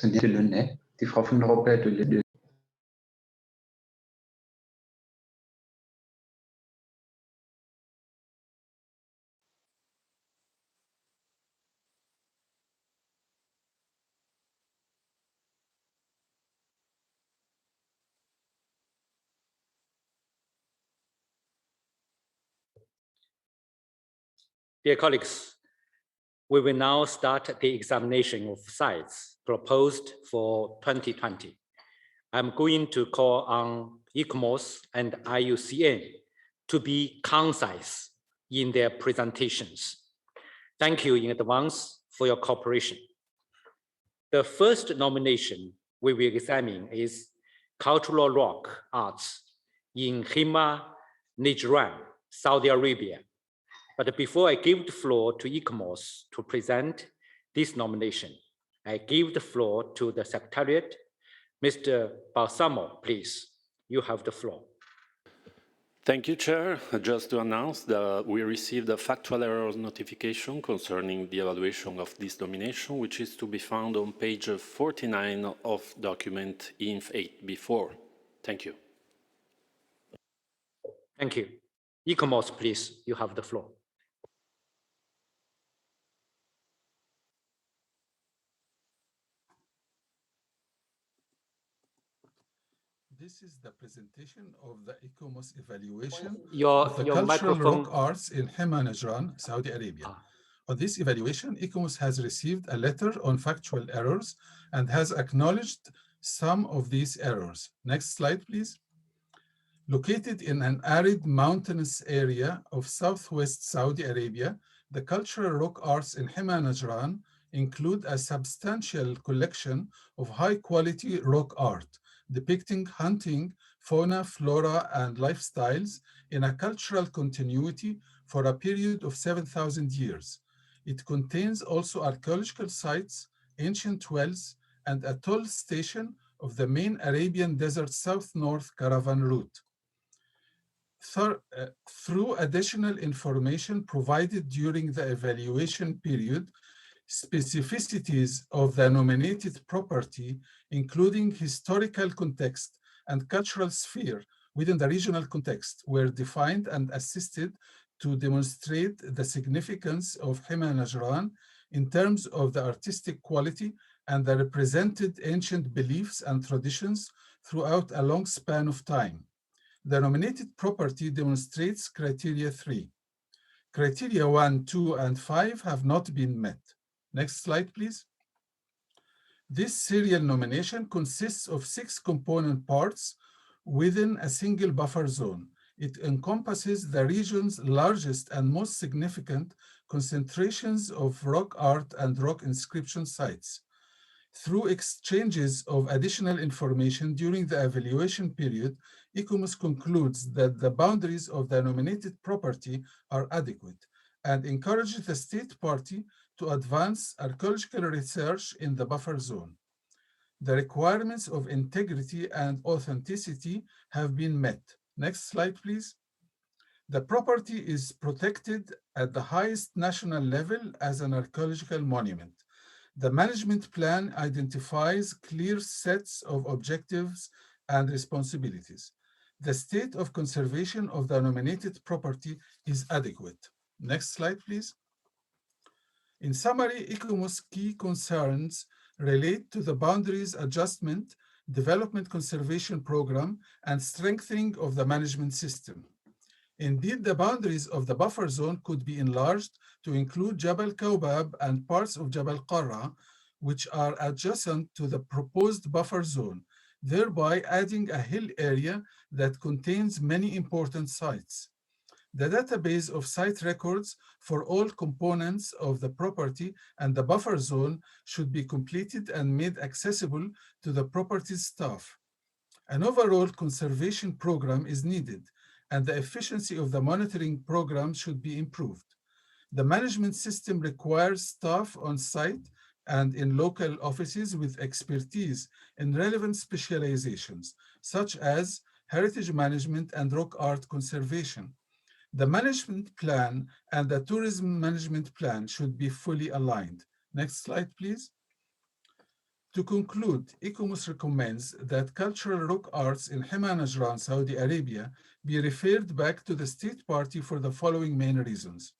Die Frau von Robert. Dear colleagues, we will now start the examination of sites proposed for 2020. I'm going to call on ICMOS and IUCN to be concise in their presentations. Thank you in advance for your cooperation. The first nomination we will examine is Cultural Rock Arts in Himalayan, Saudi Arabia. But before I give the floor to ICMOS to present this nomination, I give the floor to the Secretariat. Mr. Balsamo, please, you have the floor. Thank you, Chair. Just to announce that we received a factual errors notification concerning the evaluation of this nomination, which is to be found on page 49 of document INF 8B4. Thank you. Thank you. ICMOS, please, you have the floor. This is the presentation of the ICMOS evaluation Your of the cultural microphone. rock arts in Himalayan, Saudi Arabia. On this evaluation, ICMOS has received a letter on factual errors and has acknowledged some of these errors. Next slide, please. Located in an arid mountainous area of southwest Saudi Arabia, the cultural rock arts in Himalayan include a substantial collection of high-quality rock art depicting hunting, fauna, flora, and lifestyles in a cultural continuity for a period of 7,000 years. It contains also archaeological sites, ancient wells, and a toll station of the main Arabian Desert South-North caravan route. Through additional information provided during the evaluation period, specificities of the nominated property, including historical context and cultural sphere within the regional context, were defined and assisted to demonstrate the significance of Himalayan in terms of the artistic quality and the represented ancient beliefs and traditions throughout a long span of time. The nominated property demonstrates criteria 3. Criteria 1, 2, and 5 have not been met. Next slide, please. This serial nomination consists of 6 component parts within a single buffer zone. It encompasses the region's largest and most significant concentrations of rock art and rock inscription sites. Through exchanges of additional information during the evaluation period, ICMOS concludes that the boundaries of the nominated property are adequate and encourages the state party to advance archaeological research in the buffer zone. The requirements of integrity and authenticity have been met. Next slide, please. The property is protected at the highest national level as an archaeological monument. The management plan identifies clear sets of objectives and responsibilities. The state of conservation of the nominated property is adequate. Next slide, please. In summary, ICMOS key concerns relate to the boundaries adjustment, development conservation program, and strengthening of the management system. Indeed, the boundaries of the buffer zone could be enlarged to include Jabal Kaubab and parts of Jabal Qarra, which are adjacent to the proposed buffer zone, thereby adding a hill area that contains many important sites. The database of site records for all components of the property and the buffer zone should be completed and made accessible to the property's staff. An overall conservation program is needed, and the efficiency of the monitoring program should be improved. The management system requires staff on site and in local offices with expertise in relevant specializations, such as heritage management and rock art conservation. The management plan and the tourism management plan should be fully aligned. Next slide, please. To conclude, ICOMOS recommends that cultural rock arts in Himalayan, Saudi Arabia be referred back to the state party for the following main reasons.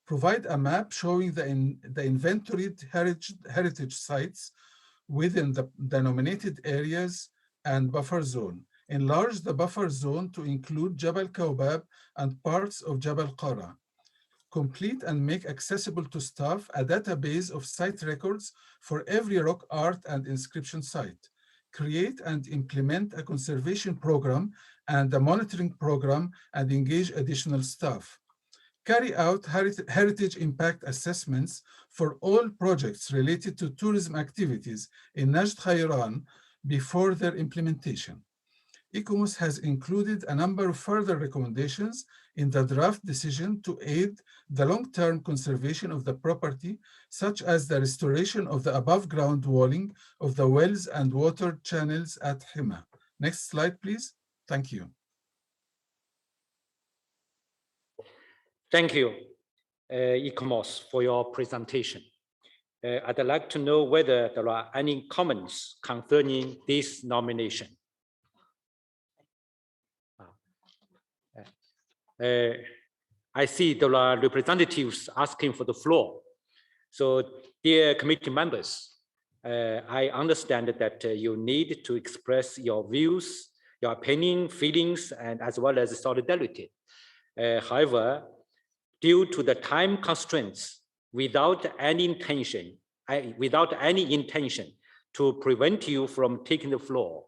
Provide a map showing the inventoried heritage sites within the nominated areas and buffer zone. Enlarge the buffer zone to include Jabal Kaubab and parts of Jabal Qara. Complete and make accessible to staff a database of site records for every rock art and inscription site. Create and implement a conservation program and a monitoring program and engage additional staff. Carry out heritage impact assessments for all projects related to tourism activities in Najd Khayran before their implementation. ICOMOS has included a number of further recommendations in the draft decision to aid the long-term conservation of the property, such as the restoration of the above-ground walling of the wells and water channels at Hima. Next slide, please. Thank you. Thank you, ICOMOS, for your presentation. I'd like to know whether there are any comments concerning this nomination. I see there are representatives asking for the floor. So, dear committee members, I understand that you need to express your views, your opinion, feelings, and as well as solidarity. However, due to the time constraints, without any intention to prevent you from taking the floor,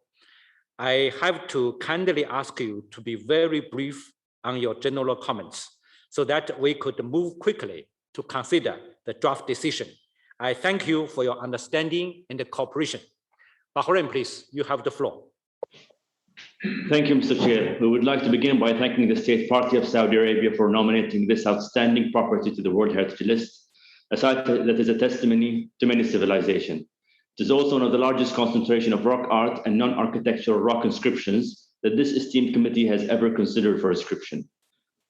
I have to kindly ask you to be very brief on your general comments so that we could move quickly to consider the draft decision. I thank you for your understanding and the cooperation. Bahrain, please, you have the floor. Thank you, Mr. Chair. We would like to begin by thanking the State Party of Saudi Arabia for nominating this outstanding property to the World Heritage List, a site that is a testimony to many civilizations. It is also one of the largest concentration of rock art and non-architectural rock inscriptions that this esteemed committee has ever considered for inscription.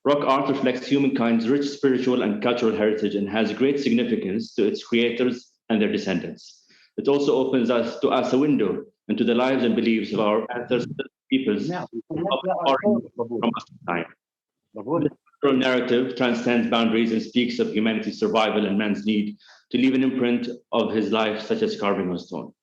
Rock art reflects humankind's rich spiritual and cultural heritage and has great significance to its creators and their descendants. It also opens to us a window into the lives and beliefs of our ancestors peoples from us time. The cultural narrative transcends boundaries and speaks of humanity's survival and man's need to leave an imprint of his life, such as carving on stone.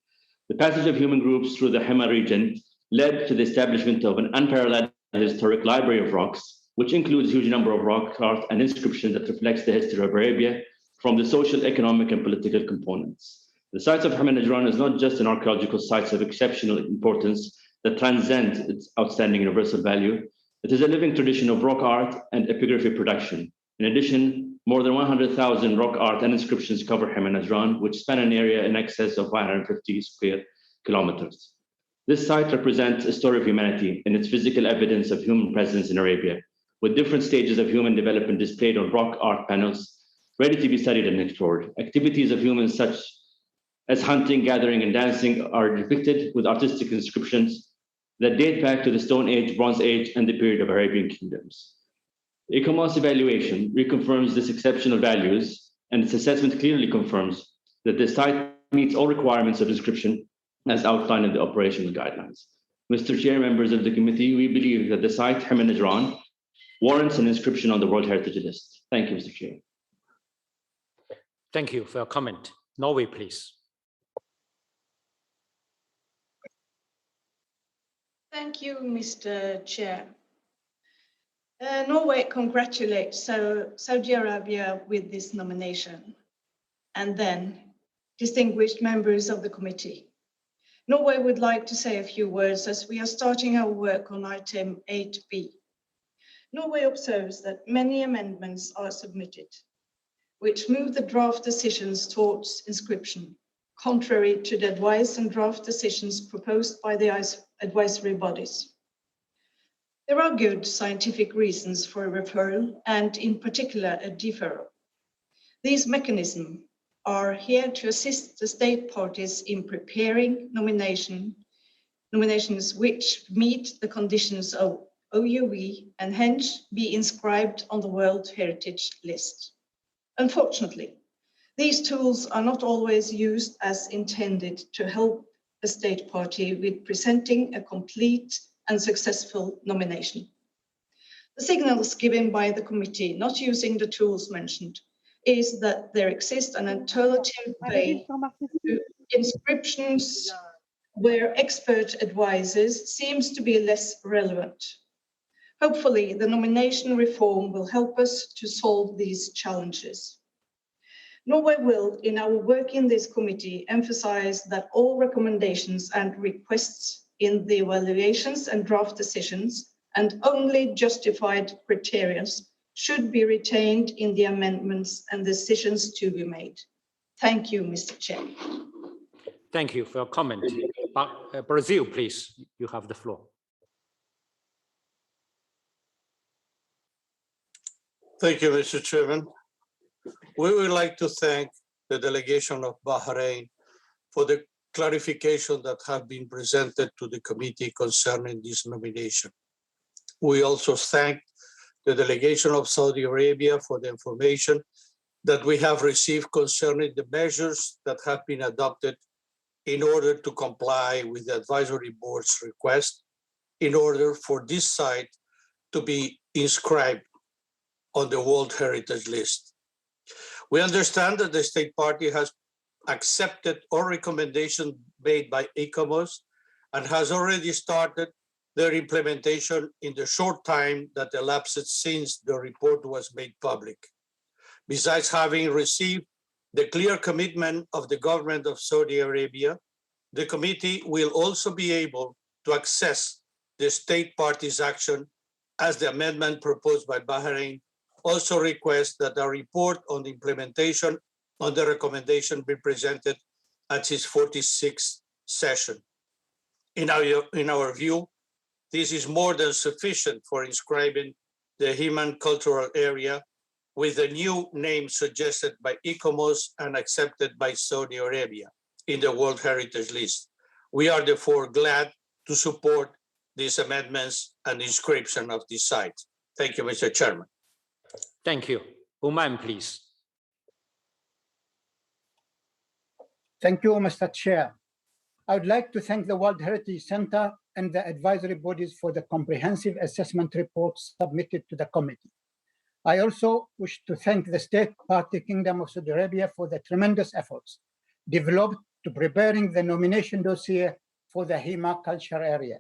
The passage of human groups through the Hima region led to the establishment of an unparalleled historic library of rocks, which includes a huge number of rock art and inscriptions that reflects the history of Arabia from the social, economic, and political components. The site of Himalayan is not just an archaeological site of exceptional importance that transcends its outstanding universal value. It is a living tradition of rock art and epigraphy production. In addition, more than 100,000 rock art and inscriptions cover Himalayan, which span an area in excess of 550 square kilometers. This site represents a story of humanity in its physical evidence of human presence in Arabia, with different stages of human development displayed on rock art panels, ready to be studied and explored. Activities of humans such as hunting, gathering, and dancing are depicted with artistic inscriptions that date back to the Stone Age, Bronze Age, and the period of Arabian kingdoms. ICOMOS evaluation reconfirms this exceptional values, and its assessment clearly confirms that the site meets all requirements of inscription as outlined in the operational guidelines. Mr. Chair, members of the committee, we believe that the site Himalayan warrants an inscription on the World Heritage List. Thank you, Mr. Chair. Thank you for your comment. Norway, please. Thank you, Mr. Chair. Norway congratulates Saudi Arabia with this nomination. And then, distinguished members of the committee, Norway would like to say a few words as we are starting our work on item 8B. Norway observes that many amendments are submitted, which move the draft decisions towards inscription, contrary to the advice and draft decisions proposed by the advisory bodies. There are good scientific reasons for a referral and in particular a deferral. These mechanisms are here to assist the state parties in preparing nominations which meet the conditions of OUV and hence be inscribed on the World Heritage List. Unfortunately, These tools are not always used as intended to help a state party with presenting a complete and successful nomination. The signals given by the committee not using the tools mentioned is that there exists an alternative way to inscriptions where expert advices seems to be less relevant. Hopefully, the nomination reform will help us to solve these challenges. Norway will, in our work in this committee, emphasize that all recommendations and requests in the evaluations and draft decisions and only justified criteria should be retained in the amendments and decisions to be made. Thank you, Mr. Chair. Thank you for your comment. Brazil, please, you have the floor. Thank you, Mr. Chairman. We would like to thank the delegation of Bahrain for the clarification that have been presented to the committee concerning this nomination. We also thank the delegation of Saudi Arabia for the information that we have received concerning the measures that have been adopted in order to comply with the advisory board's request in order for this site to be inscribed on the World Heritage List. We understand that the state party has accepted all recommendations made by ICOMOS and has already started their implementation in the short time that elapsed since the report was made public. Besides having received the clear commitment of the government of Saudi Arabia, the committee will also be able to access the state party's action as the amendment proposed by Bahrain also requests that a report on the implementation of the recommendation be presented at its 46th session. In our view, this is more than sufficient for inscribing the Himalayan cultural area with the new name suggested by ICOMOS and accepted by Saudi Arabia in the World Heritage List. We are therefore glad to support these amendments and inscription of this site. Thank you, Mr. Chairman. Thank you. Oman, please. Thank you, Mr. Chair. I would like to thank the World Heritage Center and the advisory bodies for the comprehensive assessment reports submitted to the committee. I also wish to thank the State Party Kingdom of Saudi Arabia for the tremendous efforts developed to preparing the nomination dossier for the Hima culture area.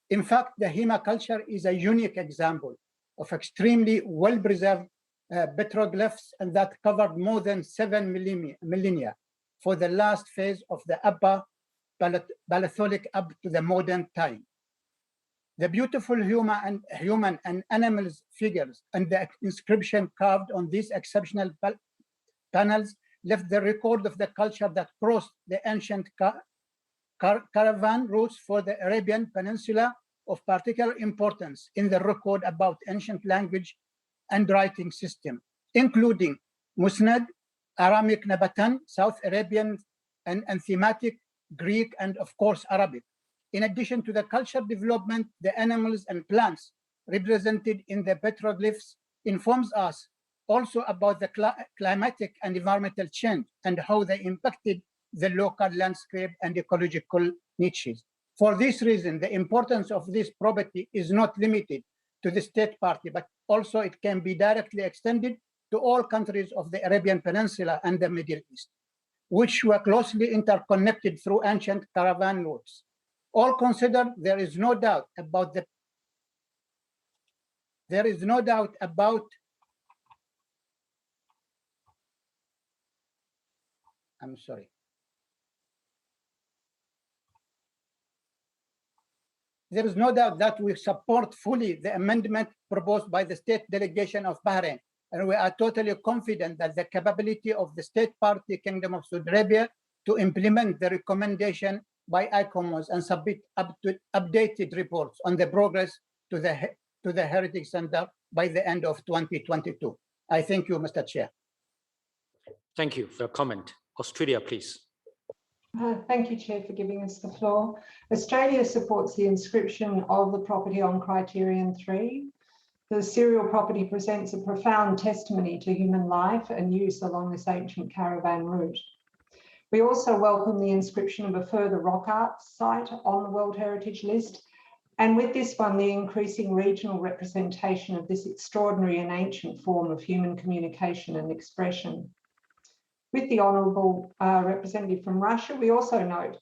In fact, the Hima culture is a unique example of extremely well-preserved petroglyphs and that covered more than 7 millennia for the last phase of the Upper Paleolithic up to the modern time. The beautiful human and animals figures and the inscription carved on these exceptional panels left the record of the culture that crossed the ancient caravan routes for the Arabian Peninsula of particular importance in the record about ancient language and writing system, including Musnad, Aramaic Nabatan, South Arabian and thematic Greek, and of course Arabic. In addition to the culture development, the animals and plants represented in the petroglyphs informs us also about the climatic and environmental change and how they impacted the local landscape and ecological niches. For this reason, the importance of this property is not limited to the state party, but also it can be directly extended to all countries of the Arabian Peninsula and the Middle East, which were closely interconnected through ancient caravan routes. All considered, there is no doubt about There is no doubt about that we support fully the amendment proposed by the state delegation of Bahrain, and we are totally confident that the capability of the state party Kingdom of Saudi Arabia to implement the recommendation by ICOMOS and submit updated reports on the progress to the Heritage Center by the end of 2022. I thank you, Mr. Chair. Thank you for your comment. Australia, please. Thank you, Chair, for giving us the floor. Australia supports the inscription of the property on Criterion 3. The serial property presents a profound testimony to human life and use along this ancient caravan route. We also welcome the inscription of a further rock art site on the World Heritage List, and with this one, the increasing regional representation of this extraordinary and ancient form of human communication and expression. With the Honourable Representative from Russia, we also note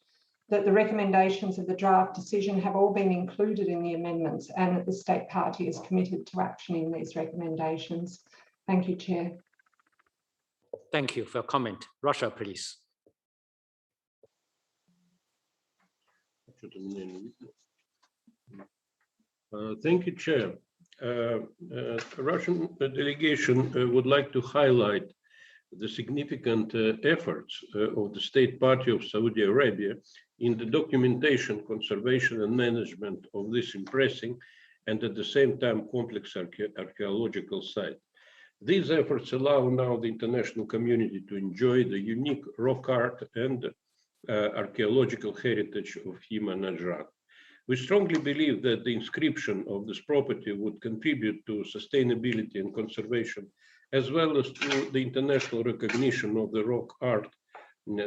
that the recommendations of the draft decision have all been included in the amendments and that the State Party is committed to actioning these recommendations. Thank you, Chair. Thank you for your comment. Russia, please. Thank you, Chair. Russian delegation would like to highlight the significant efforts of the State Party of Saudi Arabia in the documentation, conservation, and management of this impressive and at the same time complex archaeological site. These efforts allow now the international community to enjoy the unique rock art and archaeological heritage of Himalayan Najran. We strongly believe that the inscription of this property would contribute to sustainability and conservation, as well as to the international recognition of the rock art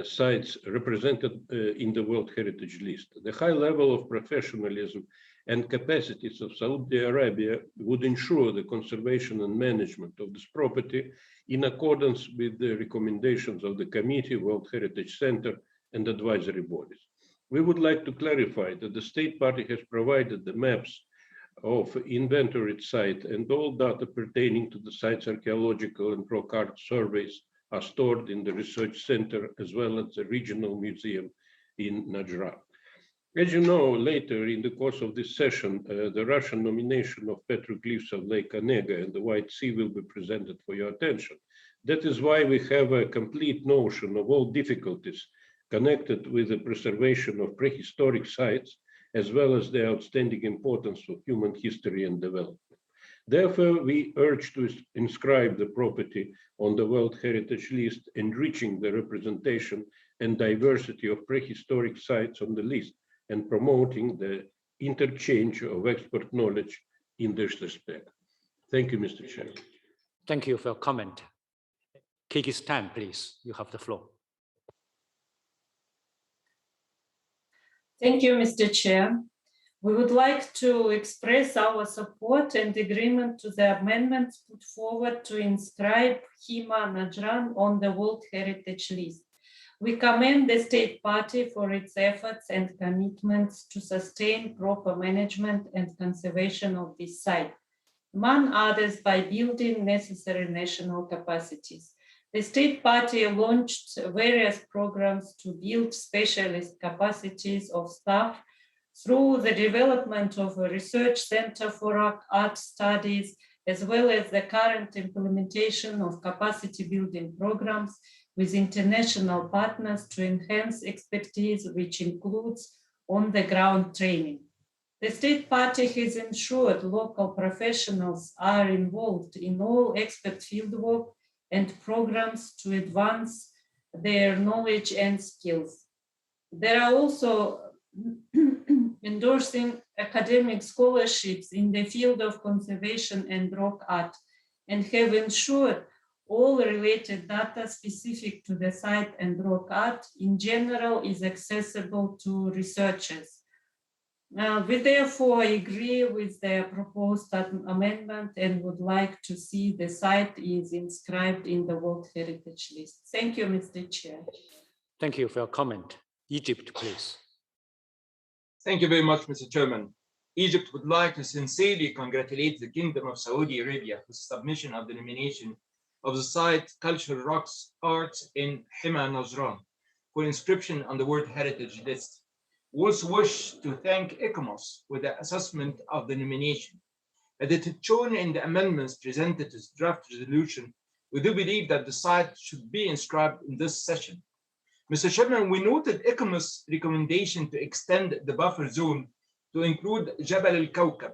sites represented in the World Heritage List. The high level of professionalism and capacities of Saudi Arabia would ensure the conservation and management of this property in accordance with the recommendations of the Committee, World Heritage Center, and advisory bodies. We would like to clarify that the State Party has provided the maps of inventoried site, and all data pertaining to the site's archaeological and rock art surveys are stored in the research center as well as the regional museum in Najran. As you know, later in the course of this session, the Russian nomination of petroglyphs of Lake Onega and the White Sea will be presented for your attention. That is why we have a complete notion of all difficulties connected with the preservation of prehistoric sites, as well as the outstanding importance of human history and development. Therefore, we urge to inscribe the property on the World Heritage List, enriching the representation and diversity of prehistoric sites on the list and promoting the interchange of expert knowledge in this respect. Thank you, Mr. Chair. Thank you for your comment. Kyrgyzstan, please, you have the floor. Thank you, Mr. Chair. We would like to express our support and agreement to the amendments put forward to inscribe Hima Najran on the World Heritage List. We commend the State Party for its efforts and commitments to sustain proper management and conservation of this site, among others by building necessary national capacities. The State Party launched various programs to build specialist capacities of staff through the development of a research center for art studies, as well as the current implementation of capacity building programs with international partners to enhance expertise, which includes on-the-ground training. The State Party has ensured local professionals are involved in all expert fieldwork and programs to advance their knowledge and skills. They are also endorsing academic scholarships in the field of conservation and rock art, and have ensured all related data specific to the site and rock art in general is accessible to researchers. We therefore agree with the proposed amendment and would like to see the site is inscribed in the World Heritage List. Thank you, Mr. Chair. Thank you for your comment. Egypt, please. Thank you very much, Mr. Chairman. Egypt would like to sincerely congratulate the Kingdom of Saudi Arabia for the submission of the nomination of the site Cultural Rocks Arts in Hima Najran for inscription on the World Heritage List. We also wish to thank ICOMOS for the assessment of the nomination. As it is shown in the amendments presented as draft resolution, we do believe that the site should be inscribed in this session. Mr. Chairman, we noted ICOMOS' recommendation to extend the buffer zone to include Jabal al-Kawkab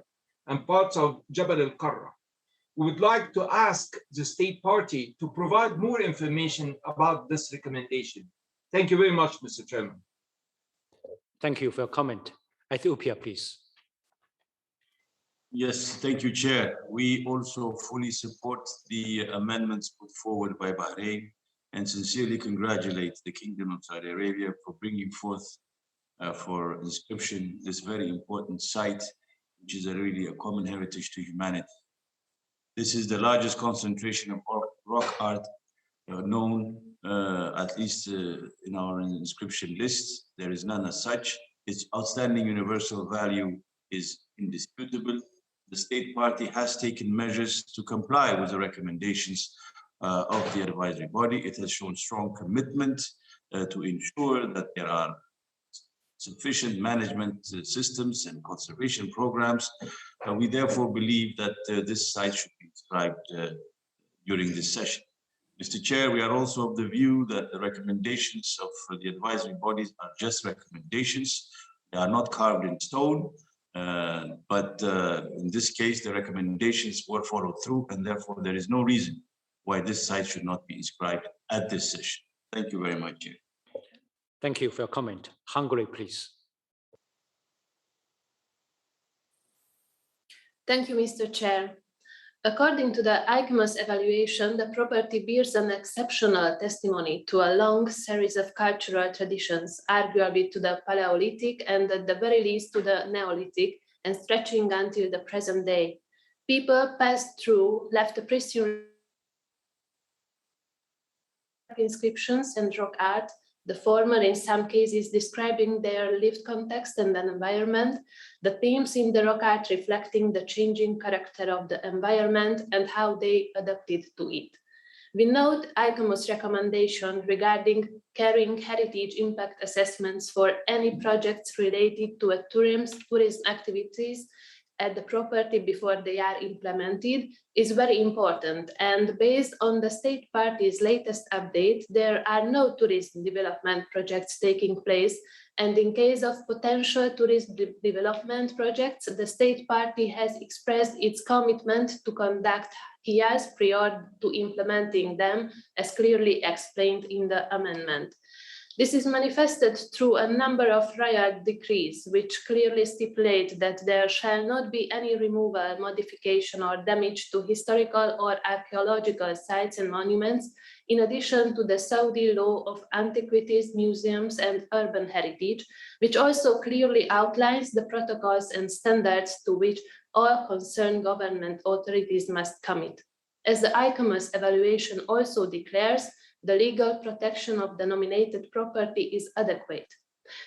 and parts of Jabal al-Qarra. We would like to ask the State Party to provide more information about this recommendation. Thank you very much, Mr. Chairman. Thank you for your comment. Ethiopia, please. Yes, thank you, Chair. We also fully support the amendments put forward by Bahrain and sincerely congratulate the Kingdom of Saudi Arabia for bringing forth for inscription this very important site, which is really a common heritage to humanity. This is the largest concentration of rock art known, at least in our inscription list. There is none as such. Its outstanding universal value is indisputable. The state party has taken measures to comply with the recommendations of the advisory body. It has shown strong commitment to ensure that there are sufficient management systems and conservation programs. We therefore believe that this site should be inscribed during this session. Mr. Chair, we are also of the view that the recommendations of the advisory bodies are just recommendations. They are not carved in stone, but in this case, the recommendations were followed through, and therefore there is no reason why this site should not be inscribed at this session. Thank you very much, Chair. Thank you for your comment. Hungary, please. Thank you, Mr. Chair. According to the ICMOS evaluation, the property bears an exceptional testimony to a long series of cultural traditions, arguably to the Paleolithic and at the very least to the Neolithic, and stretching until the present day. People passed through, left a pristine inscriptions and rock art, the former in some cases describing their lived context and an environment, the themes in the rock art reflecting the changing character of the environment and how they adapted to it. We note ICMOS recommendation regarding carrying heritage impact assessments for any projects related to tourism activities at the property before they are implemented is very important. And based on the state party's latest update, there are no tourism development projects taking place. And in case of potential tourism development projects, the state party has expressed its commitment to conduct HIAs prior to implementing them, as clearly explained in the amendment. This is manifested through a number of royal decrees, which clearly stipulate that there shall not be any removal, modification, or damage to historical or archaeological sites and monuments, in addition to the Saudi law of antiquities, museums, and urban heritage, which also clearly outlines the protocols and standards to which all concerned government authorities must commit. As the ICMOS evaluation also declares, the legal protection of the nominated property is adequate.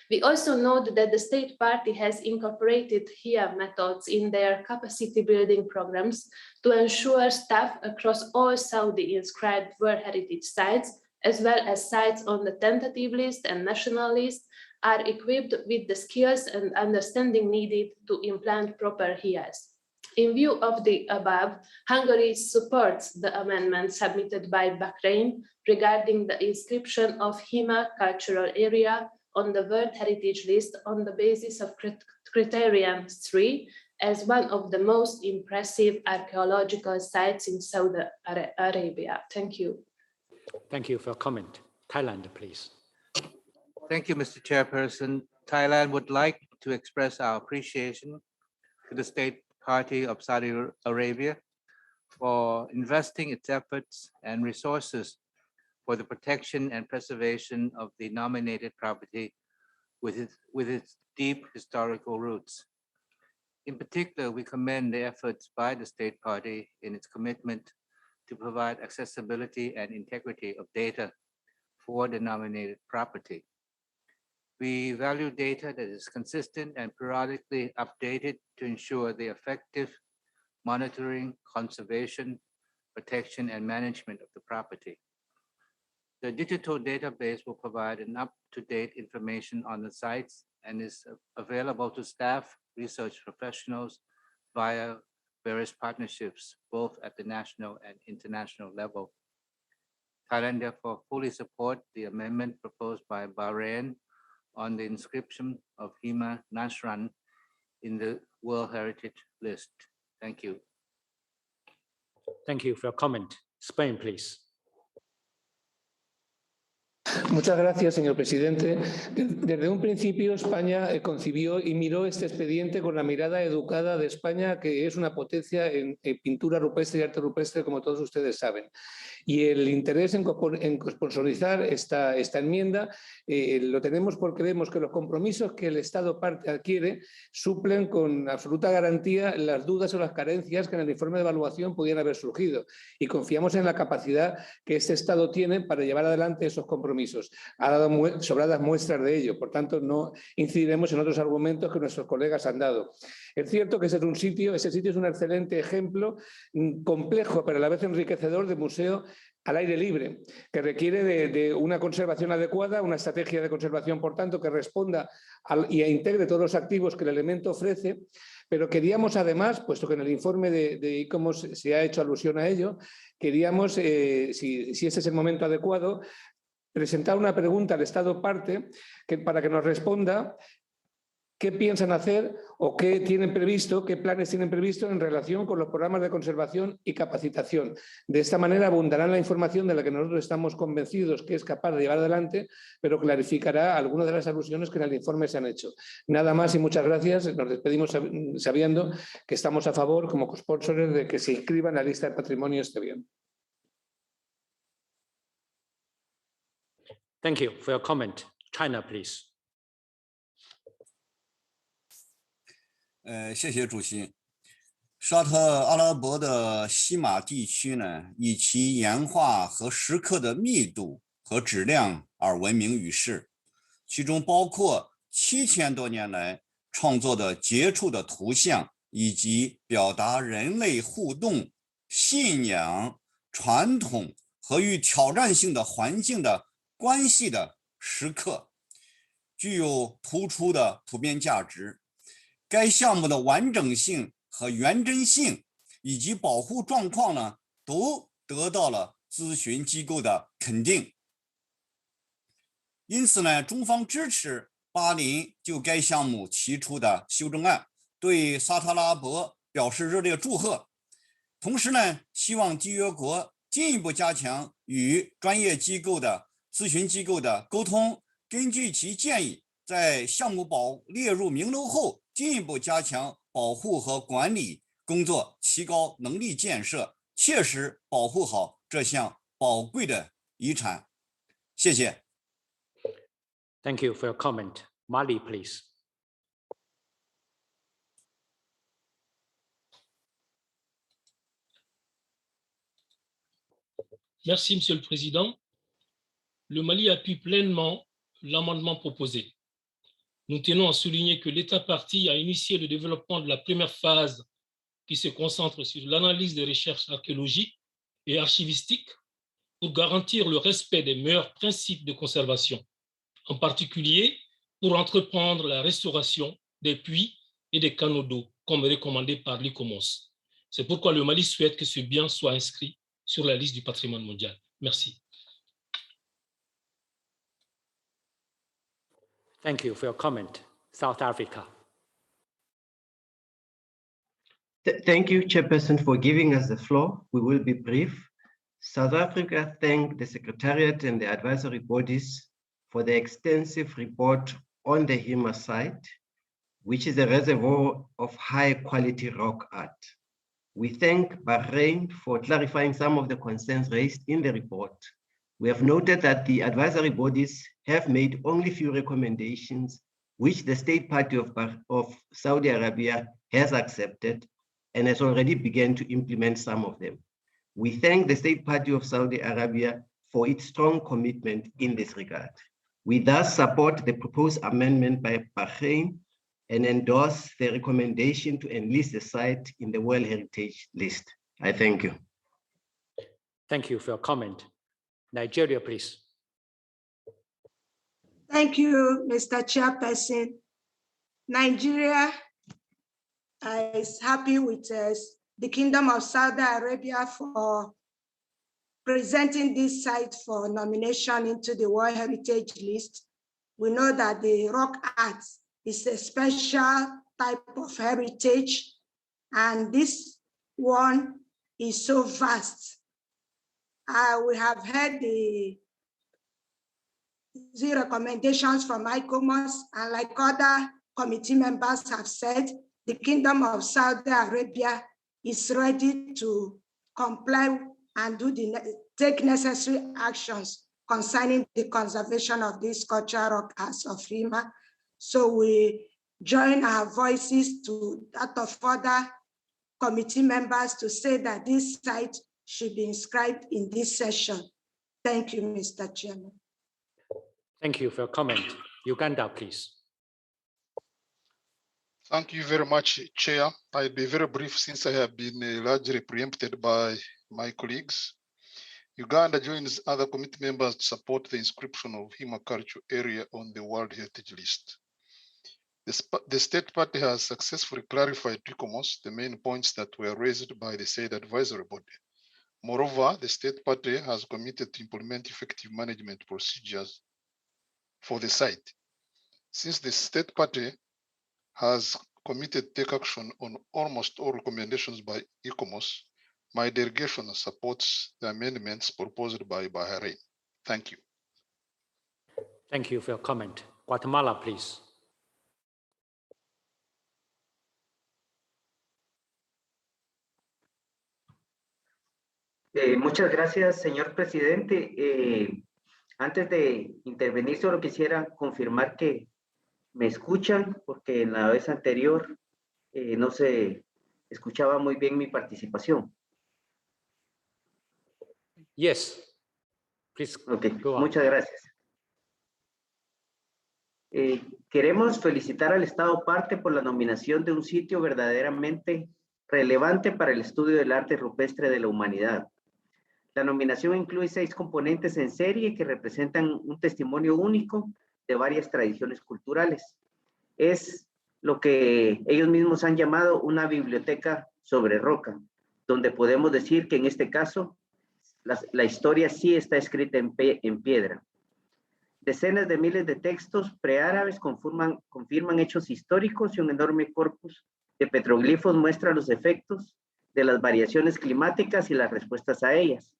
We also note that the state party has incorporated HIA methods in their capacity building programs to ensure staff across all Saudi inscribed World Heritage sites, as well as sites on the tentative list and national list, are equipped with the skills and understanding needed to implement proper HIAs. In view of the above, Hungary supports the amendment submitted by Bahrain regarding the inscription of Hima cultural area on the World Heritage List on the basis of Criterion 3 as one of the most impressive archaeological sites in Saudi Arabia. Thank you. Thank you for your comment. Thailand, please. Thank you, Mr. Chairperson. Thailand would like to express our appreciation to the state party of Saudi Arabia for investing its efforts and resources for the protection and preservation of the nominated property with its deep historical roots. In particular, we commend the efforts by the state party in its commitment to provide accessibility and integrity of data for the nominated property. We value data that is consistent and periodically updated to ensure the effective monitoring, conservation, protection, and management of the property. The digital database will provide an up-to-date information on the sites and is available to staff, research professionals via various partnerships, both at the national and international level. Thailand therefore fully supports the amendment proposed by Bahrain on the inscription of Hima Nashran in the World Heritage List. Thank you. Thank you for your comment. Spain, please. Muchas gracias, señor presidente. Desde un principio, España concibió y miró este expediente con la mirada educada de España, que es una potencia en pintura rupestre y arte rupestre, como todos ustedes saben. Y el interés en sponsorizar esta enmienda lo tenemos porque vemos que los compromisos que el Estado parte adquiere suplen con absoluta garantía las dudas o las carencias que en el informe de evaluación pudieran haber surgido. Y confiamos en la capacidad que este Estado tiene para llevar adelante esos compromisos. Ha dado sobradas muestras de ello, por tanto no incidiremos en otros argumentos que nuestros colegas han dado. Es cierto que ese sitio es un excelente ejemplo complejo, pero a la vez enriquecedor de museo al aire libre, que requiere de una conservación adecuada, una estrategia de conservación, por tanto, que responda y integre todos los activos que el elemento ofrece, pero queríamos además, puesto que en el informe de ICOMOS se ha hecho alusión a ello, queríamos, si este es el momento adecuado, presentar una pregunta al Estado parte para que nos responda qué piensan hacer o qué tienen previsto, qué planes tienen previsto en relación con los programas de conservación y capacitación. De esta manera abundará la información de la que nosotros estamos convencidos que es capaz de llevar adelante, pero clarificará algunas de las alusiones que en el informe se han hecho. Nada más y muchas gracias. Nos despedimos sabiendo que estamos a favor, como cosponsores, de que se inscriba en la lista de patrimonio este bien. Thank you for your comment. China, please. 谢谢主席。沙特阿拉伯的西马地区呢，以其岩画和石刻的密度和质量而闻名于世，其中包括7000多年来创作的杰出的图像，以及表达人类互动、信仰、传统和与挑战性的环境的关系的石刻，具有突出的普遍价值。该项目的完整性和原真性以及保护状况呢，都得到了咨询机构的肯定。因此呢，中方支持巴林就该项目提出的修正案，对沙特阿拉伯表示热烈祝贺。同时呢，希望缔约国进一步加强与专业机构的咨询机构的沟通，根据其建议，在项目列入名录后，进一步加强保护和管理工作，提高能力建设，切实保护好这项宝贵的遗产。谢谢。Thank you for your comment. Mali, please. Merci, Monsieur le Président. Le Mali appuie pleinement l'amendement proposé. Nous tenons à souligner que l'État partie a initié le développement de la première phase qui se concentre sur l'analyse des recherches archéologiques et archivistiques pour garantir le respect des meilleurs principes de conservation, en particulier pour entreprendre la restauration des puits et des canaux d'eau, comme recommandé par l'ICOMOS. C'est pourquoi le Mali souhaite que ce bien soit inscrit sur la liste du patrimoine mondial. Merci. Thank you for your comment. South Africa. Thank you, Chairperson, for giving us the floor. We will be brief. South Africa thanks the Secretariat and the advisory bodies for the extensive report on the Hima site, which is a reservoir of high-quality rock art. We thank Bahrain for clarifying some of the concerns raised in the report. We have noted that the advisory bodies have made only few recommendations, which the state party of Saudi Arabia has accepted and has already begun to implement some of them. We thank the state party of Saudi Arabia for its strong commitment in this regard. We thus support the proposed amendment by Bahrain and endorse the recommendation to enlist the site in the World Heritage List. I thank you. Thank you for your comment. Nigeria, please. Thank you, Mr. Chairperson. Nigeria is happy with the Kingdom of Saudi Arabia for presenting this site for nomination into the World Heritage List. We know that the rock art is a special type of heritage, and this one is so vast. We have heard the the recommendations from ICOMOS, and like other committee members have said, the Kingdom of Saudi Arabia is ready to comply and take necessary actions concerning the conservation of this cultural rock art of Rima. So we join our voices to that of other committee members to say that this site should be inscribed in this session. Thank you, Mr. Chairman. Thank you for your comment. Uganda, please. Thank you very much, Chair. I'll be very brief since I have been largely preempted by my colleagues. Uganda joins other committee members to support the inscription of Hima Cultural Area on the World Heritage List. The State Party has successfully clarified to ICOMOS the main points that were raised by the said advisory body. Moreover, the State Party has committed to implement effective management procedures for the site. Since the State Party has committed to take action on almost all recommendations by ICOMOS, my delegation supports the amendments proposed by Bahrain. Thank you. Thank you for your comment. Guatemala, please. Muchas gracias, señor presidente. Antes de intervenir, solo quisiera confirmar que me escuchan, porque en la vez anterior no se escuchaba muy bien mi participación. Yes, please. Okay. Muchas gracias. Queremos felicitar al Estado parte por la nominación de un sitio verdaderamente relevante para el estudio del arte rupestre de la humanidad. La nominación incluye 6 componentes en serie que representan un testimonio único de varias tradiciones culturales. Es lo que ellos mismos han llamado una biblioteca sobre roca, donde podemos decir que en este caso la historia sí está escrita en piedra. Decenas de miles de textos preárabes confirman hechos históricos y un enorme corpus de petroglifos muestra los efectos de las variaciones climáticas y las respuestas a ellas.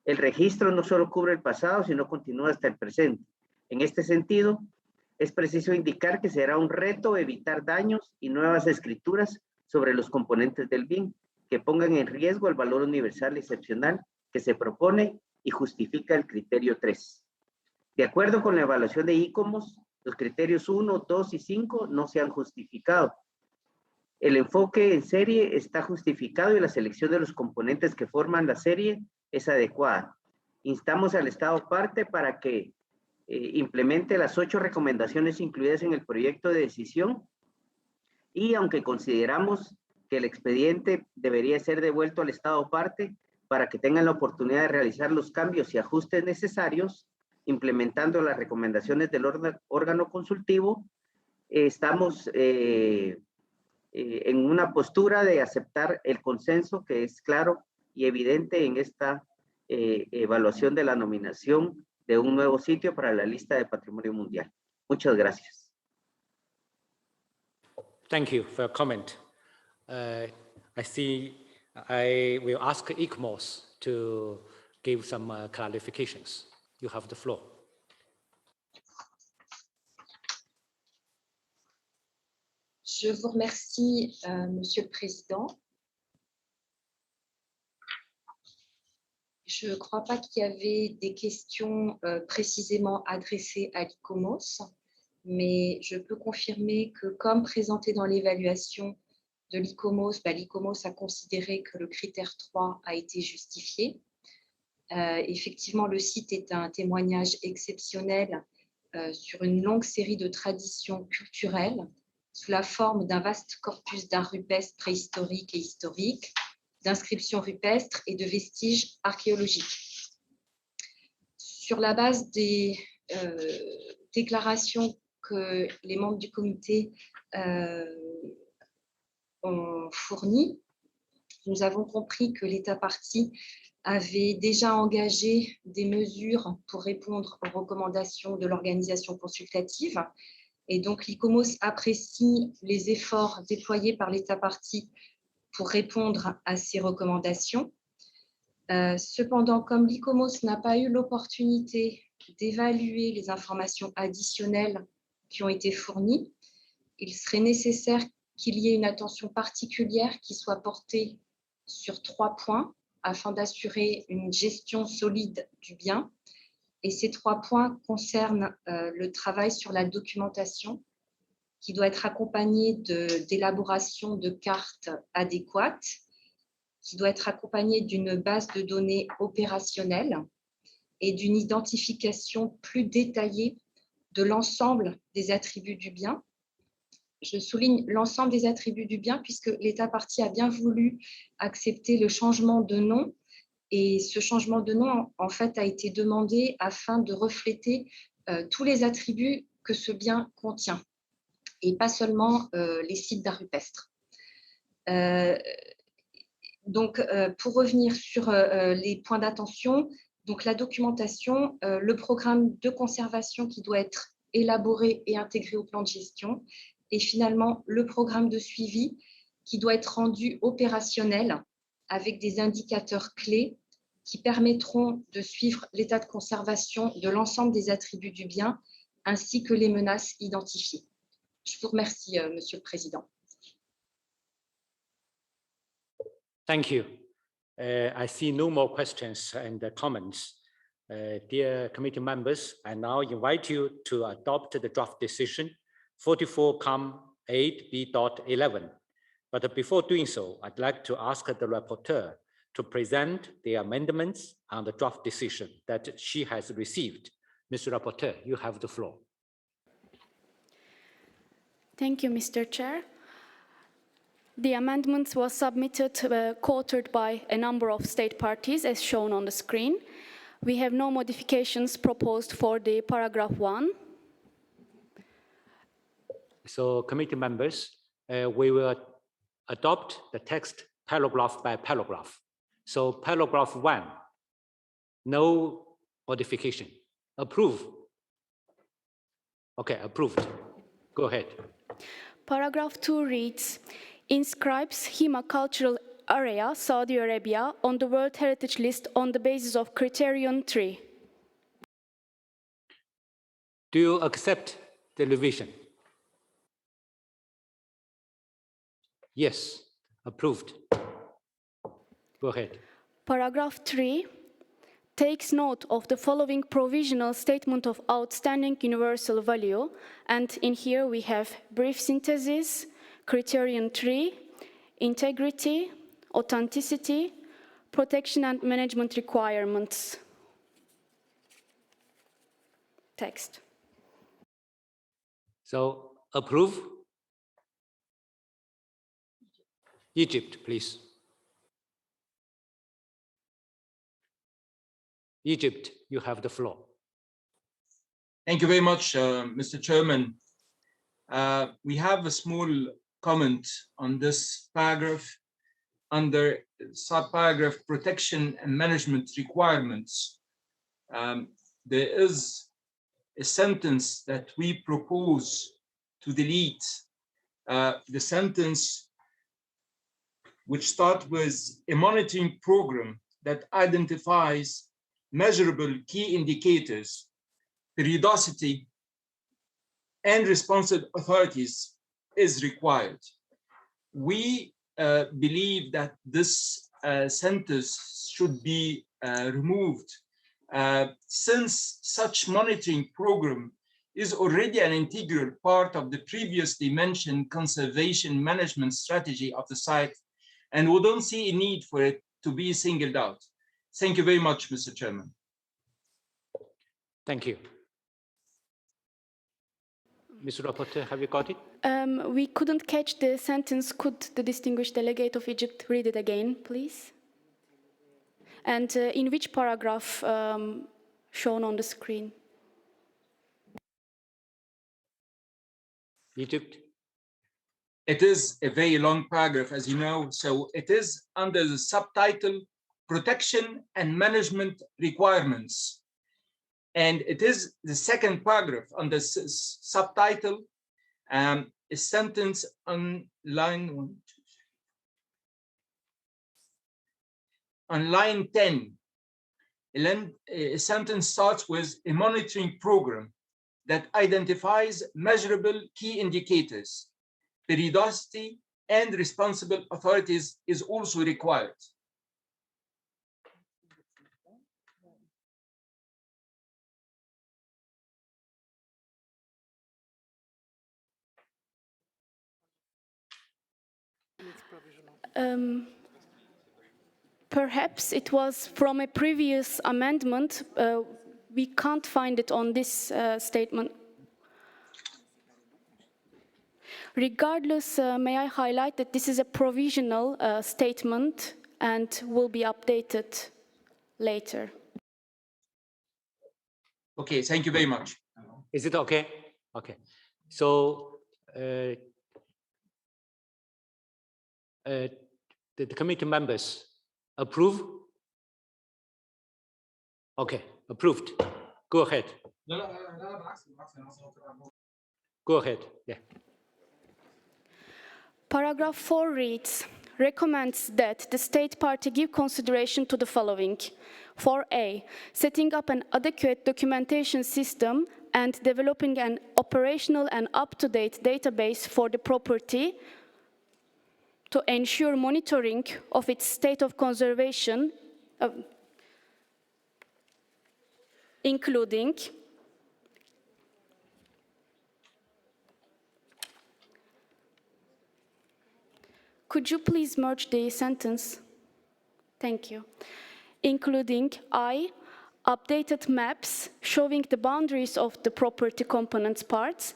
El registro no solo cubre el pasado, sino continúa hasta el presente. En este sentido, es preciso indicar que será un reto evitar daños y nuevas escrituras sobre los componentes del bien que pongan en riesgo el valor universal excepcional que se propone y justifica el criterio 3. De acuerdo con la evaluación de ICOMOS, los criterios 1, 2 y 5 no se han justificado. El enfoque en serie está justificado y la selección de los componentes que forman la serie es adecuada. Instamos al Estado parte para que implemente las 8 recomendaciones incluidas en el proyecto de decisión y aunque consideramos que el expediente debería ser devuelto al Estado parte para que tengan la oportunidad de realizar los cambios y ajustes necesarios, implementando las recomendaciones del órgano consultivo, estamos en una postura de aceptar el consenso que es claro y evidente en esta evaluación de la nominación de un nuevo sitio para la lista de Patrimonio Mundial. Muchas gracias. Thank you for your comment. I will ask ICOMOS to give some clarifications. You have the floor. Je vous remercie, Monsieur le Président. Je ne crois pas qu'il y avait des questions précisément adressées à l'ICOMOS, mais je peux confirmer que comme présenté dans l'évaluation de l'ICOMOS, l'ICOMOS a considéré que le critère 3 a été justifié. Effectivement, le site est un témoignage exceptionnel sur une longue série de traditions culturelles sous la forme d'un vaste corpus d'art rupestre préhistorique et historique, d'inscriptions rupestres et de vestiges archéologiques. Sur la base des déclarations que les membres du comité ont fournies, nous avons compris que l'État partie avait déjà engagé des mesures pour répondre aux recommandations de l'organisation consultative. Et donc, l'ICOMOS apprécie les efforts déployés par l'État partie pour répondre à ces recommandations. Cependant, comme l'ICOMOS n'a pas eu l'opportunité d'évaluer les informations additionnelles qui ont été fournies. Il serait nécessaire qu'il y ait une attention particulière qui soit portée sur 3 points afin d'assurer une gestion solide du bien. Et ces 3 points concernent le travail sur la documentation qui doit être accompagné d'élaboration de cartes adéquates, qui doit être accompagné d'une base de données opérationnelle et d'une identification plus détaillée de l'ensemble des attributs du bien. Je souligne l'ensemble des attributs du bien puisque l'État partie a bien voulu accepter le changement de nom et ce changement de nom en fait a été demandé afin de refléter tous les attributs que ce bien contient et pas seulement les sites d'art rupestre. Donc, pour revenir sur les points d'attention, donc la documentation, le programme de conservation qui doit être élaboré et intégré au plan de gestion, et finalement le programme de suivi qui doit être rendu opérationnel avec des indicateurs clés qui permettront de suivre l'état de conservation de l'ensemble des attributs du bien ainsi que les menaces identifiées. Je vous remercie, Monsieur le Président. Thank you. I see no more questions and comments. Dear committee members, I now invite you to adopt the draft decision 44-8B.11. But before doing so, I'd like to ask the rapporteur to present the amendments on the draft decision that she has received. Mr. Rapporteur, you have the floor. Thank you, Mr. Chair. The amendments were submitted, co-authored by a number of state parties, as shown on the screen. We have no modifications proposed for the paragraph 1. So, committee members, we will adopt the text paragraph by paragraph. So, paragraph 1, no modification. Approve. Okay, approved. Go ahead. Paragraph 2 reads, inscribes Hima Cultural Area, Saudi Arabia, on the World Heritage List on the basis of Criterion 3. Do you accept the revision? Yes, approved. Go ahead. Paragraph 3 takes note of the following provisional statement of outstanding universal value, and in here we have brief synthesis, Criterion 3, integrity, authenticity, protection and management requirements. Text. So, approve. Egypt, please. Egypt, you have the floor. Thank you very much, Mr. Chairman. We have a small comment on this paragraph under subparagraph protection and management requirements. There is a sentence that we propose to delete. The sentence which starts with a monitoring program that identifies measurable key indicators, periodicity, and responsive authorities is required. We believe that this sentence should be removed since such monitoring program is already an integral part of the previously mentioned conservation management strategy of the site, and we don't see a need for it to be singled out. Thank you very much, Mr. Chairman. Thank you. Mr. Rapporteur, have you got it? We couldn't catch the sentence. Could the distinguished delegate of Egypt read it again, please? And in which paragraph shown on the screen? Egypt. It is a very long paragraph, as you know, so it is under the subtitle Protection and Management Requirements. And it is the second paragraph on the subtitle, a sentence on line 10. a sentence starts with a monitoring program that identifies measurable key indicators. Periodicity and responsible authorities is also required. Perhaps it was from a previous amendment. We can't find it on this statement. Regardless, may I highlight that this is a provisional statement and will be updated later. Okay, thank you very much. Is it okay? Okay. So the committee members approve? Okay, approved. Go ahead. Go ahead. Yeah. Paragraph 4 reads, recommends that the state party give consideration to the following. 4A, setting up an adequate documentation system and developing an operational and up-to-date database for the property to ensure monitoring of its state of conservation, including could you please merge the sentence? Thank you. Including I, updated maps showing the boundaries of the property components parts,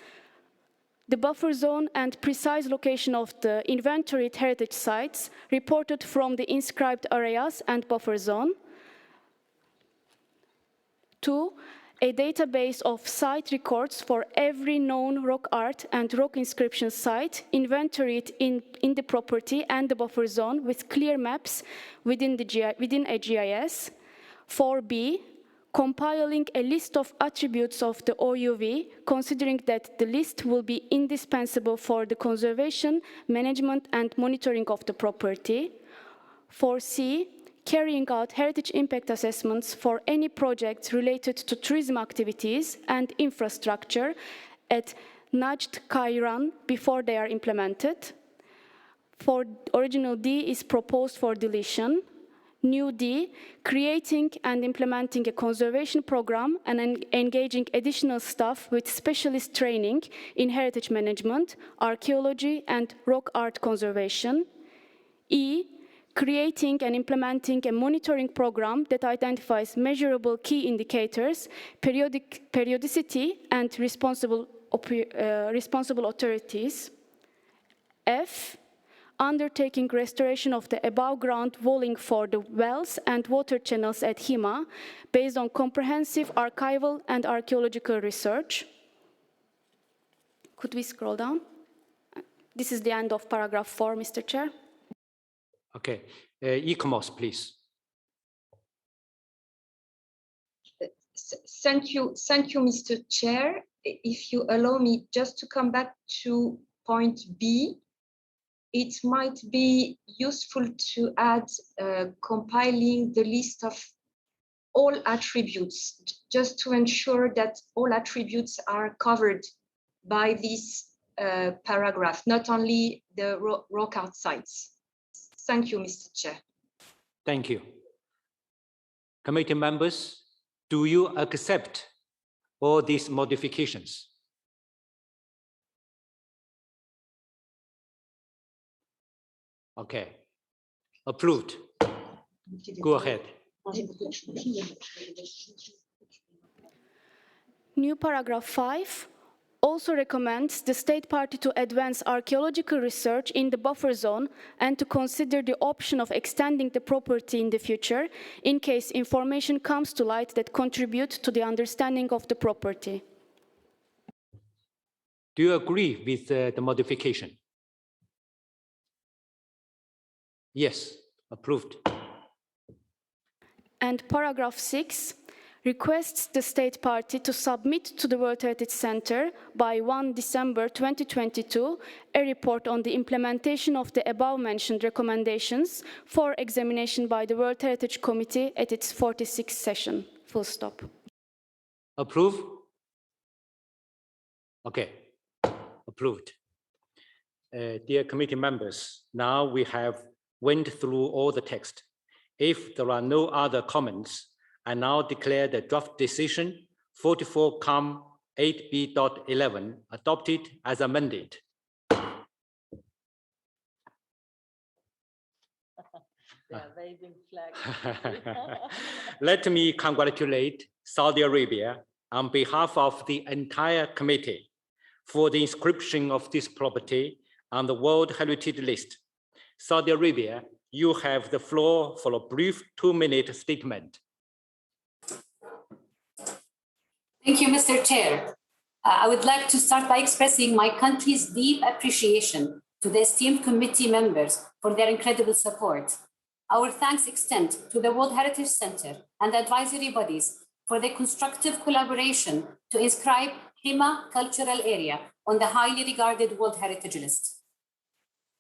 the buffer zone and precise location of the inventoried heritage sites reported from the inscribed areas and buffer zone. 2, a database of site records for every known rock art and rock inscription site inventoried in the property and the buffer zone with clear maps within a GIS. 4B, compiling a list of attributes of the OUV, considering that the list will be indispensable for the conservation, management, and monitoring of the property. 4C, carrying out heritage impact assessments for any projects related to tourism activities and infrastructure at Najd Kairan before they are implemented. For original D is proposed for deletion. New D, creating and implementing a conservation program and engaging additional staff with specialist training in heritage management, archaeology, and rock art conservation. E, creating and implementing a monitoring program that identifies measurable key indicators, periodicity, and responsible authorities. F, undertaking restoration of the above-ground walling for the wells and water channels at Hima based on comprehensive archival and archaeological research. Could we scroll down? This is the end of paragraph 4, Mr. Chair. Okay, ECOMOS, please. Thank you, Mr. Chair. If you allow me just to come back to point B, it might be useful to add compiling the list of all attributes, just to ensure that all attributes are covered by this paragraph, not only the rock art sites. Thank you, Mr. Chair. Thank you. Committee members, do you accept all these modifications? Okay, approved. Go ahead. New paragraph 5 also recommends the state party to advance archaeological research in the buffer zone and to consider the option of extending the property in the future in case information comes to light that contribute to the understanding of the property. Do you agree with the modification? Yes, approved. And paragraph 6 requests the state party to submit to the World Heritage Center by 1 December 2022 a report on the implementation of the above-mentioned recommendations for examination by the World Heritage Committee at its 46th session. Full stop. Approve? Okay, approved. Dear committee members, now we have went through all the text. If there are no other comments, I now declare the draft decision 44-8B.11 adopted as amended. They are waving flags. Let me congratulate Saudi Arabia on behalf of the entire committee for the inscription of this property on the World Heritage List. Saudi Arabia, you have the floor for a brief 2-minute statement. Thank you, Mr. Chair. I would like to start by expressing my country's deep appreciation to the esteemed committee members for their incredible support. Our thanks extend to the World Heritage Center and the advisory bodies for their constructive collaboration to inscribe Hima Cultural Area on the highly regarded World Heritage List.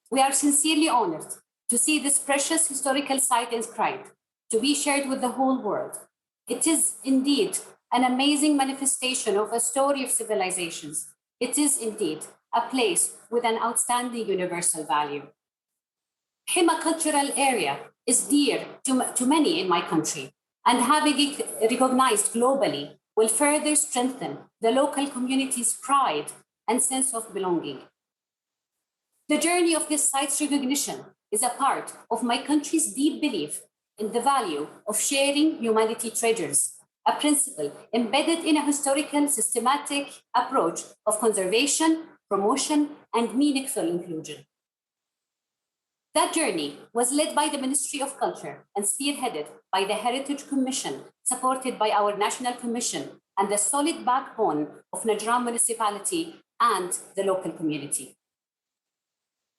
We are sincerely honored to see this precious historical site inscribed, to be shared with the whole world. It is indeed an amazing manifestation of a story of civilizations. It is indeed a place with an outstanding universal value. Hima Cultural Area is dear to many in my country, and having it recognized globally will further strengthen the local community's pride and sense of belonging. The journey of this site's recognition is a part of my country's deep belief in the value of sharing humanity treasures, a principle embedded in a historical, systematic approach of conservation, promotion, and meaningful inclusion. That journey was led by the Ministry of Culture and spearheaded by the Heritage Commission, supported by our National Commission and the solid backbone of Najran municipality and the local community.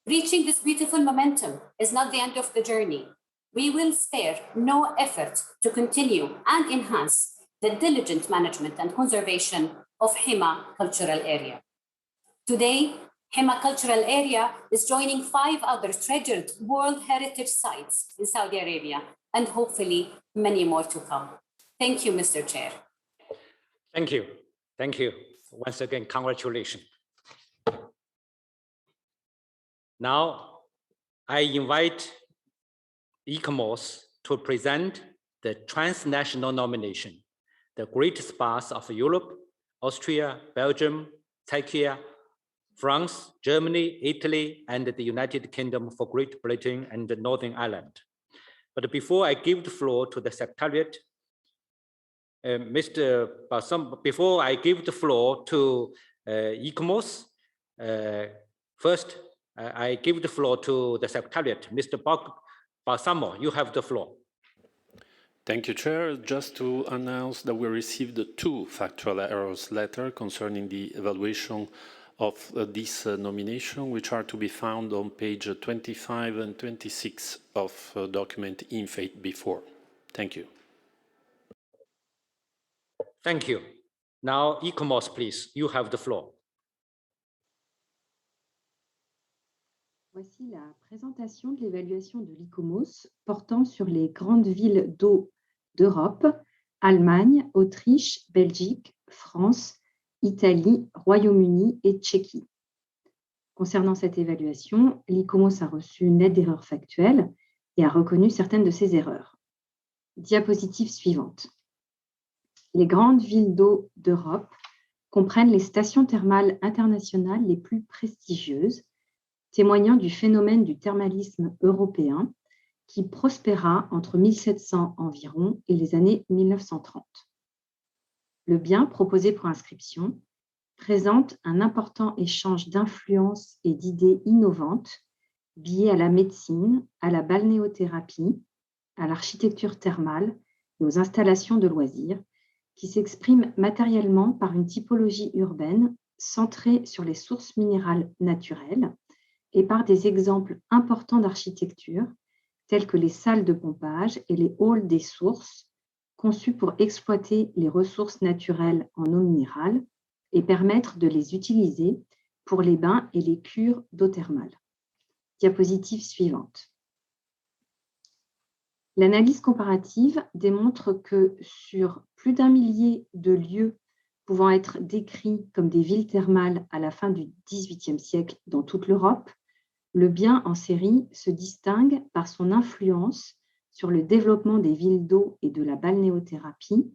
Reaching this beautiful momentum is not the end of the journey. We will spare no effort to continue and enhance the diligent management and conservation of Hima Cultural Area. Today, Hima Cultural Area is joining 5 other treasured World Heritage sites in Saudi Arabia, and hopefully many more to come. Thank you, Mr. Chair. Thank you. Thank you. Once again, congratulations. Now, I invite ICOMOS to present the transnational nomination, the Great Spas of Europe, Austria, Belgium, Czechia, France, Germany, Italy, and the United Kingdom for Great Britain and the Northern Ireland. But before I give the floor to the Secretariat, before I give the floor to ICOMOS, first, I give the floor to the Secretariat. Mr. Balsamo, you have the floor. Thank you, Chair. Just to announce that we received 2 factual errors letters concerning the evaluation of this nomination, which are to be found on page 25 and 26 of document INFAIT before. Thank you. Thank you. Now, ICOMOS, please, you have the floor. Voici la présentation de l'évaluation de l'ICOMOS portant sur les grandes villes d'eau d'Europe, Allemagne, Autriche, Belgique, France, Italie, Royaume-Uni et Tchéquie. Concernant cette évaluation, l'ICOMOS a reçu une lettre d'erreur factuelle et a reconnu certaines de ces erreurs. Diapositive suivante. Les grandes villes d'eau d'Europe comprennent les stations thermales internationales les plus prestigieuses, témoignant du phénomène du thermalisme européen qui prospéra entre 1700 environ et les années 1930. Le bien proposé pour inscription présente un important échange d'influences et d'idées innovantes liées à la médecine, à la balnéothérapie, à l'architecture thermale et aux installations de loisirs, qui s'expriment matériellement par une typologie urbaine centrée sur les sources minérales naturelles et par des exemples importants d'architecture, tels que les salles de pompage et les halls des sources, conçus pour exploiter les ressources naturelles en eau minérale et permettre de les utiliser pour les bains et les cures d'eau thermale. Diapositive suivante. L'analyse comparative démontre que sur plus d'1 millier de lieux pouvant être décrits comme des villes thermales à la fin du XVIIIe siècle dans toute l'Europe, le bien en série se distingue par son influence sur le développement des villes d'eau et de la balnéothérapie,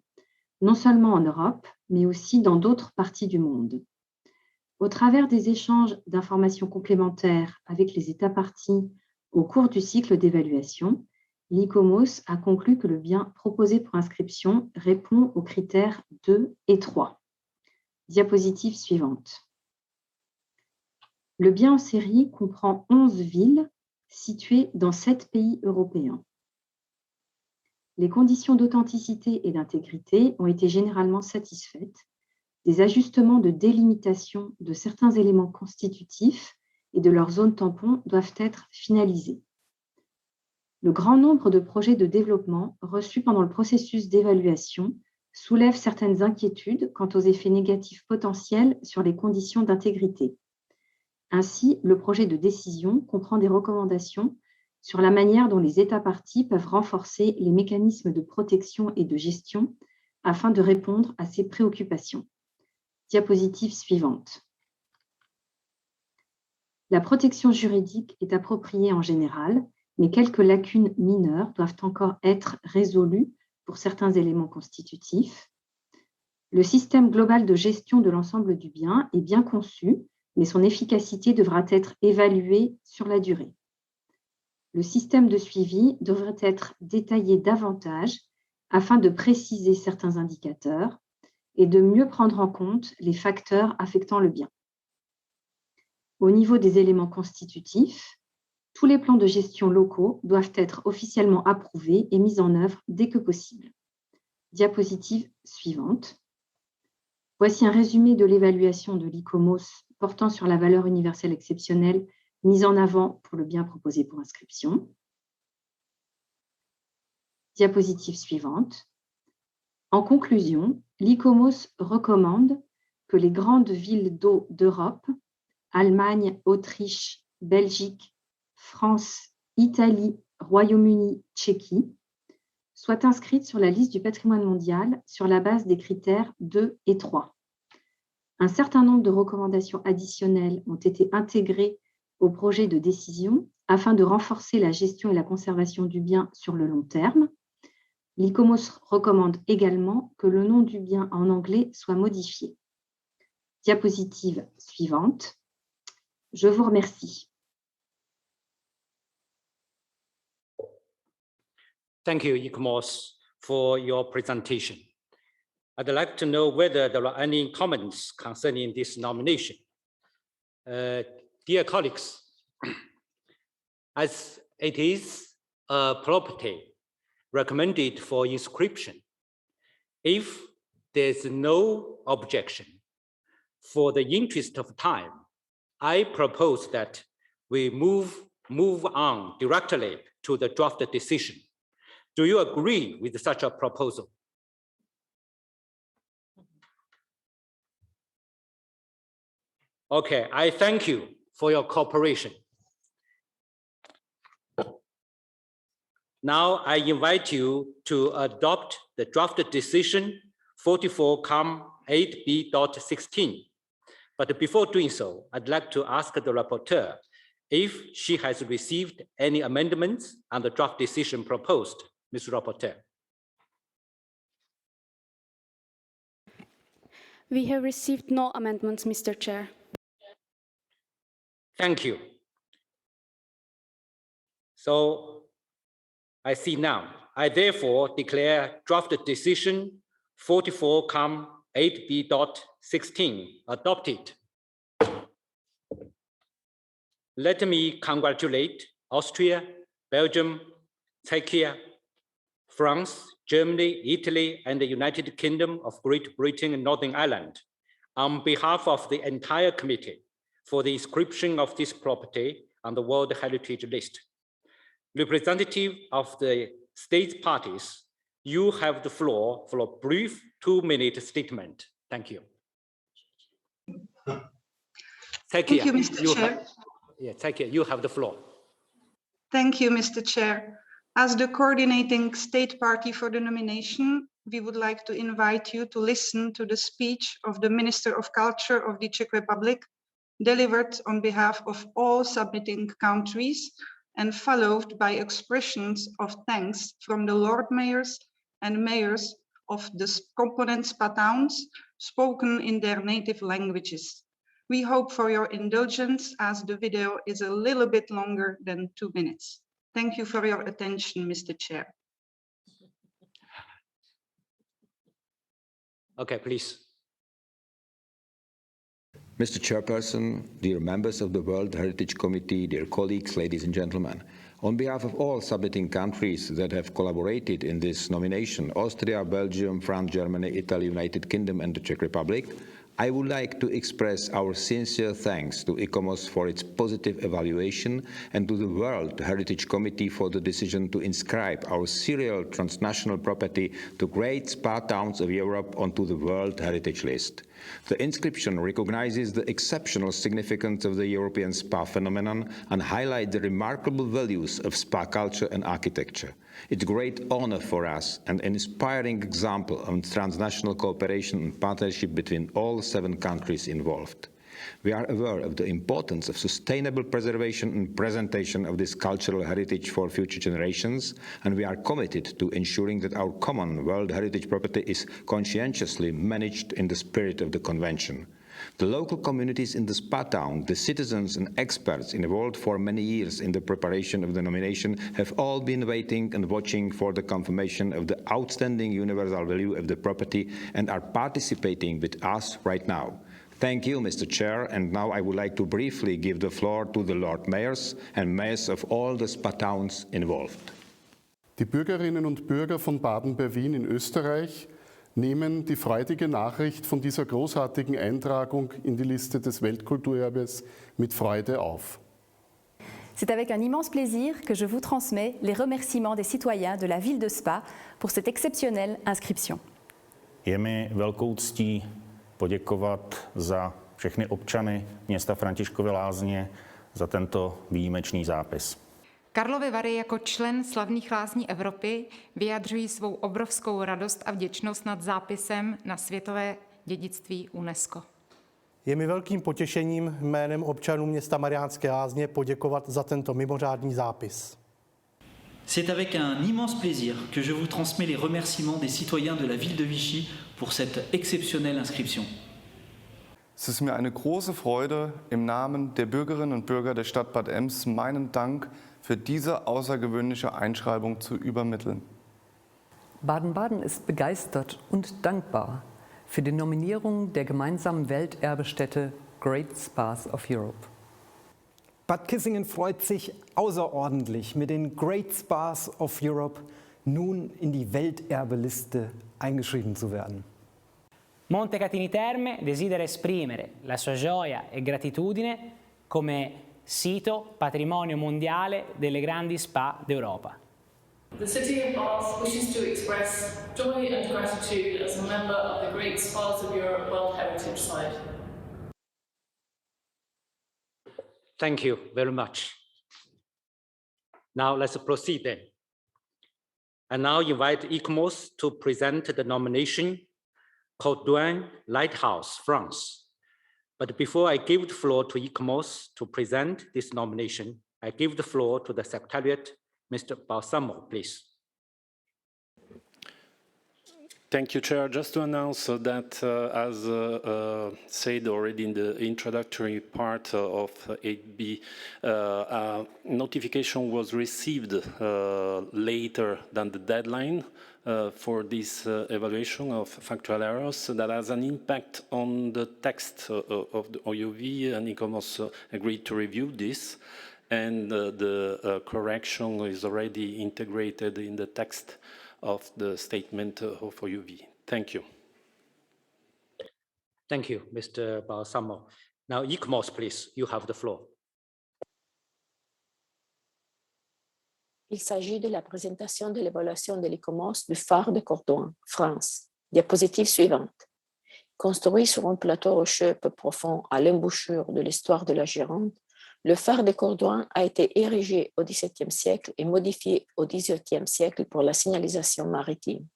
non seulement en Europe, mais aussi dans d'autres parties du monde. Au travers des échanges d'informations complémentaires avec les États parties au cours du cycle d'évaluation, l'ICOMOS a conclu que le bien proposé pour inscription répond aux critères 2 et 3. Diapositive suivante. Le bien en série comprend 11 villes situées dans 7 pays européens. Les conditions d'authenticité et d'intégrité ont été généralement satisfaites. Des ajustements de délimitation de certains éléments constitutifs et de leurs zones tampons doivent être finalisés. Le grand nombre de projets de développement reçus pendant le processus d'évaluation soulève certaines inquiétudes quant aux effets négatifs potentiels sur les conditions d'intégrité. Ainsi, le projet de décision comprend des recommandations sur la manière dont les États parties peuvent renforcer les mécanismes de protection et de gestion afin de répondre à ces préoccupations. Diapositive suivante. La protection juridique est appropriée en général, mais quelques lacunes mineures doivent encore être résolues pour certains éléments constitutifs. Le système global de gestion de l'ensemble du bien est bien conçu, mais son efficacité devra être évaluée sur la durée. Le système de suivi devrait être détaillé davantage afin de préciser certains indicateurs et de mieux prendre en compte les facteurs affectant le bien. Au niveau des éléments constitutifs, tous les plans de gestion locaux doivent être officiellement approuvés et mis en œuvre dès que possible. Diapositive suivante. Voici un résumé de l'évaluation de l'ICOMOS portant sur la valeur universelle exceptionnelle mise en avant pour le bien proposé pour inscription. Diapositive suivante. En conclusion, l'ICOMOS recommande que les grandes villes d'eau d'Europe, Allemagne, Autriche, Belgique, France, Italie, Royaume-Uni, Tchéquie, soient inscrites sur la liste du patrimoine mondial sur la base des critères 2 et 3. Un certain nombre de recommandations additionnelles ont été intégrées au projet de décision afin de renforcer la gestion et la conservation du bien sur le long terme. L'ICOMOS recommande également que le nom du bien en anglais soit modifié. Diapositive suivante. Je vous remercie. Thank you, ICOMOS, for your presentation. I'd like to know whether there are any comments concerning this nomination. Dear colleagues, as it is a property recommended for inscription, if there's no objection, for the interest of time, I propose that we move on directly to the draft decision. Do you agree with such a proposal? Okay, I thank you for your cooperation. Now I invite you to adopt the draft decision 44-8B.16. But before doing so, I'd like to ask the rapporteur if she has received any amendments on the draft decision proposed. Ms. Rapporteur. We have received no amendments, Mr. Chair. Thank you. So I see now. I therefore declare draft decision 44-8B.16 adopted. Let me congratulate Austria, Belgium, Czechia, France, Germany, Italy, and the United Kingdom of Great Britain and Northern Ireland on behalf of the entire committee for the inscription of this property on the World Heritage List. Representative of the state parties you have the floor for a brief 2-minute statement. Thank you. Thank you, Mr. Chair. Thank you. You have the floor. Thank you, Mr. Chair. As the coordinating state party for the nomination, we would like to invite you to listen to the speech of the Minister of Culture of the Czech Republic, delivered on behalf of all submitting countries and followed by expressions of thanks from the Lord Mayors and Mayors of the component spa towns spoken in their native languages. We hope for your indulgence as the video is a little bit longer than 2 minutes. Thank you for your attention, Mr. Chair. Okay, please. Mr. Chairperson, dear members of the World Heritage Committee, dear colleagues, ladies and gentlemen, on behalf of all submitting countries that have collaborated in this nomination, Austria, Belgium, France, Germany, Italy, United Kingdom, and the Czech Republic, I would like to express our sincere thanks to ICOMOS for its positive evaluation and to the World Heritage Committee for the decision to inscribe our serial transnational property, the great spa towns of Europe, onto the World Heritage List. The inscription recognizes the exceptional significance of the European spa phenomenon and highlights the remarkable values of spa culture and architecture. It's a great honor for us and an inspiring example of transnational cooperation and partnership between all 7 countries involved. We are aware of the importance of sustainable preservation and presentation of this cultural heritage for future generations, and we are committed to ensuring that our common World Heritage property is conscientiously managed in the spirit of the Convention. The local communities in the spa town, the citizens and experts involved for many years in the preparation of the nomination have all been waiting and watching for the confirmation of the outstanding universal value of the property and are participating with us right now. Thank you, Mr. Chair, and now I would like to briefly give the floor to the Lord Mayors and Mayors of all the spa towns involved. Die Bürgerinnen und Bürger von Baden bei Wien in Österreich nehmen die freudige Nachricht von dieser großartigen Eintragung in die Liste des Weltkulturerbes mit Freude auf. C'est avec un immense plaisir que je vous transmets les remerciements des citoyens de la ville de Spa pour cette exceptionnelle inscription. Je mi velkou ctí poděkovat za všechny občany města Františkovy Lázně za tento výjimečný zápis. Karlovy Vary jako člen slavných lázní Evropy vyjadřují svou obrovskou radost a vděčnost nad zápisem na světové dědictví UNESCO. Je mi velkým potěšením jménem občanů města Mariánské Lázně poděkovat za tento mimořádný zápis. C'est avec un immense plaisir que je vous transmets les remerciements des citoyens de la ville de Vichy pour cette exceptionnelle inscription. Es ist mir eine große Freude, im Namen der Bürgerinnen und Bürger der Stadt Bad Ems meinen Dank für diese außergewöhnliche Einschreibung zu übermitteln. Baden-Baden ist begeistert und dankbar für die Nominierung der gemeinsamen Welterbestätte Great Spas of Europe. Bad Kissingen freut sich außerordentlich, mit den Great Spas of Europe nun in die Welterbeliste eingeschrieben zu werden. Montecatini Terme desidera esprimere la sua gioia e gratitudine come sito patrimonio mondiale delle grandi spa d'Europa. The City of Bath wishes to express joy and gratitude as a member of the Great Spas of Europe World Heritage Site. Thank you very much. Now let's proceed then. I now invite ICOMOS to present the nomination, Xuejun Lighthouse, France. But before I give the floor to ICOMOS to present this nomination, I give the floor to the Secretariat, Mr. Balsamo, please. Thank you, Chair. Just to announce that, as said already in the introductory part of 8B, notification was received later than the deadline for this evaluation of factual errors that has an impact on the text of the OUV, and ICOMOS agreed to review this, and the correction is already integrated in the text of the statement of OUV. Thank you. Thank you, Mr. Balsamo. Now, ICOMOS, please, you have the floor. Il s'agit de la présentation de l'évaluation de l'ICOMOS du phare de Cordouan, France. Diapositive suivante. Construit sur un plateau rocheux peu profond à l'embouchure de l'histoire de la Gironde, le phare de Cordouan a été érigé au XVIIe siècle et modifié au XVIIIe siècle pour la signalisation maritime.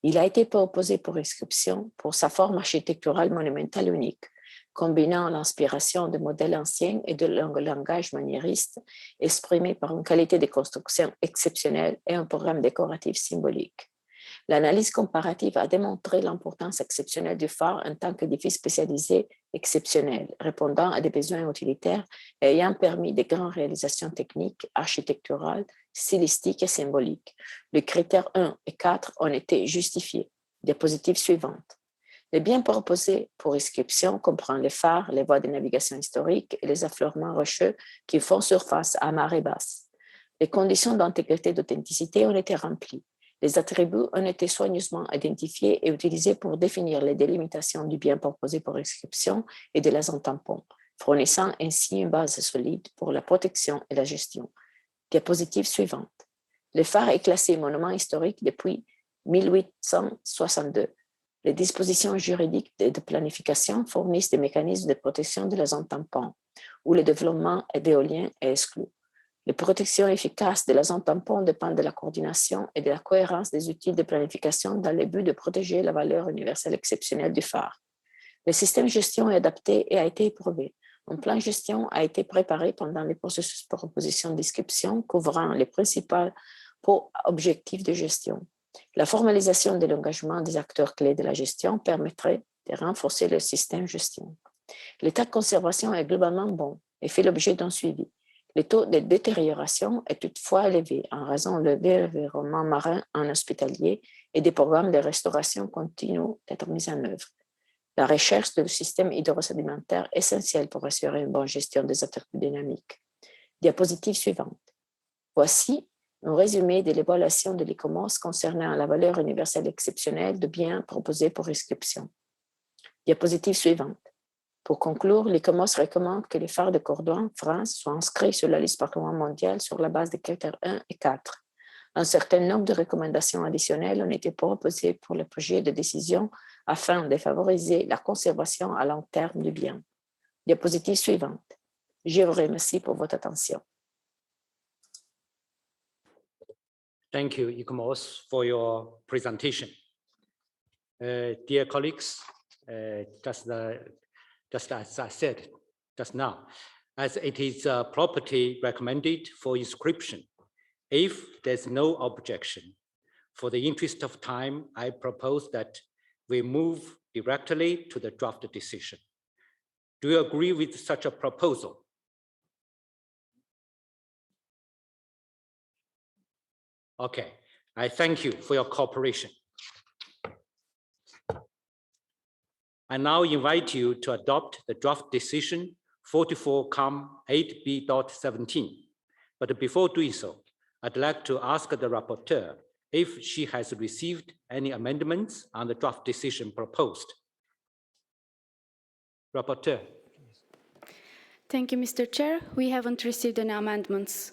Il a été proposé pour inscription pour sa forme architecturale monumentale unique, combinant l'inspiration de modèles anciens et de langage maniériste, exprimé par une qualité de construction exceptionnelle et un programme décoratif symbolique. L'analyse comparative a démontré l'importance exceptionnelle du phare en tant qu'édifice spécialisé exceptionnel, répondant à des besoins utilitaires et ayant permis de grandes réalisations techniques, architecturales, stylistiques et symboliques. Les critères 1 et 4 ont été justifiés. Diapositive suivante. Le bien proposé pour inscription comprend les phares, les voies de navigation historiques et les affleurements rocheux qui font surface à marée basse. Les conditions d'intégrité et d'authenticité ont été remplies. Les attributs ont été soigneusement identifiés et utilisés pour définir les délimitations du bien proposé pour inscription et de la zone tampon, fournissant ainsi une base solide pour la protection et la gestion. Diapositive suivante. Le phare est classé monument historique depuis 1862. Les dispositions juridiques et de planification fournissent des mécanismes de protection de la zone tampon, où le développement d'éolien est exclu. Les protections efficaces de la zone tampon dépendent de la coordination et de la cohérence des outils de planification dans le but de protéger la valeur universelle exceptionnelle du phare. Le système de gestion est adapté et a été éprouvé. Un plan de gestion a été préparé pendant les processus de proposition d'inscription couvrant les principaux objectifs de gestion. La formalisation de l'engagement des acteurs clés de la gestion permettrait de renforcer le système de gestion. L'état de conservation est globalement bon et fait l'objet d'un suivi. Le taux de détérioration est toutefois élevé en raison de l'environnement marin en hospitalier et des programmes de restauration continuent d'être mis en œuvre. La recherche du système hydrosédimentaire est essentielle pour assurer une bonne gestion des attributs dynamiques. Diapositive suivante. Voici un résumé de l'évaluation de l'ICOMOS concernant la valeur universelle exceptionnelle de biens proposés pour inscription. Diapositive suivante. Pour conclure, l'ICOMOS recommande que les phares de Cordouan, France, soient inscrits sur la liste patrimoine mondial sur la base des critères 1 et 4. Un certain nombre de recommandations additionnelles ont été proposées pour le projet de décision afin de favoriser la conservation à long terme du bien. Diapositive suivante. Je vous remercie pour votre attention. Thank you, ICOMOS, for your presentation. Dear colleagues, just as I said just now, as it is a property recommended for inscription, if there's no objection, for the interest of time, I propose that we move directly to the draft decision. Do you agree with such a proposal? Okay, I thank you for your cooperation. I now invite you to adopt the draft decision 44-8B.17. But before doing so, I'd like to ask the rapporteur if she has received any amendments on the draft decision proposed. Rapporteur. Thank you, Mr. Chair. We haven't received any amendments.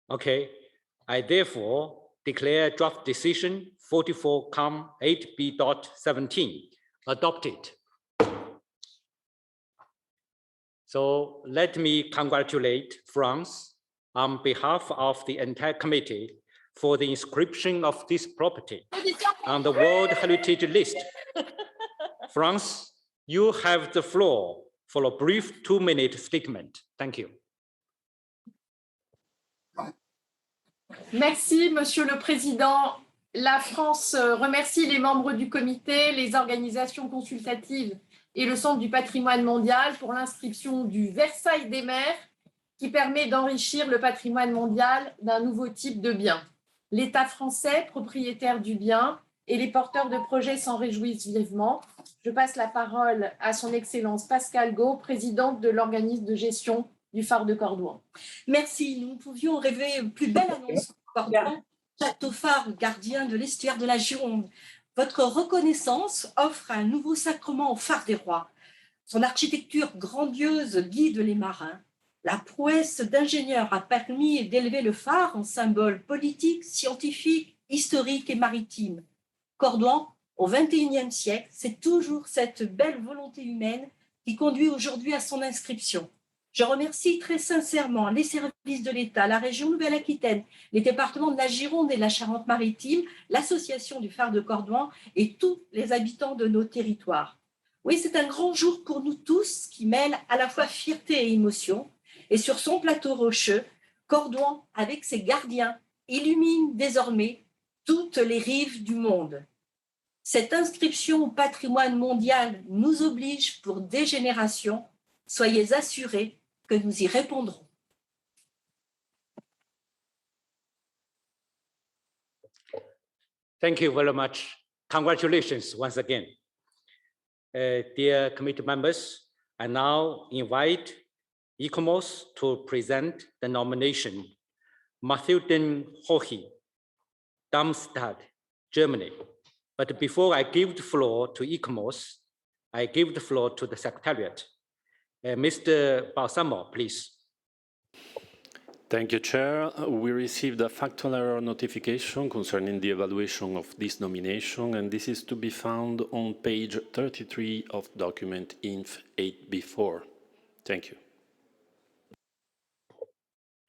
Okay, I therefore declare draft decision 44-8B.17 adopted. So let me congratulate France on behalf of the entire committee for the inscription of this property on the World Heritage List. France, you have the floor for a brief 2-minute statement. Thank you. Merci, Monsieur le Président. La France remercie les membres du comité, les organisations consultatives et le Centre du patrimoine mondial pour l'inscription du Versailles des mers qui permet d'enrichir le patrimoine mondial d'un nouveau type de bien. L'État français, propriétaire du bien, et les porteurs de projets s'en réjouissent vivement. Je passe la parole à son Excellence Pascale Gau, présidente de l'organisme de gestion du phare de Cordouan. Merci, nous pouvions rêver plus belle annonce pour Cordouan, château phare gardien de l'estuaire de la Gironde. Votre reconnaissance offre un nouveau sacrement au phare des rois. Son architecture grandiose guide les marins. La prouesse d'ingénieurs a permis d'élever le phare en symbole politique, scientifique, historique et maritime. Cordouan, au XXIe siècle, c'est toujours cette belle volonté humaine qui conduit aujourd'hui à son inscription. Je remercie très sincèrement les services de l'État, la région Nouvelle-Aquitaine, les départements de la Gironde et de la Charente-Maritime, l'association du phare de Cordouan et tous les habitants de nos territoires. Oui, c'est un grand jour pour nous tous qui mêle à la fois fierté et émotion. Et sur son plateau rocheux, Cordouan, avec ses gardiens, illumine désormais toutes les rives du monde. Cette inscription au patrimoine mondial nous oblige pour des générations. Soyez assurés que nous y répondrons. Thank you very much. Congratulations once again. Dear committee members, I now invite ICOMOS to present the nomination. Matilda Hohe, Darmstadt, Germany. But before I give the floor to ICOMOS, I give the floor to the Secretariat. Mr. Balsamo, please. Thank you, Chair. We received a factual error notification concerning the evaluation of this nomination, and this is to be found on page 33 of document INF 8B4. Thank you.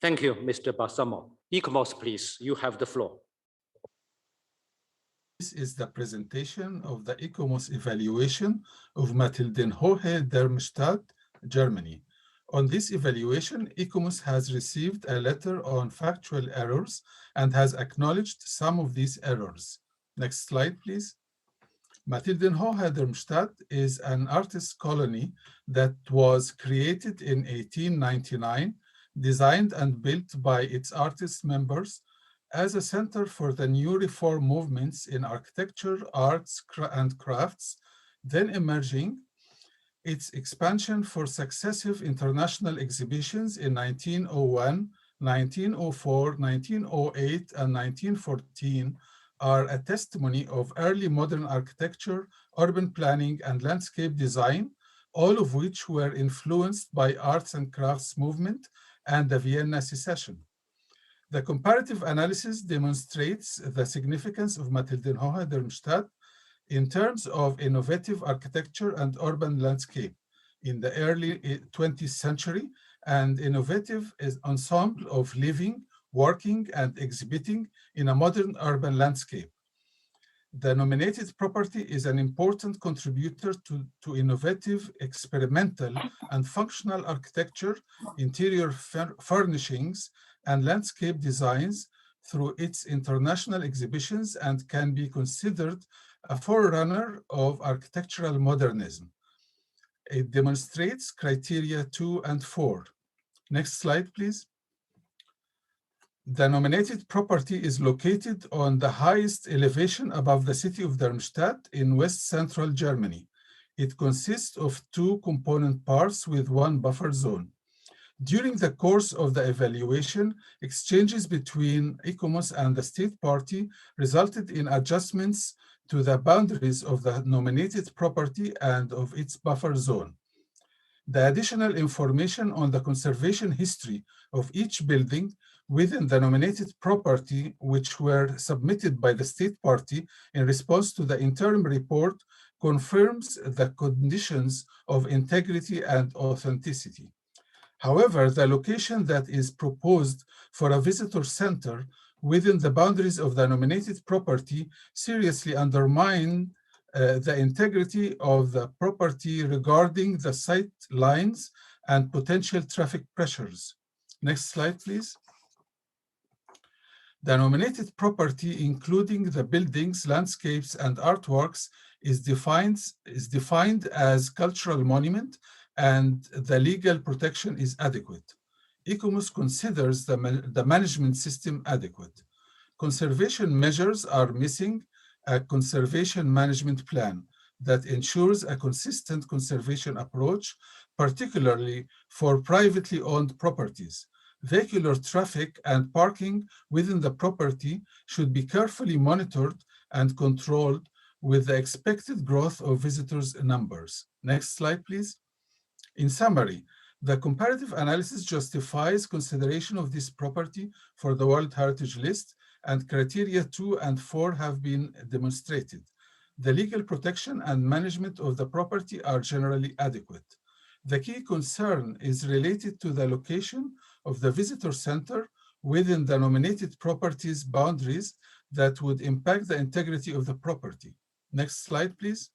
Thank you, Mr. Balsamo. ICOMOS, please, you have the floor. This is the presentation of the ICOMOS evaluation of Matilda Hohe, Darmstadt, Germany. On this evaluation, ICOMOS has received a letter on factual errors and has acknowledged some of these errors. Next slide, please. Matilda Hohe, Darmstadt is an artist colony that was created in 1899, designed and built by its artist members as a center for the new reform movements in architecture, arts, and crafts, then emerging its expansion for successive international exhibitions in 1901, 1904, 1908, and 1914 are a testimony of early modern architecture, urban planning, and landscape design, all of which were influenced by arts and crafts movement and the Vienna Secession. The comparative analysis demonstrates the significance of Matilda Hohe, Darmstadt in terms of innovative architecture and urban landscape in the early 20th century, and innovative ensemble of living, working, and exhibiting in a modern urban landscape. The nominated property is an important contributor to innovative, experimental, and functional architecture, interior furnishings, and landscape designs through its international exhibitions, and can be considered a forerunner of architectural modernism. It demonstrates criteria 2 and 4. Next slide, please. The nominated property is located on the highest elevation above the city of Darmstadt in West Central Germany. It consists of 2 component parts with 1 buffer zone. During the course of the evaluation, exchanges between ICOMOS and the state party resulted in adjustments to the boundaries of the nominated property and of its buffer zone. The additional information on the conservation history of each building within the nominated property, which were submitted by the state party in response to the interim report, confirms the conditions of integrity and authenticity. However, the location that is proposed for a visitor center within the boundaries of the nominated property seriously undermine the integrity of the property regarding the sight lines and potential traffic pressures. Next slide, please. The nominated property, including the buildings, landscapes, and artworks, is defined as cultural monument, and the legal protection is adequate. ICOMOS considers the management system adequate. Conservation measures are missing a conservation management plan that ensures a consistent conservation approach, particularly for privately owned properties. Vehicular traffic and parking within the property should be carefully monitored and controlled with the expected growth of visitors' numbers. Next slide, please. In summary, The comparative analysis justifies consideration of this property for the World Heritage List, and criteria 2 and 4 have been demonstrated. The legal protection and management of the property are generally adequate. The key concern is related to the location of the visitor center within the nominated property's boundaries that would impact the integrity of the property. Next slide, please.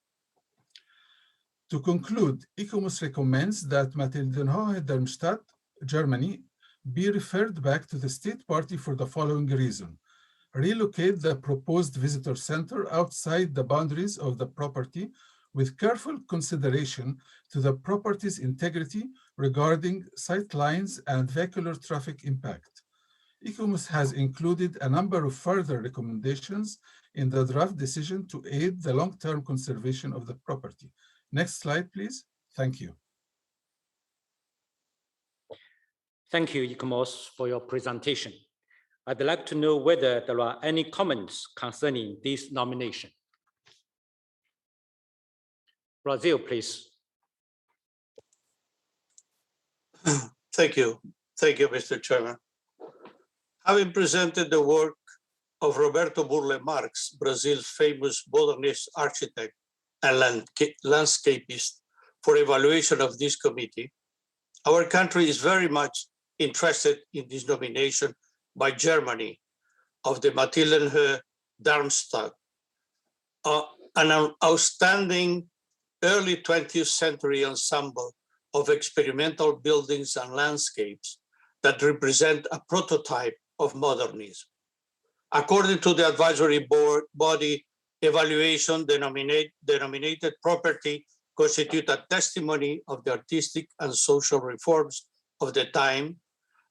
To conclude, ICOMOS recommends that Matilda, Darmstadt, Germany, be referred back to the state party for the following reason. Relocate the proposed visitor center outside the boundaries of the property with careful consideration to the property's integrity regarding sight lines and vehicular traffic impact. ICOMOS has included a number of further recommendations in the draft decision to aid the long-term conservation of the property. Next slide, please. Thank you. Thank you, ICOMOS, for your presentation. I'd like to know whether there are any comments concerning this nomination. Brazil, please. Thank you. Thank you, Mr. Chairman. Having presented the work of Roberto Burle Marx, Brazil's famous modernist architect and landscapist, for evaluation of this committee, our country is very much interested in this nomination by Germany of the Matilda Darmstadt, an outstanding early 20th century ensemble of experimental buildings and landscapes that represent a prototype of modernism. According to the advisory body evaluation, the nominated property constitute a testimony of the artistic and social reforms of the time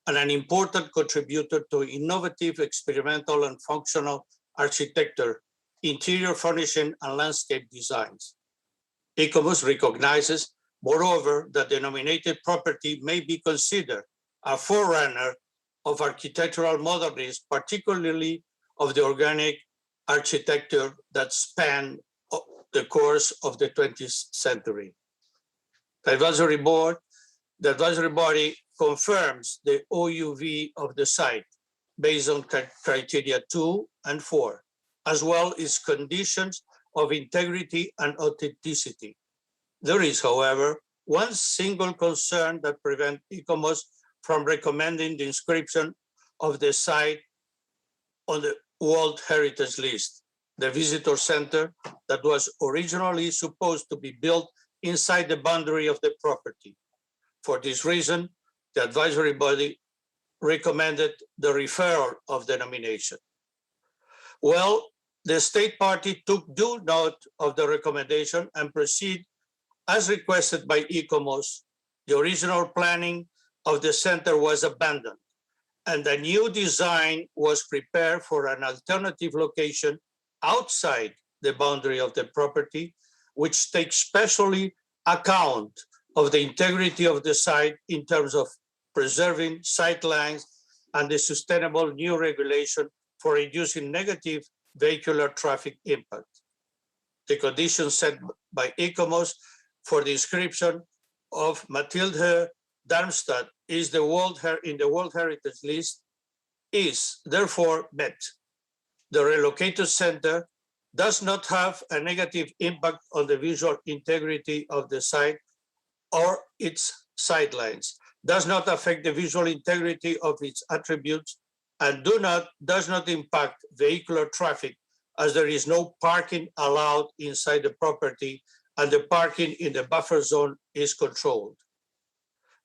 and an important contributor to innovative, experimental, and functional architecture, interior furnishing, and landscape designs. ICOMOS recognizes, moreover, that the nominated property may be considered a forerunner of architectural modernism, particularly of the organic architecture that spanned the course of the 20th century. The advisory body confirms the OUV of the site based on criteria 2 and 4, as well as conditions of integrity and authenticity. There is, however, one single concern that prevents ICOMOS from recommending the inscription of the site on the World Heritage List, the visitor center that was originally supposed to be built inside the boundary of the property. For this reason, the advisory body recommended the referral of the nomination. Well, the state party took due note of the recommendation and proceed as requested by ICOMOS. The original planning of the center was abandoned, and a new design was prepared for an alternative location outside the boundary of the property, which takes specially account of the integrity of the site in terms of preserving sight lines and the sustainable new regulation for reducing negative vehicular traffic impact. The conditions set by ICOMOS for the inscription of Matilda Darmstadt in the World Heritage List is therefore met. The relocated center does not have a negative impact on the visual integrity of the site or its sidelines, does not affect the visual integrity of its attributes, and does not impact vehicular traffic, as there is no parking allowed inside the property and the parking in the buffer zone is controlled.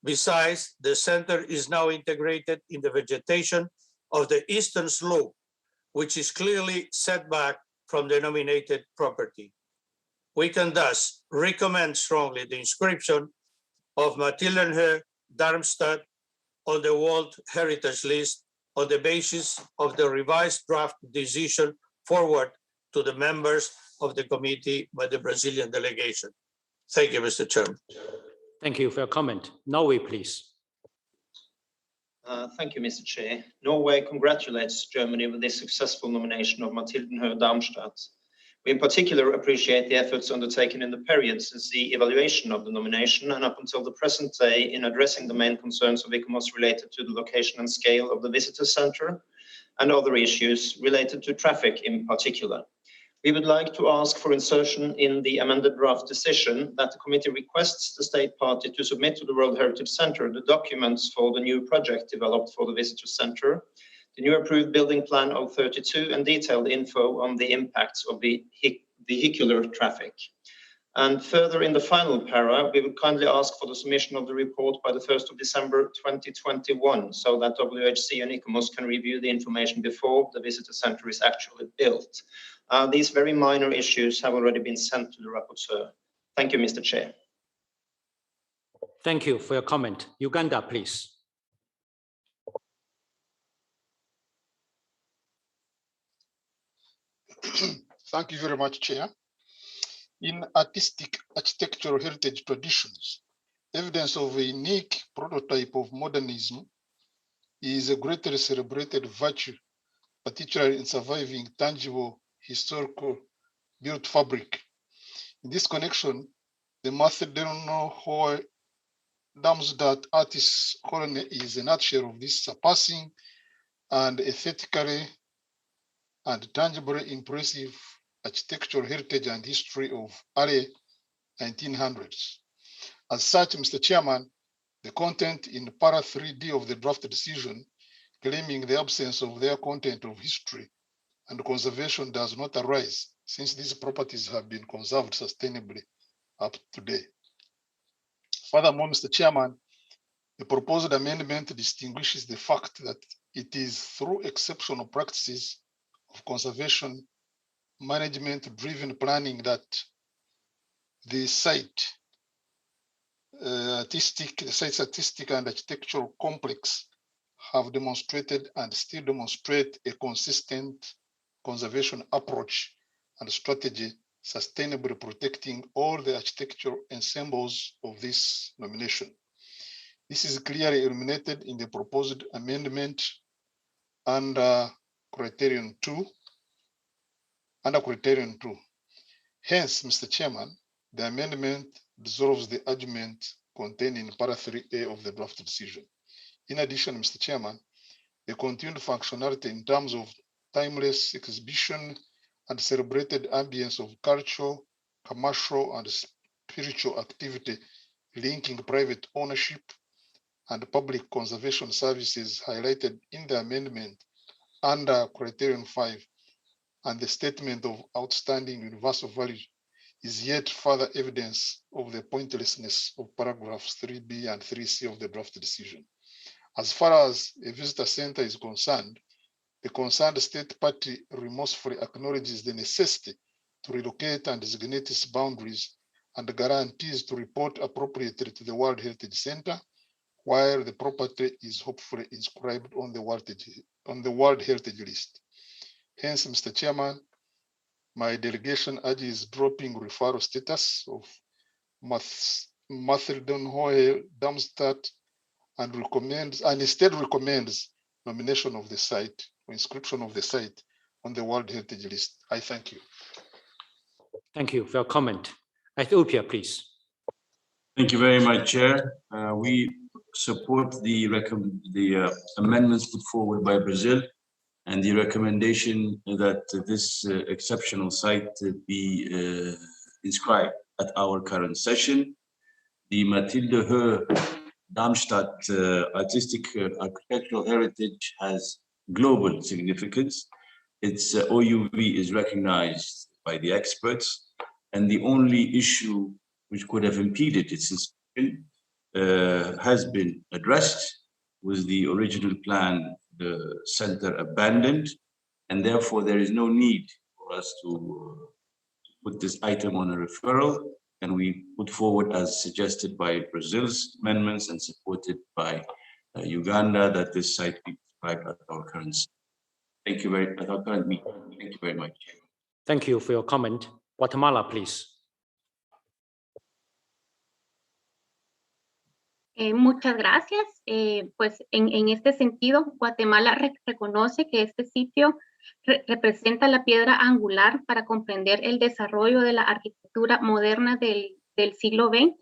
Besides, the center is now integrated in the vegetation of the eastern slope, which is clearly set back from the nominated property. We can thus recommend strongly the inscription of Matilda Darmstadt on the World Heritage List on the basis of the revised draft decision forward to the members of the committee by the Brazilian delegation. Thank you, Mr. Chairman. Thank you for your comment. Norway, please. Thank you, Mr. Chair. Norway congratulates Germany with the successful nomination of Matilda Darmstadt. We in particular appreciate the efforts undertaken in the period since the evaluation of the nomination and up until the present day in addressing the main concerns of ICOMOS related to the location and scale of the visitor center and other issues related to traffic in particular. We would like to ask for insertion in the amended draft decision that the committee requests the state party to submit to the World Heritage Center the documents for the new project developed for the visitor center, the new approved building plan 032, and detailed info on the impacts of the vehicular traffic. And further, in the final para, we would kindly ask for the submission of the report by the 1st of December 2021, so that WHC and ICOMOS can review the information before the visitor center is actually built. These very minor issues have already been sent to the rapporteur. Thank you, Mr. Chair. Thank you for your comment. Uganda, please. Thank you very much, Chair. In artistic architectural heritage traditions, evidence of a unique prototype of modernism is a greatly celebrated virtue, particularly in surviving tangible historical built fabric. In this connection, the Matilda Darmstadt artist's colony is a nutshell of this surpassing and aesthetically and tangibly impressive architectural heritage and history of early 1900s. As such, Mr. Chairman, the content in para 3D of the draft decision claiming the absence of their content of history and conservation does not arise, since these properties have been conserved sustainably up to today. Furthermore, Mr. Chairman, the proposed amendment distinguishes the fact that it is through exceptional practices of conservation management-driven planning that the site's artistic and architectural complex have demonstrated and still demonstrate a consistent conservation approach and strategy, sustainably protecting all the architectural ensembles of this nomination. This is clearly illuminated in the proposed amendment under criterion 2. Hence, Mr. Chairman, the amendment dissolves the argument contained in para 3A of the draft decision. In addition, Mr. Chairman, the continued functionality in terms of timeless exhibition and celebrated ambience of cultural, commercial, and spiritual activity linking private ownership and public conservation services highlighted in the amendment under criterion 5 and the statement of outstanding universal value is yet further evidence of the pointlessness of paragraphs 3B and 3C of the draft decision. As far as a visitor center is concerned, the concerned state party remorsefully acknowledges the necessity to relocate and designate its boundaries and guarantees to report appropriately to the World Heritage Center, while the property is hopefully inscribed on the World Heritage List. Hence, Mr. Chairman, my delegation urges dropping referral status of Matilda Darmstadt and instead recommends nomination of the site or inscription of the site on the World Heritage List. I thank you. Thank you for your comment. Ethiopia, please. Thank you very much, Chair. We support the amendments put forward by Brazil and the recommendation that this exceptional site be inscribed at our current session. The Matilda Darmstadt artistic architectural heritage has global significance. Its OUV is recognized by the experts, and the only issue which could have impeded its inscription has been addressed. With the original plan, the center abandoned, and therefore there is no need for us to put this item on a referral, and we put forward as suggested by Brazil's amendments and supported by Uganda that this site be described at our current Thank you very much. Thank you for your comment. Guatemala, please. Muchas gracias. Pues en este sentido, Guatemala reconoce que este sitio representa la piedra angular para comprender el desarrollo de la arquitectura moderna del siglo XX,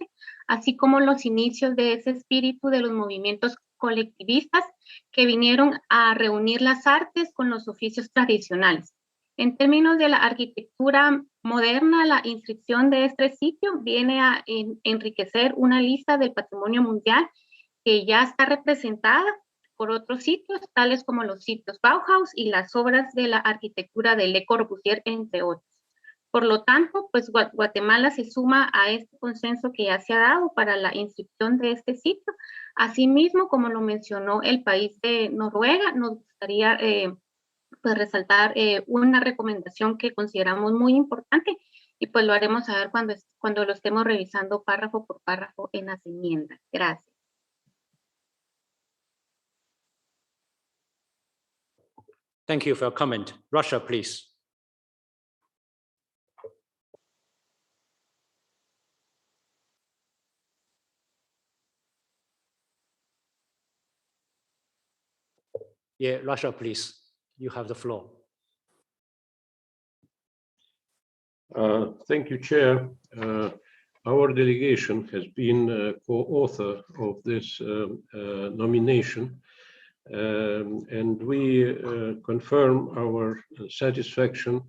así como los inicios de ese espíritu de los movimientos colectivistas que vinieron a reunir las artes con los oficios tradicionales. En términos de la arquitectura moderna, la inscripción de este sitio viene a enriquecer una lista del patrimonio mundial que ya está representada por otros sitios, tales como los sitios Bauhaus y las obras de la arquitectura de Le Corbusier, entre otros. Por lo tanto, pues Guatemala se suma a este consenso que ya se ha dado para la inscripción de este sitio. Asimismo, como lo mencionó el país de Noruega, nos gustaría pues resaltar una recomendación que consideramos muy importante y pues lo haremos saber cuando lo estemos revisando párrafo por párrafo en las enmiendas. Gracias. Thank you for your comment. Russia, please. Yeah, Russia, please. You have the floor. Thank you, Chair. Our delegation has been co-author of this nomination, and we confirm our satisfaction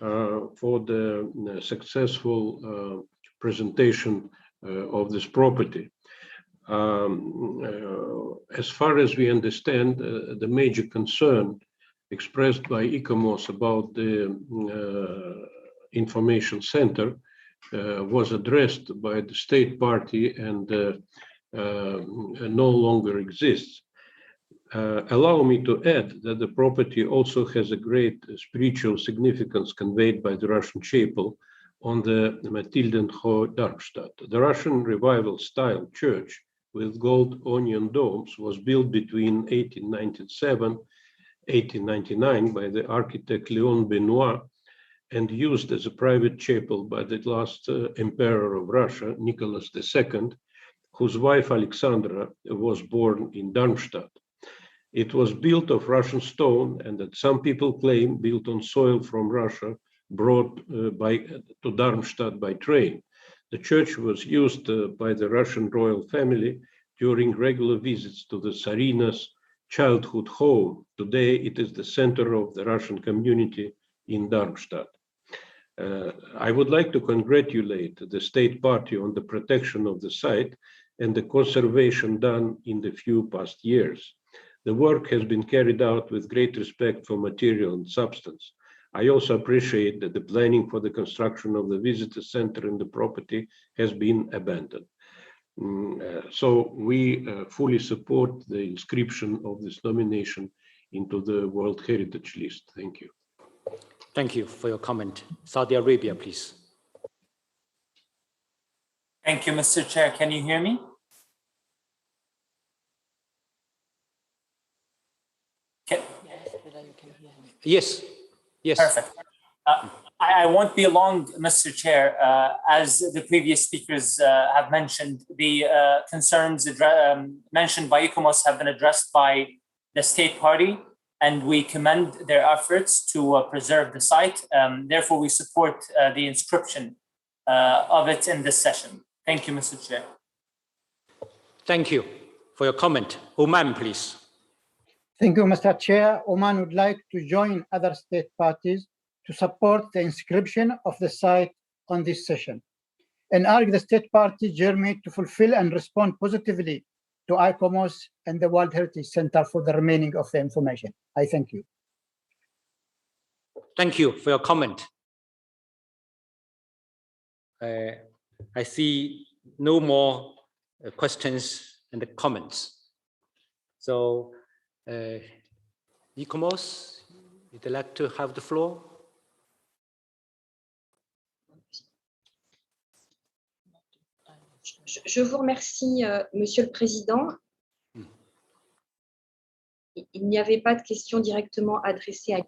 for the successful presentation of this property. As far as we understand, the major concern expressed by ICOMOS about the information center was addressed by the state party and no longer exists. Allow me to add that the property also has a great spiritual significance conveyed by the Russian chapel on the Matilda and Darmstadt. The Russian revival style church with gold onion domes was built between 1897 1899 by the architect Léon Benoit and used as a private chapel by the last emperor of Russia, Nicholas II, whose wife Alexandra was born in Darmstadt. It was built of Russian stone and that some people claim built on soil from Russia brought to Darmstadt by train. The church was used by the Russian royal family during regular visits to the Tsarina's childhood home. Today, it is the center of the Russian community in Darmstadt. I would like to congratulate the state party on the protection of the site and the conservation done in the few past years. The work has been carried out with great respect for material and substance. I also appreciate that the planning for the construction of the visitor center in the property has been abandoned. So we fully support the inscription of this nomination into the World Heritage List. Thank you. Thank you for your comment. Saudi Arabia, please. Thank you, Mr. Chair. Can you hear me? Yes. Yes. Perfect. I won't be long, Mr. Chair. As the previous speakers have mentioned, the concerns mentioned by ICOMOS have been addressed by the state party, and we commend their efforts to preserve the site. Therefore, we support the inscription of it in this session. Thank you, Mr. Chair. Thank you for your comment. Oman, please. Thank you, Mr. Chair. Oman would like to join other state parties to support the inscription of the site on this session and urge the state party Germany to fulfill and respond positively to ICOMOS and the World Heritage Center for the remaining of the information. I thank you. Thank you for your comment. I see no more questions and comments. So, ICOMOS, would you like to have the floor? Je vous remercie, Monsieur le Président. Il n'y avait pas de questions directement adressées à...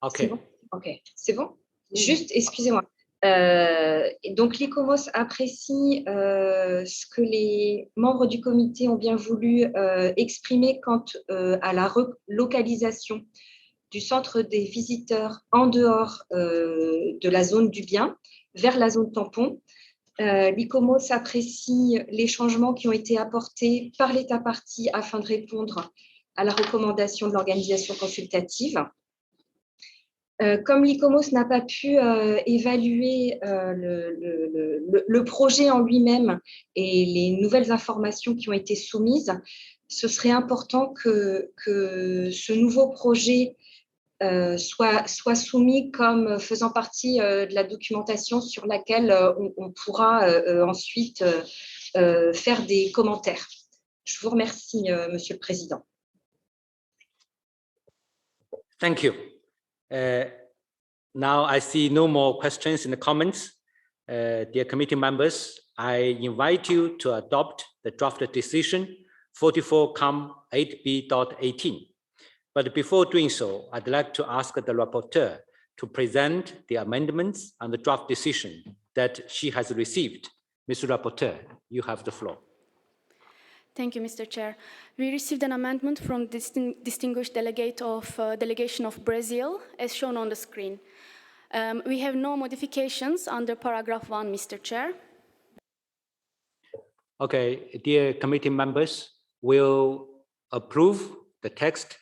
OK. C'est bon? OK, c'est bon? Juste, excusez-moi. Et donc, l'ICOMOS apprécie ce que les membres du comité ont bien voulu exprimer quant à la relocalisation du centre des visiteurs en dehors de la zone du bien vers la zone tampon. L'ICOMOS apprécie les changements qui ont été apportés par l'État partie afin de répondre à la recommandation de l'organisation consultative. Comme l'ICOMOS n'a pas pu évaluer le projet en lui-même et les nouvelles informations qui ont été soumises, ce serait important que ce nouveau projet soit soumis comme faisant partie de la documentation sur laquelle on pourra ensuite faire des commentaires. Je vous remercie, Monsieur le Président. Thank you. Now I see no more questions in the comments. Dear committee members, I invite you to adopt the draft decision 44-8B.18. But before doing so, I'd like to ask the rapporteur to present the amendments and the draft decision that she has received. Mr. Rapporteur, you have the floor. Thank you, Mr. Chair. We received an amendment from the distinguished delegate of Delegation of Brazil, as shown on the screen. We have no modifications under paragraph 1, Mr. Chair. Okay, dear committee members, we'll approve the text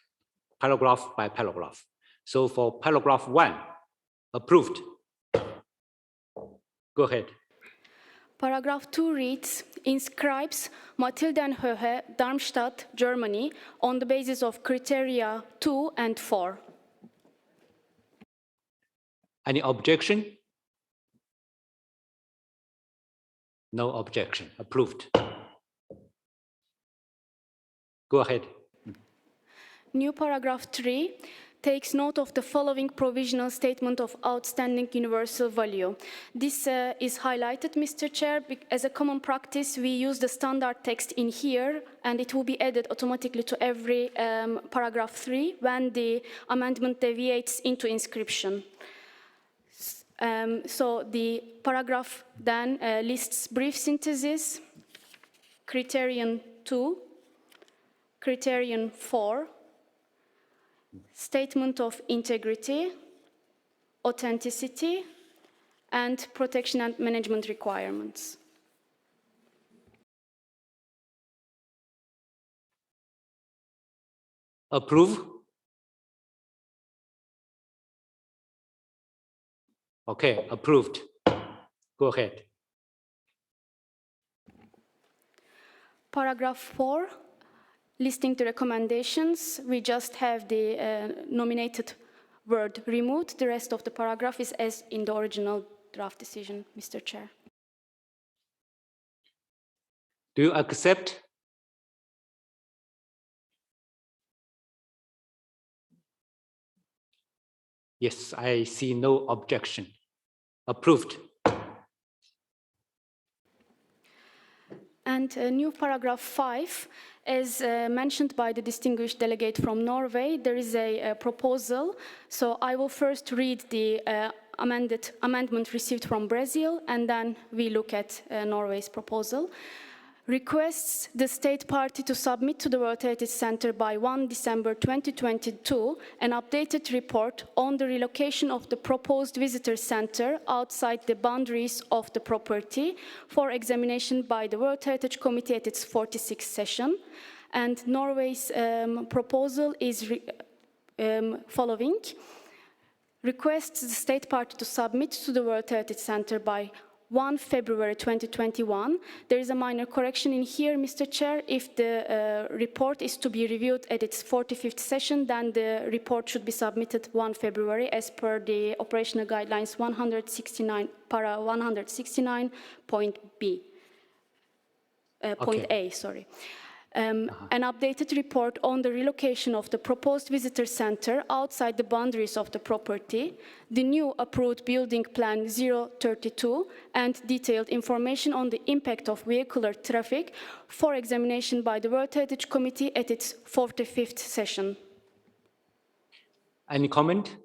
paragraph by paragraph. So for paragraph 1, approved. Go ahead. Paragraph 2 reads, inscribes Matilda and Xuejun, Darmstadt, Germany, on the basis of criteria 2 and 4. Any objection? No objection. Approved. Go ahead. New paragraph 3 takes note of the following provisional statement of outstanding universal value. This is highlighted, Mr. Chair, as a common practice. We use the standard text in here, and it will be added automatically to every paragraph 3 when the amendment deviates into inscription. So the paragraph then lists brief synthesis, criterion 2, criterion 4, statement of integrity, authenticity, and protection and management requirements. Approve? Okay, approved. Go ahead. Paragraph 4, listing the recommendations. We just have the nominated word removed. The rest of the paragraph is as in the original draft decision, Mr. Chair. Do you accept? Yes, I see no objection. Approved. And new paragraph 5, as mentioned by the distinguished delegate from Norway, there is a proposal. So I will first read the amendment received from Brazil, and then we look at Norway's proposal. Requests the state party to submit to the World Heritage Center by 1 December 2022 an updated report on the relocation of the proposed visitor center outside the boundaries of the property for examination by the World Heritage Committee at its 46th session. And Norway's proposal is following. Requests the state party to submit to the World Heritage Center by 1 February 2021. There is a minor correction in here, Mr. Chair. If the report is to be reviewed at its 45th session, then the report should be submitted 1 February as per the operational guidelines 169, para 169 point B, point A, sorry. An updated report on the relocation of the proposed visitor center outside the boundaries of the property, the new approved building plan 032, and detailed information on the impact of vehicular traffic for examination by the World Heritage Committee at its 45th session. Any comment?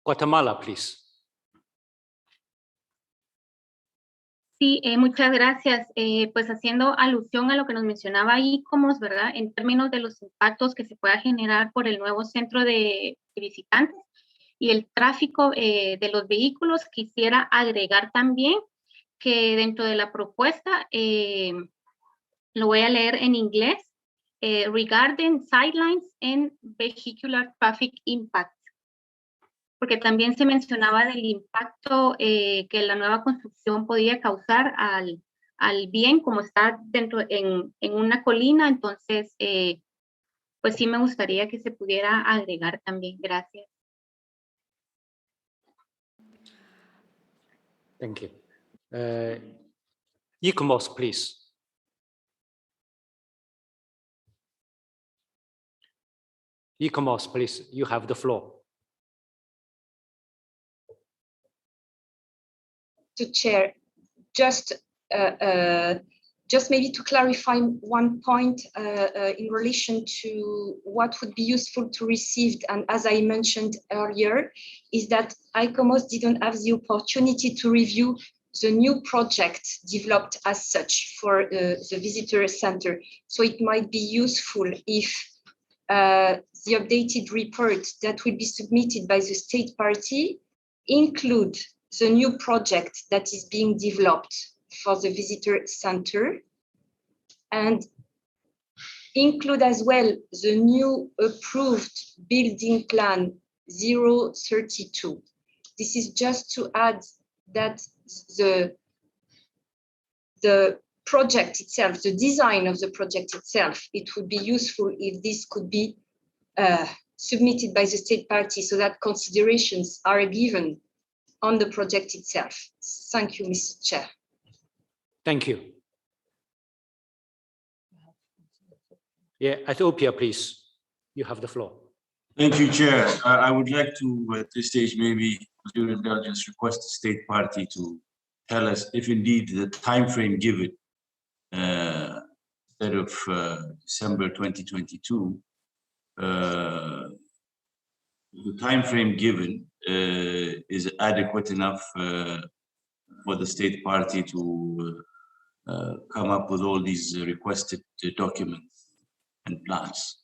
Guatemala, please. Sí, muchas gracias. Pues haciendo alusión a lo que nos mencionaba ICOMOS, ¿verdad? En términos de los impactos que se pueda generar por el nuevo centro de visitantes y el tráfico de los vehículos, quisiera agregar también que dentro de la propuesta, lo voy a leer en inglés, regarding sidelines and vehicular traffic impact, porque también se mencionaba del impacto que la nueva construcción podía causar al bien, como está dentro en una colina. Entonces, pues sí me gustaría que se pudiera agregar también. Gracias. Thank you. ICOMOS, please. ICOMOS, please, you have the floor. To Chair, just maybe to clarify one point in relation to what would be useful to receive, and as I mentioned earlier, is that ICOMOS didn't have the opportunity to review the new project developed as such for the visitor center. So it might be useful if the updated report that will be submitted by the state party include the new project that is being developed for the visitor center, and include as well the new approved building plan 032. This is just to add that the project itself, the design of the project itself, it would be useful if this could be submitted by the state party so that considerations are given on the project itself. Thank you, Mr. Chair. Thank you. Yeah, Ethiopia, please. You have the floor. Thank you, Chair. I would like to, at this stage, maybe, with your indulgence, request the state party to tell us if indeed the time frame given, instead of December 2022, the time frame given is adequate enough for the state party to come up with all these requested documents and plans.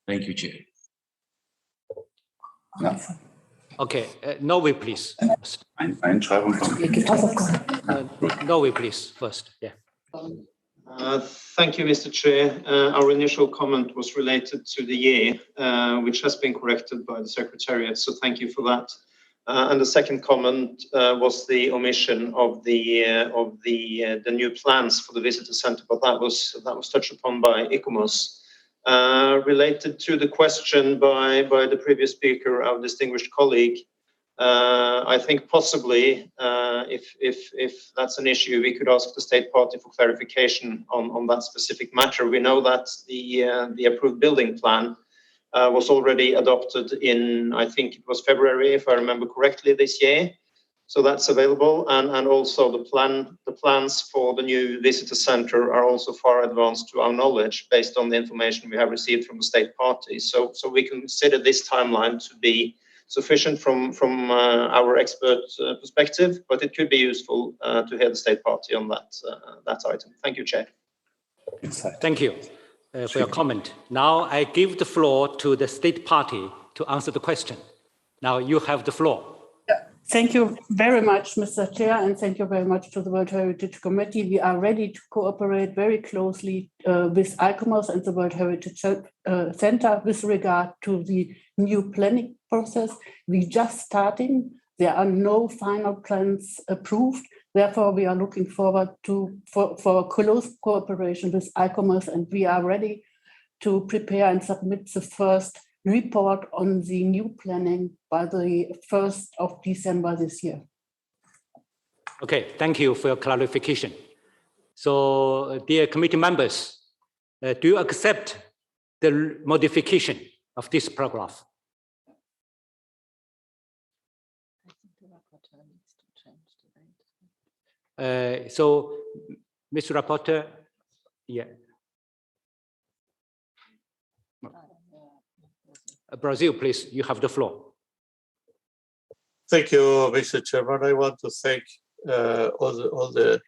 Thank you, Chair. No. Okay, Norway, please. Norway, please, first. Yeah. Thank you, Mr. Chair. Our initial comment was related to the year, which has been corrected by the Secretariat, so thank you for that. And the second comment was the omission of the new plans for the visitor center, but that was touched upon by ICOMOS. Related to the question by the previous speaker, our distinguished colleague, I think possibly, if that's an issue, we could ask the state party for clarification on that specific matter. We know that the approved building plan was already adopted in, I think it was February, if I remember correctly, this year. So that's available, and also the plans for the new visitor center are also far advanced to our knowledge, based on the information we have received from the state party. So we consider this timeline to be sufficient from our expert perspective, but it could be useful to hear the state party on that item. Thank you, Chair. Thank you for your comment. Now I give the floor to the state party to answer the question. Now you have the floor. Thank you very much, Mr. Chair, and thank you very much to the World Heritage Committee. We are ready to cooperate very closely with ICOMOS and the World Heritage Center with regard to the new planning process. We're just starting. There are no final plans approved. Therefore, we are looking forward for close cooperation with ICOMOS, and we are ready to prepare and submit the first report on the new planning by the 1st of December this year. Okay, thank you for your clarification. So, dear committee members, do you accept the modification of this paragraph? So, Mr. Rapporteur, yeah. Brazil, please, you have the floor. Thank you, Mr. Chairman. I want to thank all the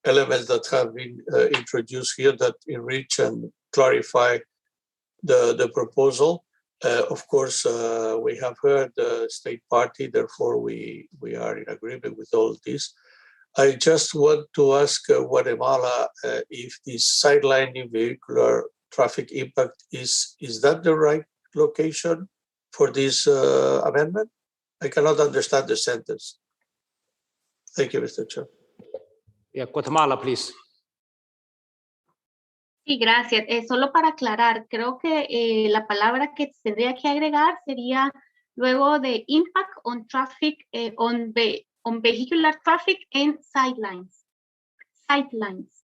elements that have been introduced here that enrich and clarify the proposal. Of course, we have heard the state party, therefore we are in agreement with all this. I just want to ask Guatemala if this sidelining vehicular traffic impact is that the right location for this amendment? I cannot understand the sentence. Thank you, Mr. Chair. Yeah, Guatemala, please. Sí, gracias. Solo para aclarar, creo que la palabra que tendría que agregar sería luego de impact on traffic, on vehicular traffic and sidelines. Sidelines.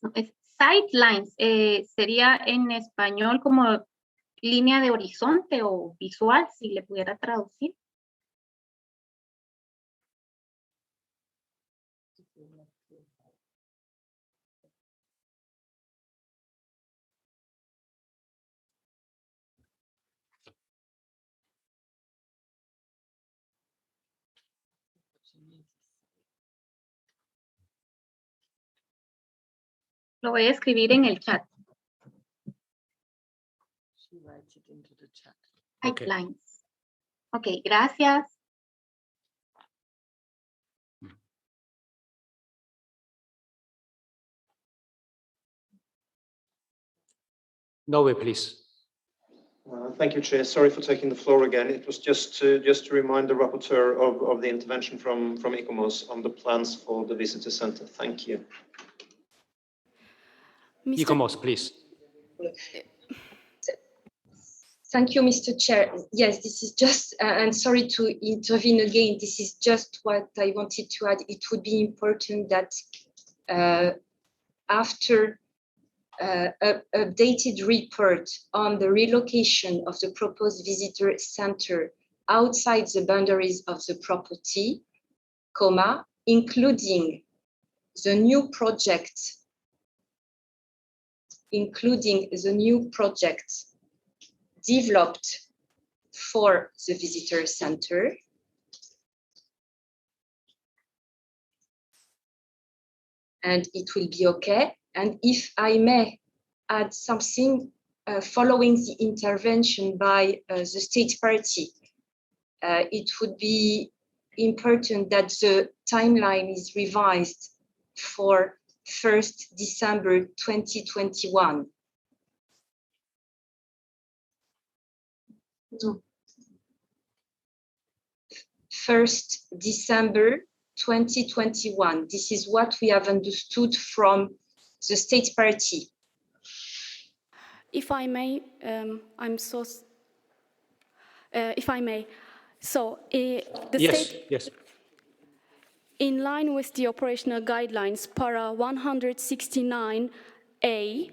No, sidelines sería en español como línea de horizonte o visual, si le pudiera traducir. Lo voy a escribir en el chat. Pipelines. Ok, gracias. Norway, please. Thank you, Chair. Sorry for taking the floor again. It was just to remind the rapporteur of the intervention from ICOMOS on the plans for the visitor center. Thank you. ICOMOS, please. Thank you, Mr. Chair. Yes, this is just, and sorry to intervene again, this is just what I wanted to add. It would be important that after updated report on the relocation of the proposed visitor center outside the boundaries of the property, including the new project, developed for the visitor center, and it will be okay. And if I may add something following the intervention by the state party, it would be important that the timeline is revised for 1st December 2021. No. 1st December 2021. This is what we have understood from the state party. If I may, if I may. So the state, yes. In line with the operational guidelines, para 169A,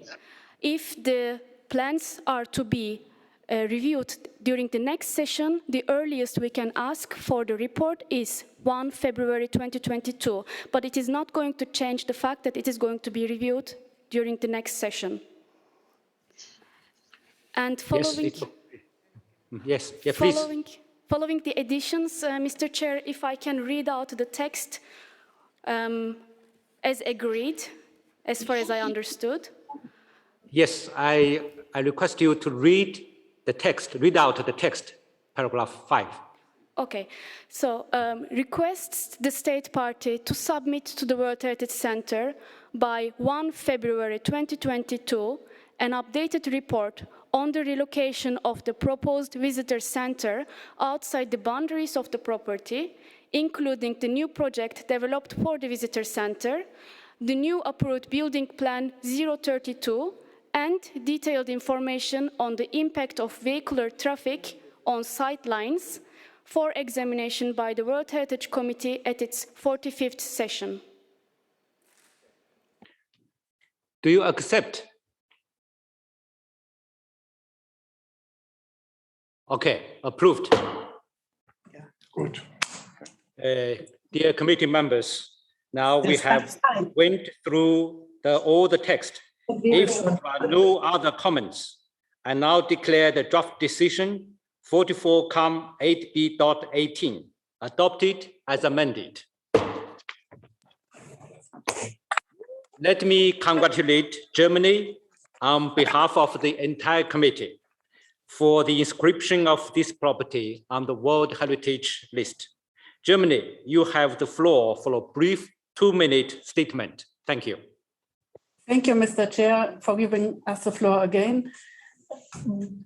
if the plans are to be reviewed during the next session, the earliest we can ask for the report is 1 February 2022, but it is not going to change the fact that it is going to be reviewed during the next session. And following, yes, please. Following the additions, Mr. Chair, if I can read out the text as agreed, as far as I understood. Yes, I request you to read out the text, paragraph 5. Okay, so requests the state party to submit to the World Heritage Center by 1 February 2022 an updated report on the relocation of the proposed visitor center outside the boundaries of the property, including the new project developed for the visitor center, the new approved building plan 032, and detailed information on the impact of vehicular traffic on sightlines for examination by the World Heritage Committee at its 45th session. Do you accept? Okay, approved. Yeah, good. Dear committee members, now we have went through all the text. If there are no other comments, I now declare the draft decision 44-8b.18, adopted as amended. Let me congratulate Germany on behalf of the entire committee for the inscription of this property on the World Heritage List. Germany, you have the floor for a brief 2-minute statement. Thank you. Thank you, Mr. Chair, for giving us the floor again.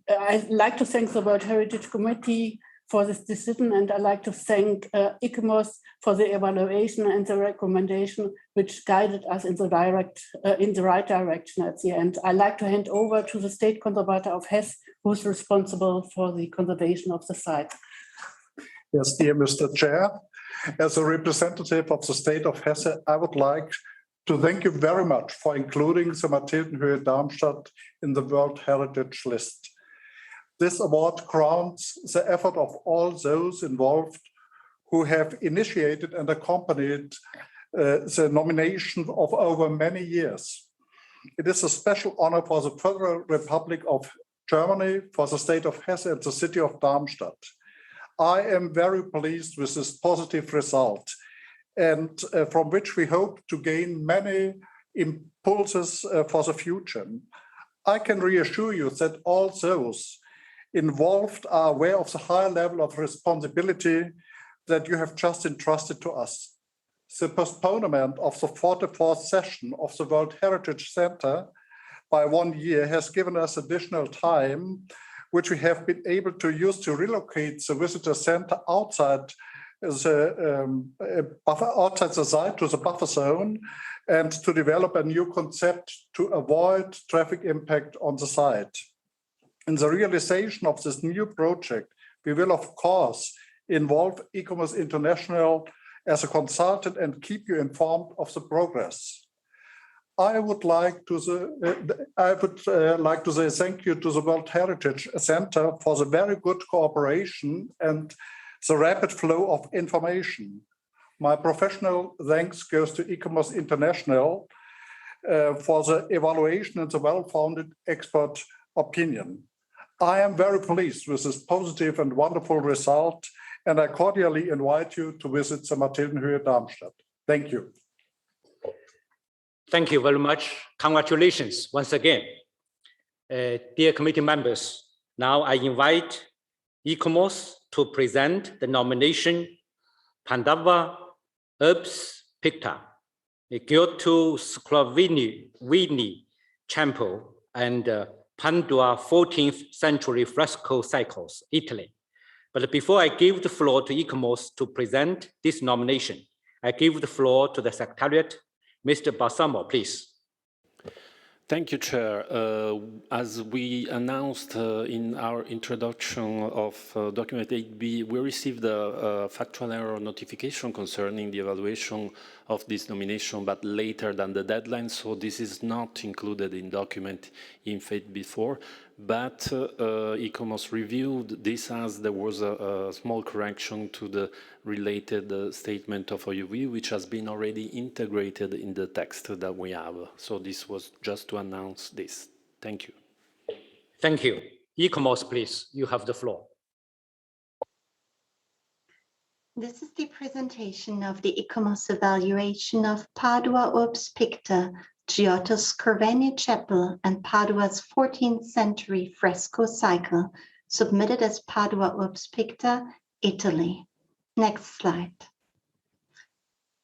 I'd like to thank the World Heritage Committee for this decision, and I'd like to thank ICOMOS for the evaluation and the recommendation which guided us in the right direction at the end. I'd like to hand over to the State Conservator of Hesse, who's responsible for the conservation of the site. Yes, dear Mr. Chair, as a representative of the state of Hesse, I would like to thank you very much for including the Matilda Darmstadt in the World Heritage List. This award crowns the effort of all those involved who have initiated and accompanied the nomination of over many years. It is a special honor for the Federal Republic of Germany, for the state of Hesse and the city of Darmstadt. I am very pleased with this positive result, and from which we hope to gain many impulses for the future. I can reassure you that all those involved are aware of the high level of responsibility that you have just entrusted to us. The postponement of the 44th session of the World Heritage Center by 1 year has given us additional time, which we have been able to use to relocate the visitor center outside the site to the buffer zone, and to develop a new concept to avoid traffic impact on the site. In the realization of this new project, we will of course involve ICOMOS International as a consultant and keep you informed of the progress. I would like to say thank you to the World Heritage Center for the very good cooperation and the rapid flow of information. My professional thanks goes to ICOMOS International for the evaluation and the well-founded expert opinion. I am very pleased with this positive and wonderful result, and I cordially invite you to visit the Matilda Darmstadt. Thank you. Thank you very much. Congratulations once again. Dear committee members, now I invite ICOMOS to present the nomination Pandava Urbs Picta, Giotto Scrovini Chapel, and Padua 14th century fresco cycles, Italy. But before I give the floor to ICOMOS to present this nomination, I give the floor to the Secretariat. Mr. Balsamo, please. Thank you, Chair. As we announced in our introduction of document 8B, we received a factual error notification concerning the evaluation of this nomination, but later than the deadline, so this is not included in document in fact before, but ICOMOS reviewed this as there was a small correction to the related statement of OUV, which has been already integrated in the text that we have. So this was just to announce this. Thank you. Thank you. ICOMOS, please, you have the floor. This is the presentation of the ICOMOS evaluation of Padua Urbs Picta, Giotto Scrovini Chapel, and Padua's 14th century fresco cycle, submitted as Padua Urbs Picta, Italy. Next slide.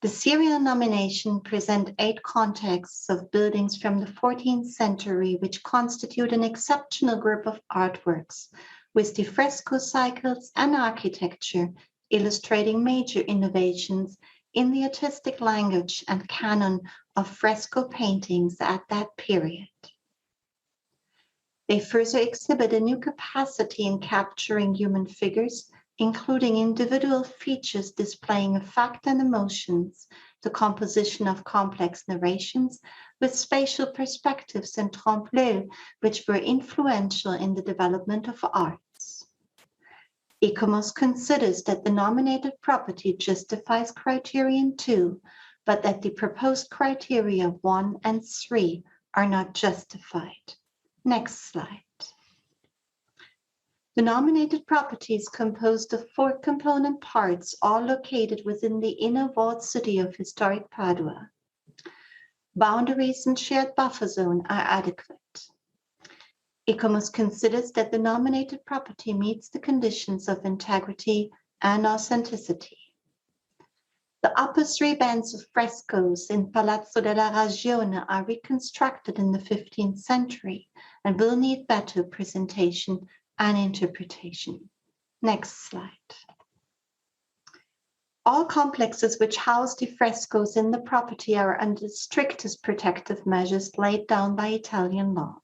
The serial nomination presents 8 contexts of buildings from the 14th century, which constitute an exceptional group of artworks, with the fresco cycles and architecture illustrating major innovations in the artistic language and canon of fresco paintings at that period. They further exhibit a new capacity in capturing human figures, including individual features displaying affect and emotions, the composition of complex narrations with spatial perspectives and trompe-l'œil, which were influential in the development of arts. ICOMOS considers that the nominated property justifies criterion 2, but that the proposed criteria 1 and 3 are not justified. Next slide. The nominated property is composed of 4 component parts, all located within the inner walled city of historic Padua. Boundaries and shared buffer zone are adequate. ICOMOS considers that the nominated property meets the conditions of integrity and authenticity. The upper 3 bands of frescoes in Palazzo della Ragione are reconstructed in the 15th century and will need better presentation and interpretation. Next slide. All complexes which house the frescoes in the property are under the strictest protective measures laid down by Italian law.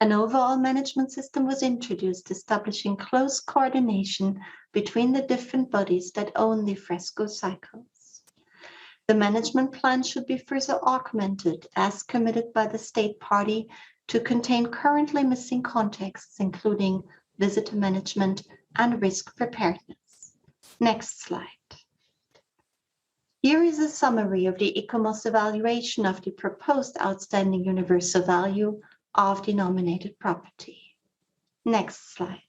An overall management system was introduced, establishing close coordination between the different bodies that own the fresco cycles. The management plan should be further augmented as committed by the state party to contain currently missing contexts, including visitor management and risk preparedness. Next slide. Here is a summary of the ICOMOS evaluation of the proposed outstanding universal value of the nominated property. Next slide.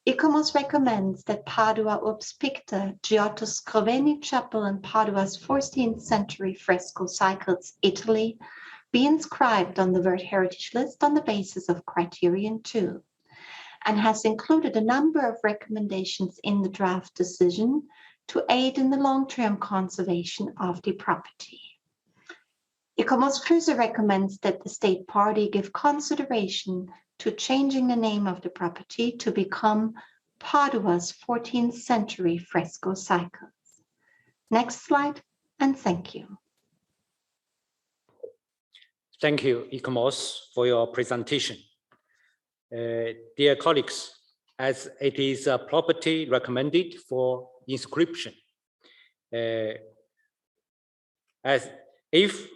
ICOMOS recommends that Padua Urbs Picta, Giotto's Scrovegni Chapel, and Padua's 14th century fresco cycles, Italy, be inscribed on the World Heritage List on the basis of Criterion 2, and has included a number of recommendations in the draft decision to aid in the long-term conservation of the property. ICOMOS further recommends that the state party give consideration to changing the name of the property to become Padua's 14th century fresco cycles. Next slide, and thank you. Thank you, ICOMOS, for your presentation. Dear colleagues, as it is a property recommended for inscription, as if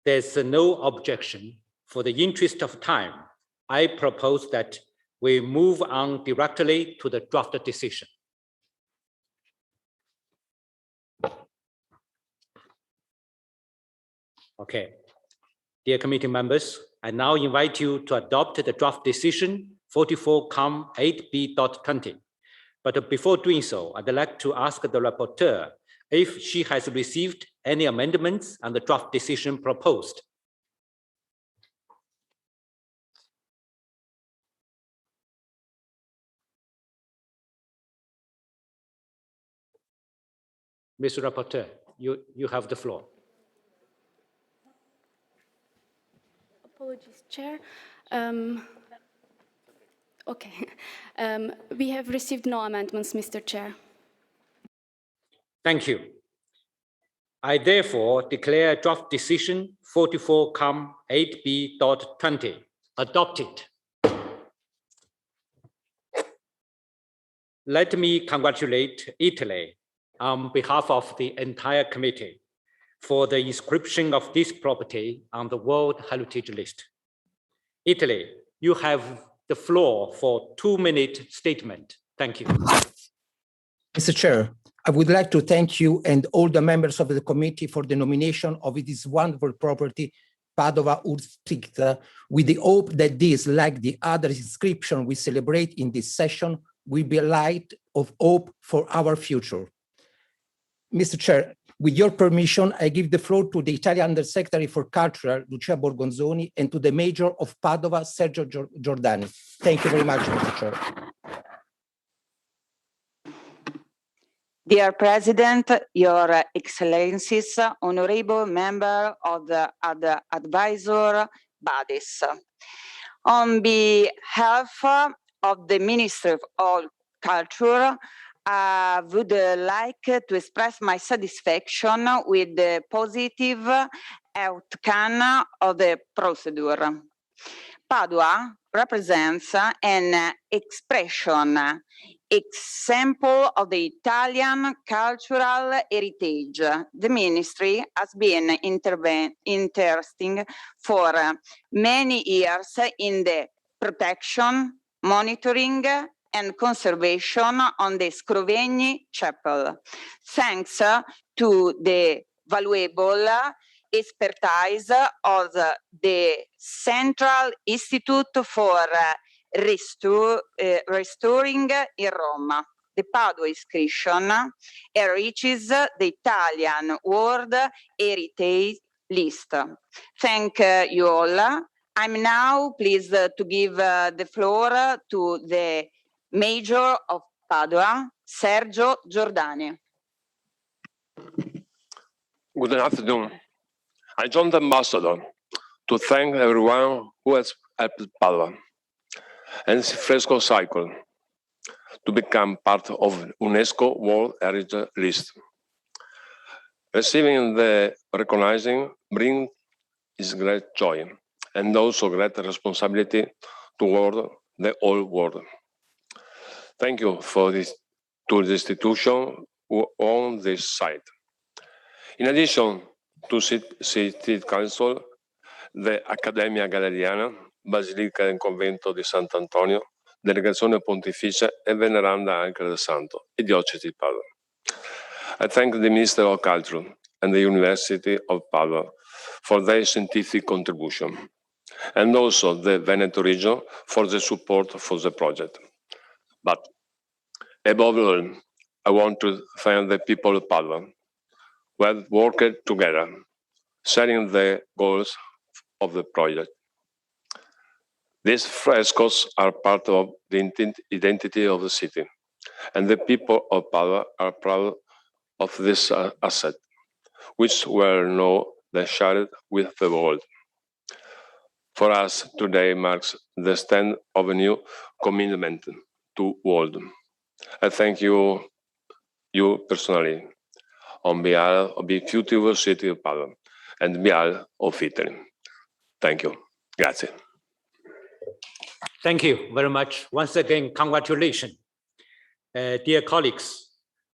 there's no objection, for the interest of time, I propose that we move on directly to the draft decision. Okay. Dear committee members, I now invite you to adopt the draft decision 44-8B.20. But before doing so, I'd like to ask the rapporteur if she has received any amendments on the draft decision proposed. Mr. Rapporteur, you have the floor. Apologies, Chair. Okay. We have received no amendments, Mr. Chair. Thank you. I therefore declare draft decision 44-8B.20 adopted. Let me congratulate Italy on behalf of the entire committee for the inscription of this property on the World Heritage List. Italy, you have the floor for 2-minute statement. Thank you. Mr. Chair, I would like to thank you and all the members of the committee for the nomination of this wonderful property, Padua Urbs Picta, with the hope that this, like the other inscription we celebrate in this session, will be a light of hope for our future. Mr. Chair, with your permission, I give the floor to the Italian Undersecretary for Culture, Lucia Borgonzoni, and to the Mayor of Padua, Sergio Giordani. Thank you very much, Mr. Chair. Dear President, Your Excellencies, honorable member of the advisor bodies. On behalf of the Ministry of Culture, I would like to express my satisfaction with the positive outcome of the procedure. Padua represents an example of the Italian cultural heritage. The ministry has been interesting for many years in the protection, monitoring, and conservation on the Scrovegni Chapel, thanks to the valuable expertise of the Central Institute for Restoring in Roma. The Padua inscription enriches the Italian World Heritage List. Thank you all. I'm now pleased to give the floor to the Mayor of Padua, Sergio Giordani. Good afternoon. I joined the ambassador to thank everyone who has helped Padua and its fresco cycle to become part of UNESCO World Heritage List. Receiving the recognition brings great joy and also great responsibility toward the whole world. Thank you for this to the institution who own this site. In addition to City Council, the Accademia Galleriana, Basilica del Convento di Sant'Antonio, Delegazione Pontificia e Veneranda anche del Santo, e Diocesi di Padova. I thank the Minister of Culture and the University of Padua for their scientific contribution, and also the Veneto region for the support for the project. But above all, I want to thank the people of Padua who have worked together, sharing the goals of the project. These frescoes are part of the identity of the city, and the people of Padua are proud of this asset, which were now shared with the world. For us, today marks the stand of a new commitment to world. I thank you personally, on behalf of the beautiful city of Padua and behalf of Italy. Thank you. Grazie. Thank you very much. Once again, congratulations. Dear colleagues,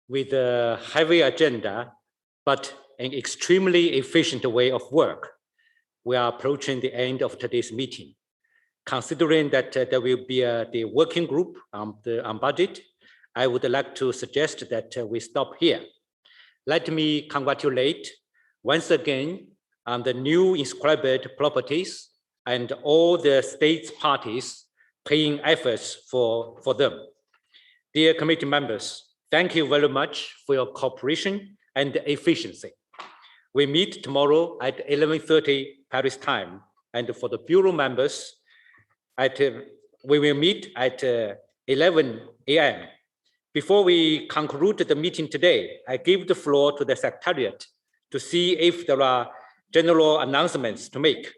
with a heavy agenda, but an extremely efficient way of work, we are approaching the end of today's meeting. Considering that there will be the working group on budget, I would like to suggest that we stop here. Let me congratulate once again on the new inscribed properties and all the states parties paying efforts for them. Dear committee members, thank you very much for your cooperation and efficiency. We meet tomorrow at 11:30 Paris time, and for the bureau members, we will meet at 11 a.m. Before we conclude the meeting today, I give the floor to the Secretariat to see if there are general announcements to make.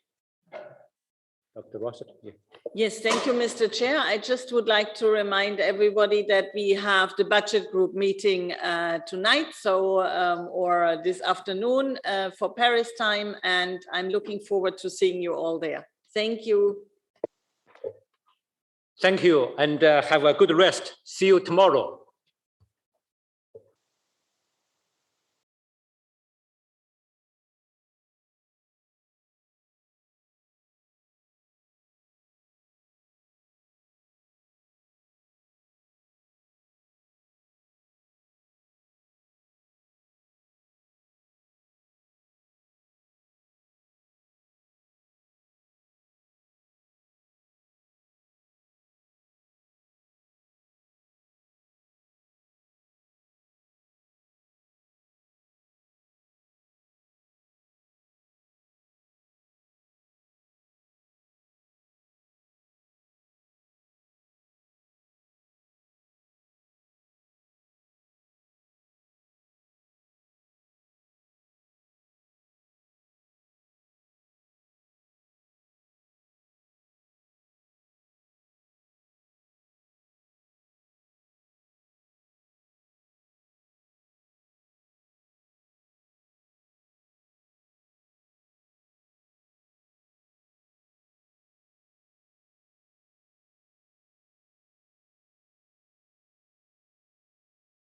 Dr. Rossett. Yeah. Yes, thank you, Mr. Chair. I just would like to remind everybody that we have the budget group meeting tonight, or this afternoon for Paris time, and I'm looking forward to seeing you all there. Thank you. Thank you, and have a good rest. See you tomorrow.